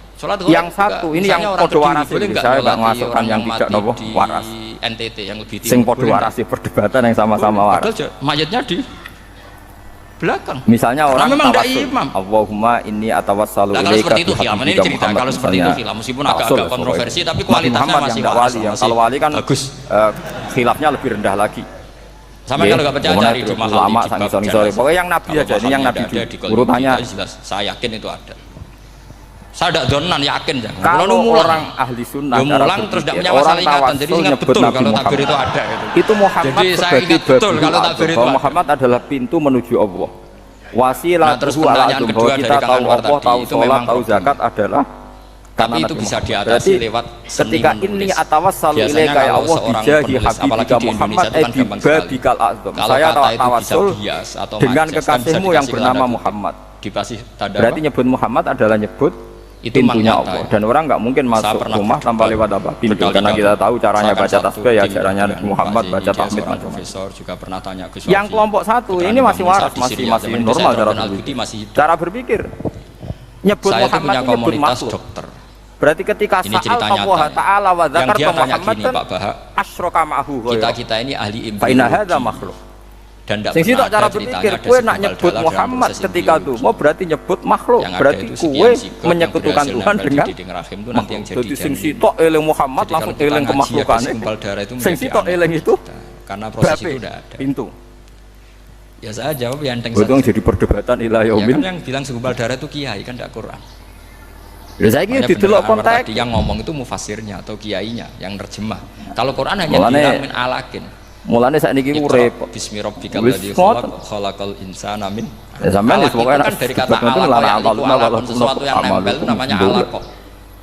Yang satu ini yang podo waras ini saya enggak masukkan yang tidak nopo waras. NTT yang lebih tinggi. Sing podo waras perdebatan yang sama-sama waras. Mayatnya di belakang. Misalnya orang memang tawassul, Allahumma inni atawassalu ilaika. Kalau seperti itu khilaf, ini cerita kalau seperti itu khilaf, meskipun agak kontroversi tapi kualitasnya masih wali. Kalau wali kan bagus. Khilafnya lebih rendah lagi. Sama kalau nggak percaya cari di mahal ulama sore. Pokoknya yang nabi aja, ini yang nabi urutannya jelas. Saya yakin itu ada. Saya tidak donan yakin jangan. Kalau orang ahli sunnah mulang terus tidak punya masalah ingatan, jadi ingat betul kalau takbir itu ada. Itu Muhammad sebagai betul kalau takbir itu Muhammad adalah pintu menuju Allah. Wasilah terus pertanyaan kedua kita tahu Allah, tahu sholat, tahu zakat adalah tapi itu bisa diatasi lewat ketika ini atawassalu ilaika ya Allah bijahi habibika Muhammad babikal azam. Saya tawassul dengan kekasihmu yang bernama Muhammad. Berarti nyebut Muhammad adalah nyebut pintunya Allah, dan orang nggak mungkin masuk rumah tanpa lewat apa pintu, karena kita tahu caranya baca tasbih ya caranya Muhammad baca tahmid profesor juga pernah tanya ke yang kelompok satu ini masih waras, masih normal cara berpikir nyebut Muhammad nyebut makhluk. Berarti ketika saat Allah Ta'ala wa dzakarta Muhammadan asyraka ma'ahu kita ini ahli fa inna hadza makhluk. Dan sing sitok cara berpikir kowe nak nyebut Muhammad ketika itu mau berarti nyebut makhluk, berarti kowe menyekutukan Tuhan dengan makhluk. Jadi sing sitok eling Muhammad langsung eling kemakhlukane. Sing sitok eling itu karena proses itu tidak ada pintu. Ya saya jawab yang jadi perdebatan ila yaumil. Yang bilang segumpal darah itu kiai kan tidak Quran. Lha saiki didelok konteks yang ngomong itu mufasirnya atau kiainya yang terjemah. Kalau Quran hanya bilang min alakin. Mulane sakniki urip bismi rabbikal ladzi khalaqal insana min. Ya sampean wis pokoke kan dari kata alaq sesuatu yang nempel itu namanya alaq.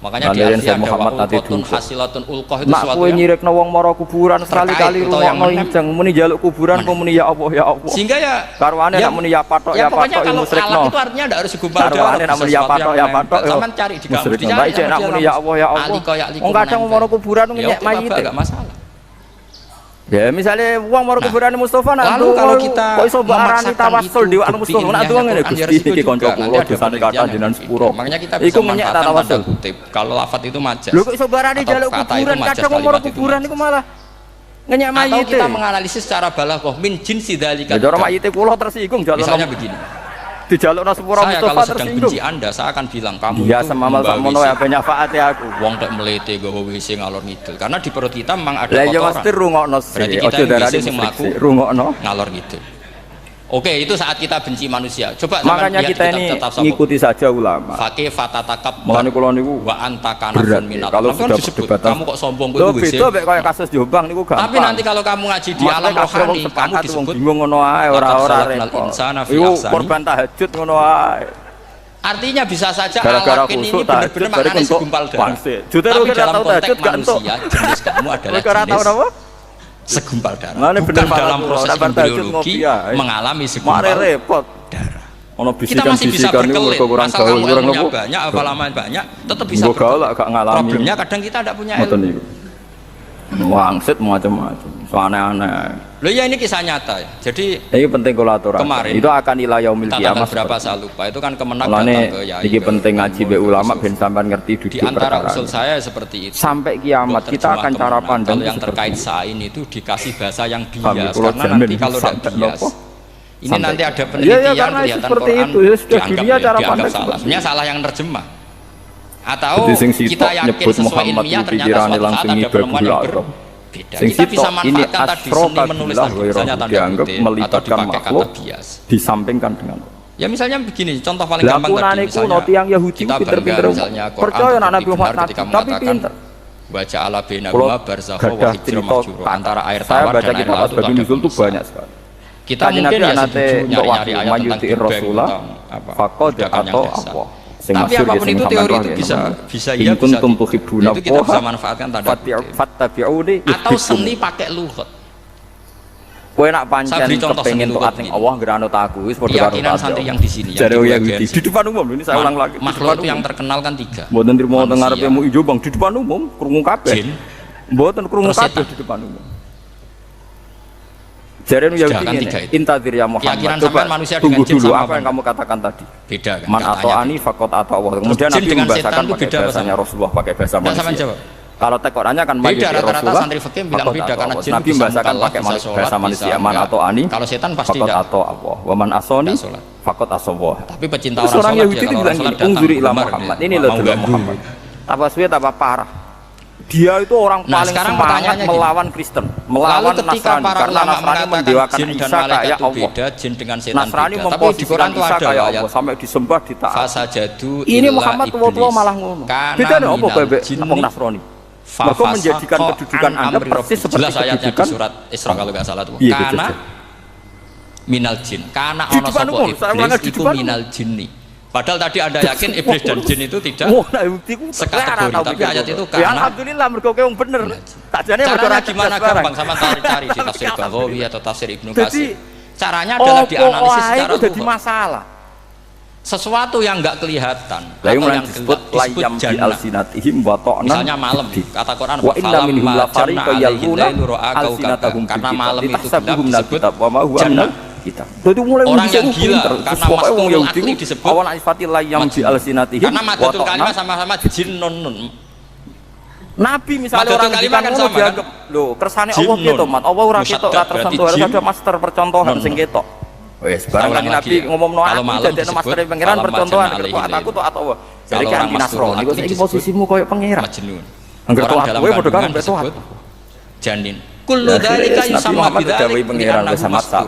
Makanya di Al-Qur'an Muhammad ulqatun hasilatun ulqah itu sesuatu yang nyirikno wong mara kuburan sekali-kali rungokno injeng muni njaluk kuburan apa muni ya Allah ya Allah. Sehingga ya karwane nek muni ya patok ya patok ya musyrikno. Itu artinya ndak harus segumpal darah. Karwane nek muni ya patok ya patok ya. Sampeyan cari di kamus dicari. Nek muni ya Allah ya Allah. Wong kadang mara kuburan ngenyek mayit. Enggak masalah. Ya misalnya uang mau kuburan Mustafa nak lalu kalau kita kok iso arani tawassul di anu Mustafa nak tuang ngene Gusti iki kanca kula dosane kathah jenengan sepuro. Makanya kita bisa memanfaatkan tanda kutip. Kalau lafaz itu majas. Lho kok iso arani jaluk kuburan kadang mau kuburan iku malah ngenyek mayit. Atau kita menganalisis secara balaghah min jinsi dzalika. Cara mayite kula tersinggung jaluk. Misalnya begini. Dijalukna sepuro Mustafa kalau sedang tersinggung. benci Anda, saya akan bilang kamu ya semamal sakmono ya banyak faate aku. Wong tek melete gawa WC ngalor ngidul. Karena di perut kita memang ada kotoran. Lah ya mesti rungokno sih. Berarti kita darani sing mlaku rungokno ngalor ngidul. Oke, itu saat kita benci manusia. Coba makanya kita ini ngikuti saja ulama. Fakih fatatakab. Makane kula niku wa antakanafun minat. Kalau sudah perdebatan kamu kok sombong kuwi WC. Beda mek koyo kasus Jombang niku gampang. Tapi nanti kalau kamu ngaji di alam rohani, kamu disebut bingung ngono ae ora repot. Iku korban tahajud ngono ae. Artinya bisa saja alakin ini benar-benar maknanya segumpal darah. Tapi dalam konteks manusia, jenis kamu adalah jenis segumpal darah. Bukan dalam proses embriologi mengalami segumpal darah. Kita masih bisa berkelit. Asal kamu ilmunya banyak, hafalaman banyak, tetap bisa berkelit. Problemnya kadang kita tidak punya ilmu. Wangsit macam-macam, aneh-aneh. Loh ya ini kisah nyata ya. Jadi ini penting kolaborator. Kemarin itu akan ilayah umil kiamat. Berapa saya lupa itu kan Kemenak datang ke Yai. Ini penting ngaji be ulama ben sampean ngerti duduk di antara usul saya seperti itu. Sampai kiamat kita akan cara pandang kalau yang terkait sain itu dikasih bahasa yang bias karena nanti kalau tidak bias ini nanti ada penelitian kelihatan Quran dianggap salah. Sebenarnya salah yang terjemah. Atau kita yakin sesuai ilmiah ternyata suatu saat ada penemuan yang berbeda. Kita bisa manfaatkan tadi seni menulis misalnya tanda kutip atau dipakai kata bias. Disampingkan dengan ya misalnya begini, contoh paling gampang tadi misalnya kita bangga misalnya Quran Nabi Muhammad ketika mengatakan baca ala bina guma barzakha wa hijra mahjura antara air tawar dan air laut itu banyak sekali. Kita mungkin ya nyari ayat tentang Rasulullah faqad atau apa. Tapi apapun itu teori itu bisa ya bisa itu kita bisa manfaatkan tanda atau seni pakai luhut. Kowe nak pancen kepengin taat ning Allah ngranut aku wis padha karo keyakinan santri yang di sini yang di depan umum ini saya ulang lagi. Makhluk itu yang terkenal kan 3. Mboten trimo teng ngarepe MUI Jombang di depan umum krungu kabeh. Mboten krungu kabeh di depan umum. Jaren Yahudi intadir ya Muhammad. Coba manusia tunggu dulu apa yang kamu katakan tadi. Beda kan. Man atau ani fakot atau Allah. Kemudian Nabi membahasakan pakai bahasanya Rasulullah pakai bahasa manusia. Kalau tekorannya kan beda rata-rata santri fikih bilang beda karena jin Nabi membahasakan pakai bahasa manusia man atau ani. Kalau setan pasti fakot atau Allah. Wa man asoni fakot asallah. Tapi pecinta orang Yahudi itu bilang gini, unzuri ila Muhammad. Ini loh Muhammad. Apa suwe apa parah. Dia itu orang paling semangat melawan Kristen, melawan Nasrani karena Nasrani mendewakan Isa kayak Allah. Jin dengan setan Nasrani memposisikan Isa kayak Allah sampai disembah ditaat. Ini Muhammad tua malah ngono. Beda apa bebek wong Nasrani? Mereka menjadikan kedudukan Anda persis seperti kedudukan surat Isra kalau nggak salah itu. Karena minal jin, karena ono sapa iblis itu minal jinni. Padahal tadi Anda yakin iblis dan jin itu tidak sekategori, tapi ayat itu karena alhamdulillah mergo kowe bener. Takjane mergo caranya gimana gampang sama cari di tafsir Baghawi atau tafsir Ibnu Katsir. Caranya adalah dianalisis secara itu jadi masalah. Sesuatu yang enggak kelihatan atau yang disebut layam bi alsinatihim wa ta'nan. Misalnya malam, kata Quran wa inna minhum la fariqan yalhuna alsinatahum karena malam itu disebut jannah. Kita. Jadi mulai orang yang gila karena masuk akli disebut awan aifatil layam bi alsinatihim karena madatul kalimah sama-sama jinnun. Nabi misalnya orang kalimah kan sama dianggap lho kersane Allah piye to Mat Allah ora ketok ora tersentuh harus ada master percontohan sing ketok wis barang Nabi ngomongno aku dadekno master pangeran percontohan aku to atau jadi kan Nasrani kok iki posisimu koyo pangeran angger to kowe padha karo mbek janin kullu dzalika yusamma bidzalika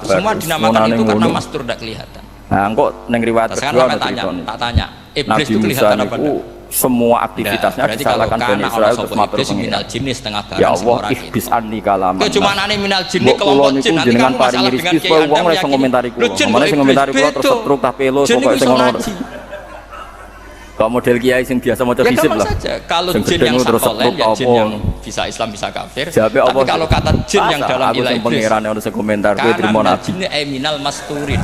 semua dinamakan itu karena mastur tidak kelihatan. Nah, kok ning riwayat kedua tak tanya, iblis itu kelihatan apa enggak? semua aktivitasnya disalahkan Bani Israel terus matur minal jinni setengah barang ya Allah ihbis anni kalam kok cuma nane minal jinni kelompok jin nanti kamu masalah dengan kiai wong wis ngomentari kula mana sing ngomentari kula terus setruk tak pelo pokoke sing ngono kalau model kiai sing biasa maca fisik lah kalau jin yang sakolen ya jin yang bisa Islam bisa kafir tapi kalau kata jin yang dalam ilah iblis pangeran ono sing komentar kowe trimo nabi jinni minal masturin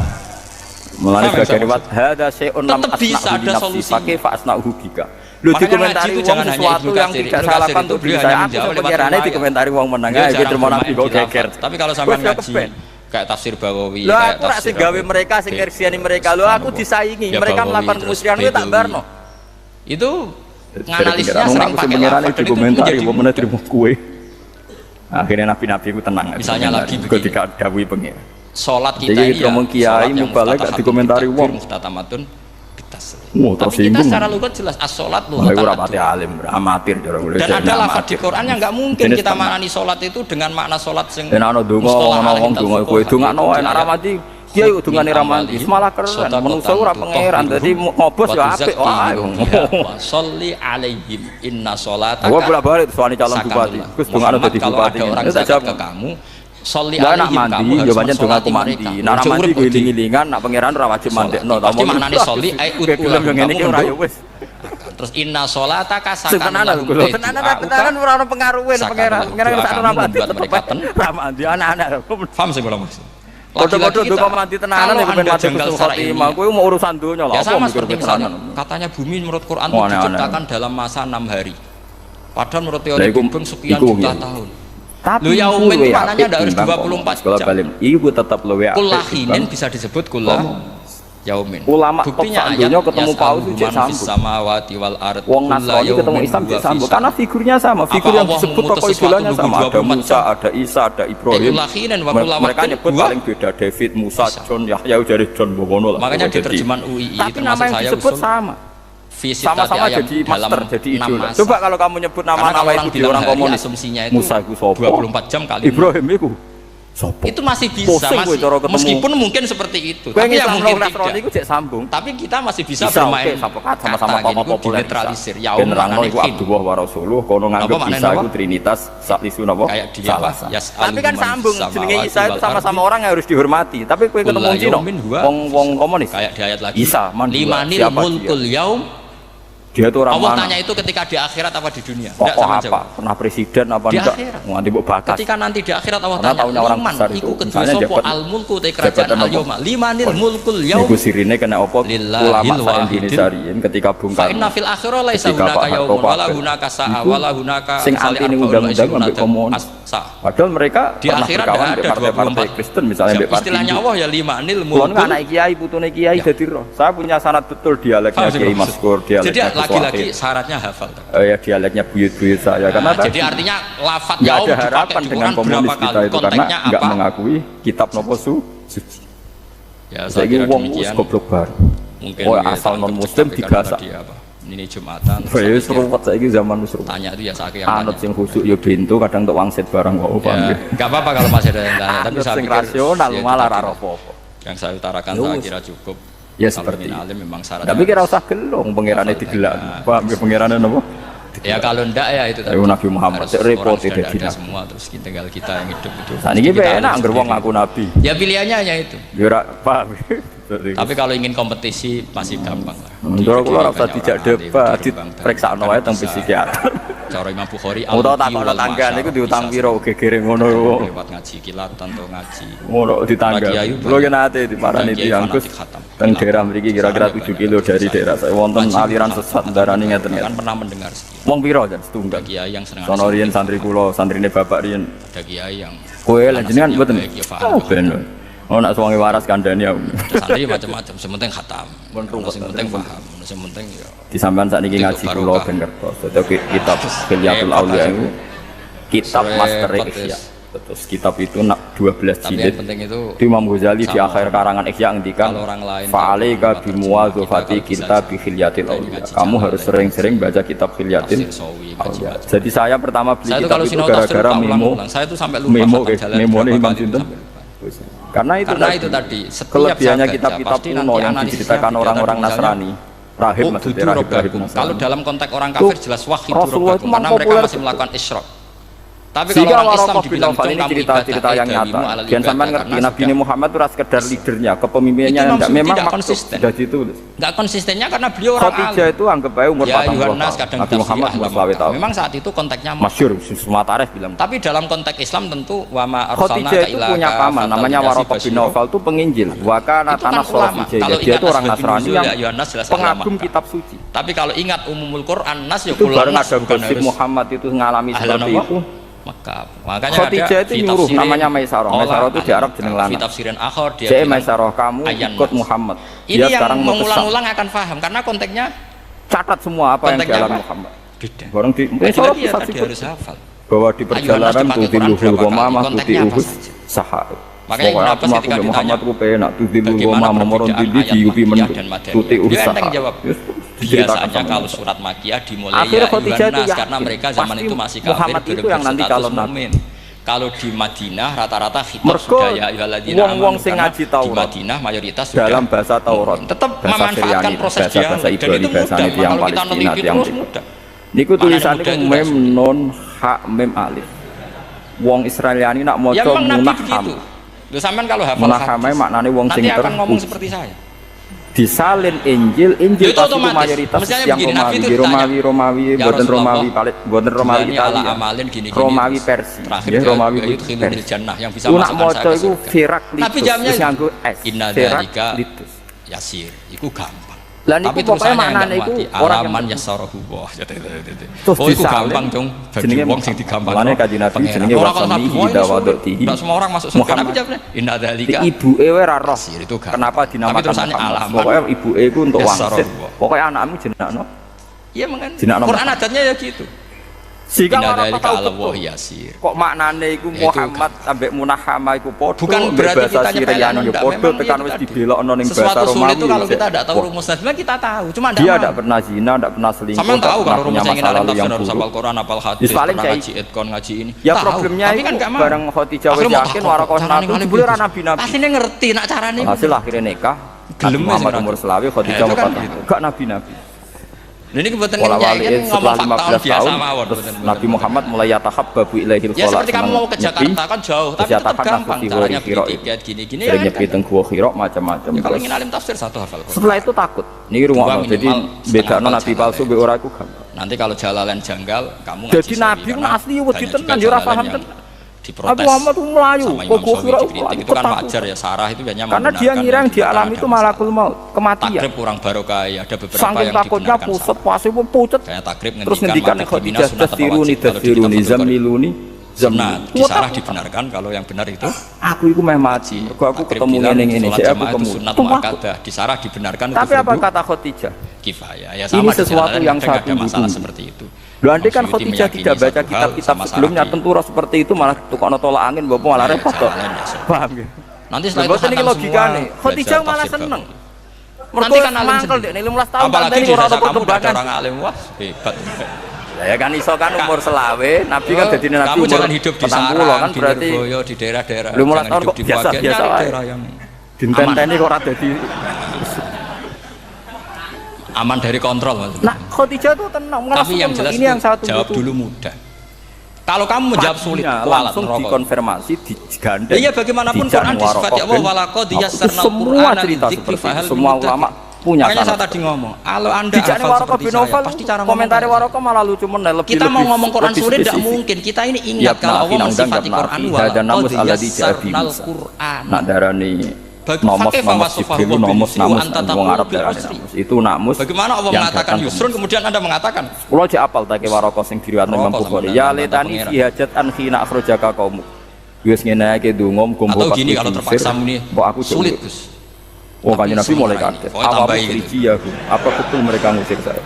mulane sebagai riwayat hada syai'un lam asna'u li nafsi pakai fa'asna'u bika lu dikomentari wong sesuatu yang tidak saya lakukan untuk diri saya aku pengerane dikomentari wong menang ae trimo nabi kok geger tapi kalau sampean ngaji kayak tafsir Bawawi kayak tafsir sing gawe mereka sing ngersiani mereka lho aku disaingi mereka melakukan kemusyrikan itu tak barno itu nganalisnya sering pakai lafaz itu dikomentari wong meneh trimo kue akhirnya nabi-nabi ku tenang misalnya lagi ketika dawuhi pengen sholat kita ini ya kiai mubalek gak dikomentari wong muhtatamatun bitas tapi kita secara lugat jelas as-sholat lugat ora pati alim amatir cara boleh dan ada lafaz di Quran yang enggak mungkin kita maknani sholat itu dengan makna sholat sing ana donga ana wong donga kowe dongakno enak ra mati kiai dongane ra mati malah keren manusa ora pangeran dadi ngobos ya apik wae sholli alaihim inna sholata gua bolak-balik suwani calon bupati Gus dongakno dadi bupati tak jawab ke kamu sholli alaihim kamu harus mensolati mereka nak mandi giling-gilingan nak pangeran ora wajib mandekno pasti maknane sholli ai utuh ngene iki ora ya wis terus inna sholataka sakanun tenanan ora ono pengaruhe pangeran sak ora mandi ra mandi anak-anak paham sih kula Mas Foto-foto donga mandi tenanan ya ben mati Husnul Khotimah kowe mau urusan donya lho ya sama seperti misalnya katanya bumi menurut Quran itu diciptakan dalam masa 6 hari padahal menurut teori bumi sekian juta tahun lu yaumin itu maknanya tidak harus 24 jam iku tetap luwe kulahinin bisa disebut kulah yaumin ulama buktinya ayat ketemu paus itu sambung samawati wal ard wong Nasrani ketemu Islam itu sambung karena figurnya sama figur yang disebut tokoh idolanya sama ada Musa ada Isa ada Ibrahim mereka nyebut paling beda David Musa John Yahya dari John Bowono lah makanya di terjemahan UII tapi nama yang disebut sama sama-sama jadi master jadi idola coba kalau kamu nyebut nama-nama itu di orang komunis Musa itu sopo 24 jam kali Ibrahim itu sopo itu masih bisa meskipun mungkin seperti itu tapi yang mungkin tidak sambung tapi kita masih bisa bermain sama-sama populer netralisir yaum nerangno iku Abdullah wa Rasuluh kono nganggep Isa iku Trinitas saklisu napa tapi kan sambung jenenge Isa itu sama-sama orang yang harus dihormati tapi kowe ketemu Cina wong komunis kayak di ayat lagi Isa limanil mulkul yaum dia tuh orang Allah mana? tanya itu ketika di akhirat apa di dunia? Tokoh apa? Pernah presiden apa di enggak? Akhirat. Nanti mbok bakas. Ketika nanti di akhirat Allah tanya orang besar iku kedua sopo al mulku te kerajaan al yauma limanil mulkul yaum iku sirine kena apa ulama sa Indonesia ketika Bung Karno fa inna fil akhirah laisa hunaka yaumun wala hunaka sa'a wala hunaka sing anti undang-undang ambek komunis padahal mereka di akhirat ada partai Kristen misalnya mbek partai istilahnya Allah ya limanil mulkul kan anak kiai putune kiai dadi roh saya punya sanad betul dialeknya Kiai Maskur dialeknya jadi lagi-lagi syaratnya hafal ya dialeknya buyut-buyut saya karena jadi artinya lafadz yaum ada harapan dengan komunis kita itu karena nggak mengakui kitab nopo suci ya saya kira demikian goblok bar mungkin asal non muslim digasak ini Jumatan saya serupat saya zaman muslim tanya itu ya saya anut sing khusuk ya bintu kadang untuk wangsit barang kok nggak apa-apa kalau masih ada yang tanya tapi saya pikir rasional malah apa-apa yang saya utarakan saya kira cukup ya seperti alim memang syaratnya tapi kira usah gelong pangerane digelak paham ya pangerane napa ya kalau ndak ya itu tadi Nabi Muhammad repot tidak semua terus tinggal kita yang hidup itu nah ini enak anggar wong ngaku nabi ya pilihannya hanya itu ya ora paham tapi kalau ingin kompetisi masih gampang lah menurut kula ora dijak debat diperiksa wae teng psikiater cara Imam Bukhari utawa takon tangga niku diutang piro gegere ngono lewat ngaji kilatan to ngaji ngono di tangga kula ki nate diparani tiyang Gus teng daerah mriki kira-kira 7 kilo dari daerah saya wonten aliran sesat darani ngeten kan pernah mendengar wong piro jan setunggal kiai yang seneng sono riyen santri kula santrine bapak riyen ada kiai yang kowe lan jenengan mboten ben nak suwangi waras kandhani aku santri macam-macam sementing khatam sing penting paham sing penting ya di sampean sakniki ngaji kula ben ngertos dadi kitab Hilyatul Auliya itu kitab master Ihya terus kitab itu 12 jilid di Imam Ghazali di akhir karangan Ihya ngendikan fa'alaika bimuwadzafati kitab Hilyatul Auliya kamu harus sering-sering baca kitab Hilyatul Auliya jadi saya pertama beli kitab itu gara-gara memo nih Imam Sinten karena itu tadi kelebihannya kitab-kitab kuno yang diceritakan orang-orang Nasrani Rahib maksudnya rahib. Kalau dalam konteks orang kafir jelas wahidu rabbakum karena mereka masih melakukan isyrak. Tapi kalau orang Islam dibilang ini cerita-cerita yang nyata. Jangan sampai ngerti Nabi Muhammad itu sekedar leadernya, kepemimpinannya enggak memang konsisten. Sudah ditulis. Enggak konsistennya karena beliau orang alim. Khadijah itu anggap baik umur 40 tahun. Nabi Muhammad umur 20 tahun. Memang saat itu konteksnya masyhur, semua tarikh bilang. Tapi dalam konteks Islam tentu wa ma arsalna Khadijah itu punya paman namanya Waraqah bin Nawfal itu penginjil. Wa kana tanasara fi jahiliyah. Dia itu orang Nasrani yang pengagum kitab suci. Tapi kalau ingat umumul Quran nas ya itu bareng ada gosip Muhammad itu mengalami seperti itu. Makanya Khadijah itu nyuruh namanya Maisarah. Maisarah itu di Arab jeneng lanang. Tafsiran akhir dia Jadi Maisarah kamu ikut Muhammad. Ini yang mengulang-ulang akan paham karena konteksnya catat semua apa yang dialami Muhammad. Bareng di Maisarah harus hafal bahwa di perjalanan tuh di luhur gomamah tuh di Uhud sahab. Makanya kenapa ketika ditanya Muhammad ku penak tuh di luhur gomamah memoron di diupi mendu tuti urusan. Biasanya kalau surat Makiyah dimulai ya Yohanes karena mereka zaman itu masih kafir berstatus mukmin. Kalau di Madinah rata-rata khitab sudah ya ayyuhalladzina amanu. Di Madinah mayoritas sudah dalam bahasa Taurat. Tetap memanfaatkan proses dialog dan itu mudah. Kalau kita meneliti terus mudah. Niku tulisannya mem non ha mem alif. Wong Israeliani nak maca munaham. Lho sampean kalau hafal munahame maknane wong sing akan ngomong seperti saya. Disalin Injil itu mayoritas yang Romawi, buatan Romawi palit, buatan Romawi Italia, Romawi Persia, Romawi Persia. Yang bisa masukkan itu Heraklitus, tapi jamnya Heraklitus, Yasir, itu gampang. Tapi pokoknya maknanya itu orang yang yasarohu wah, oh itu gampang dong. Bagi wong sing digampang. Makanya kajian Nabi jenenge wasani dawadoti. Tidak semua orang masuk surga. Tapi jawabnya inna dzalika. Ibuke wae ra roh. Kenapa dinamakan Muhammad? Pokoknya ibuke iku untuk wangsit. Pokoknya anakmu jenakno. Iya mengen. Quran adatnya ya gitu. Sehingga orang tahu Yasir. Kok maknane iku Muhammad ambek Munahama iku padha. Bukan berarti kita Syriani yo padha tekan wis dibelokno ning bahasa Romawi. Itu kalau kita tidak tahu rumusnya sebenarnya kita tahu. Cuma dia tidak pernah zina, tidak pernah selingkuh. Sama tahu kalau rumusnya ingin ada tafsir harus hafal Quran, hafal hadis, ngaji etkon, ngaji ini. Ya problemnya itu bareng Khadijah wis yakin Waraqah nabi jebule ra nabi-nabi. Pastine ngerti nak carane. Hasil akhirnya nikah. Gelem Muhammad umur selawe Khadijah wafat. Gak nabi-nabi. Ini kebetulan ngomong fakta biasa mawon. Nabi Muhammad mulai yatahabbabu ilaihil kholat. Ya seperti kamu mau ke Jakarta kan jauh, tapi tetap gampang caranya beli tiket gini-gini. Sering nyepi teng Gua Hira macam-macam. Kalau ingin alim tafsir satu hafal. Setelah itu takut. Niki rungokno jadi bedakno nabi palsu mbek ora iku gampang. Nanti kalau Jalalain janggal kamu ngaji. Jadi nabi asli wedi tenan yo ora paham tenan. Diprotes. Abu Muhammad itu Melayu, itu kan wajar ya, Sarah itu biasanya karena dia ngira yang dialami itu malakul maut, kematian. Takrib kurang barokah ya, ada beberapa saking yang takutnya pusat, puasa pun pucat. Terus ngendikan Khadijah dastiruni zamiluni Sunat, di Sarah dibenarkan kalau yang benar itu. Aku itu meh mati. Aku ketemu ngene-ngene, aku ketemu. Sunat muakkadah, di Sarah dibenarkan. Tapi apa kata Khadijah? Kifayah. Ya sama. Ini sesuatu yang satu masalah seperti itu. Loh, andai kan Khadijah tidak baca kitab-kitab sebelumnya tentu roh seperti itu malah tukokno tolak angin bapak malah repot kok. Paham ya? Nanti setelah itu ini logikane. Khadijah malah seneng. Mergo kan mangkel dek 15 tahun apalagi ora ono perkembangan orang alim wah hebat. Ya kan iso kan umur selawe, Nabi kan dadi Nabi umur. Kamu jangan hidup di Sarah kan berarti di daerah-daerah. 15 tahun kok biasa-biasa yang dintenteni kok ora dadi aman dari kontrol maksudnya. Nah, Khadijah itu tenang. Tapi yang jelas ini yang satu jawab dulu mudah. Kalau kamu menjawab sulit, langsung dikonfirmasi, digandeng. Iya bagaimanapun Quran disifati Allah walaqad yassarnal Qur'ana lidzikri fahal semua ulama punya. Makanya saya tadi ngomong, kalau Anda hafal seperti saya, pasti cara ngomong. Komentari Waraqah malah lucu meneh lebih. Kita mau ngomong Quran sulit tidak mungkin. Kita ini ingat kalau Allah mensifati Quran walaqad yassarnal Qur'ana. Nak darani Nomos Jibril Nomos Namus wong Arab itu Namus. Bagaimana Allah mengatakan Yusrun kemudian Anda mengatakan kula aja apal ta ke Waraqah sing diriwayatno Imam Bukhari ya letani fi hajat an khina akhrajaka qaumuk wis ngene iki ndonga muga atau gini kalau terpaksa muni kok aku sulit Gus. Oh kanjeng Nabi mulai kaget apa ya apa betul mereka ngusir saya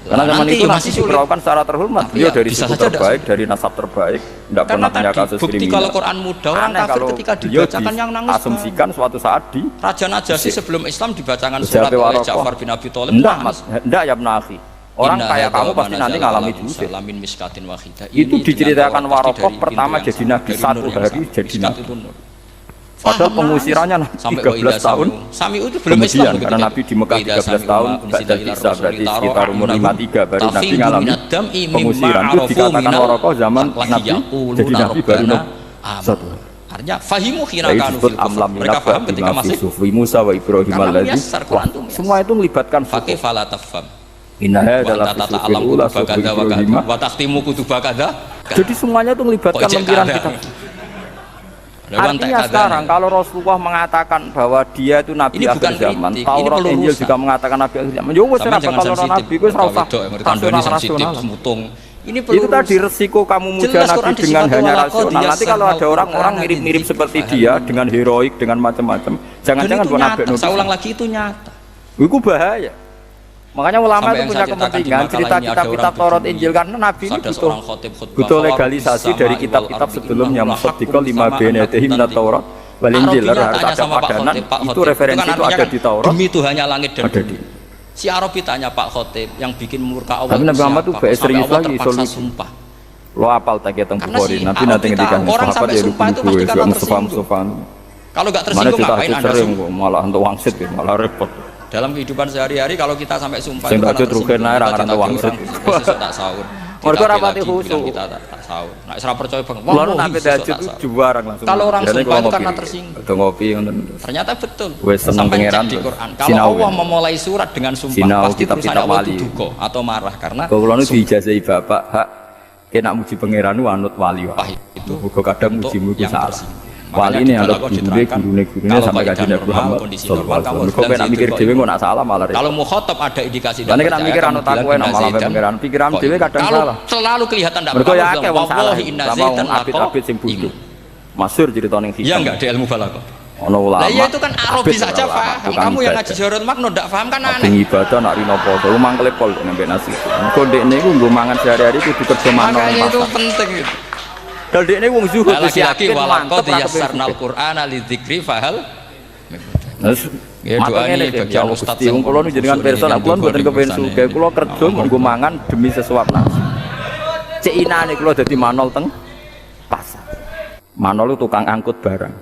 karena zaman itu masih diperlakukan secara terhormat. Beliau dari suku terbaik, dari nasab terbaik, tidak pernah punya kasus kriminal. Bukti kalau Quran mudah orang kafir ketika dibacakan yang nangis. Asumsikan suatu saat di Raja Najasyi sebelum Islam dibacakan surat oleh Ja'far bin Abi Thalib. Enggak ya Nafi. Orang kayak kamu pasti nanti ngalami diusir. Itu diceritakan Waraqah pertama jadi nabi satu hari jadi nabi. Padahal pengusirannya sampai 13 tahun. Sami'u itu belum Islam karena Nabi di Mekah 13 tahun, Ba'da bisa berarti sekitar umur 53 baru Nabi ngalami pengusiran. Itu dikatakan Warokoh zaman Nabi, jadi Nabi baru satu. Artinya fahimu khiraqanu fil kufr. Mereka paham ketika masih Sufi Musa wa Ibrahim alladzi. Semua itu melibatkan fakih fala tafham. Inna adalah alam kutuba kadza wa kadza wa takhtimu kutuba kadza. Jadi semuanya itu melibatkan lempiran kitab. Artinya sekarang kalau Rasulullah mengatakan bahwa dia itu Nabi akhir zaman, Taurat Injil juga mengatakan Nabi akhir zaman. Yo wis ora bakal ono Nabi, kuwi ora usah rasional. Itu tadi resiko kamu muja Nabi dengan hanya rasional. Nanti kalau ada orang-orang mirip-mirip seperti dia dengan heroik dengan macam-macam, jangan-jangan buat Nabi. Saya ulang lagi itu nyata. Itu bahaya. Makanya ulama itu punya kepentingan cerita kitab-kitab Taurat Injil karena Nabi ini butuh legalisasi dari kitab-kitab sebelumnya. Musaddiqan lima baina yadayhi minat Taurat wal Injil, harus ada padanan. Itu referensi itu ada di Taurat. Demi Tuhannya langit dan bumi. Si Arabi tanya Pak Khotib yang bikin murka Allah. Tapi Nabi Muhammad itu bahas serius lagi sumpah. Lo apal tak tentang Bukhari. Nanti ngendikan orang sampai sumpah itu pasti karena tersinggung. Kalau nggak tersinggung ngapain Anda sumpah? Malah untuk wangsit malah repot. Dalam kehidupan sehari-hari kalau kita sampai sumpah itu kan rugen ae ra ngarep wangsit. Tak sahur. Mergo ora pati khusuk. Kita tak sahur. Nek ora percaya bang. Lalu nanti tahajud itu juarang langsung. Kalau orang sumpah itu karena tersinggung. Ada ngopi ngoten. Ternyata betul. Wes seneng pangeran di Quran. Kalau Allah memulai surat dengan sumpah pasti terusannya Allah duka atau marah karena kalau nu diijazahi bapak hak kena muji pangeran anut wali wae. Itu uga kadang mujimu ku salah. Wali ini ada gurune sampai kaji Nabi Muhammad sallallahu alaihi wasallam. Kok nek mikir dhewe kok nak salah malah repot. Kalau mukhatab ada indikasi dan nek mikir anu takwe nang malah pangeran pikiran dhewe kadang salah. Selalu kelihatan ndak mergo ya akeh wong salah. Wong apit-apit sing bodoh. Masyhur cerita ning hikam. Ya enggak di ilmu balaghah. Ono ulama. Lah iya itu kan Arabi saja paham. Kamu yang ngaji Jorot Makno ndak paham kan aneh. Sing ibadah nak rino poso mangkele pol nembe nasi. Engko ndekne iku nggo mangan sehari-hari kudu kerja mangan. Makanya itu penting itu. Kalau dia ini wong zuhud lagi-lagi walaqad yassarnal Qur'ana lidzikri fahal. Ya doa ini bagian ustaz wong kula jenengan pirsa nek kula mboten kepen sugih kula kerja nggo mangan demi sesuap nasi. Cek inane kula dadi manol teng pasar. Manol itu tukang angkut barang.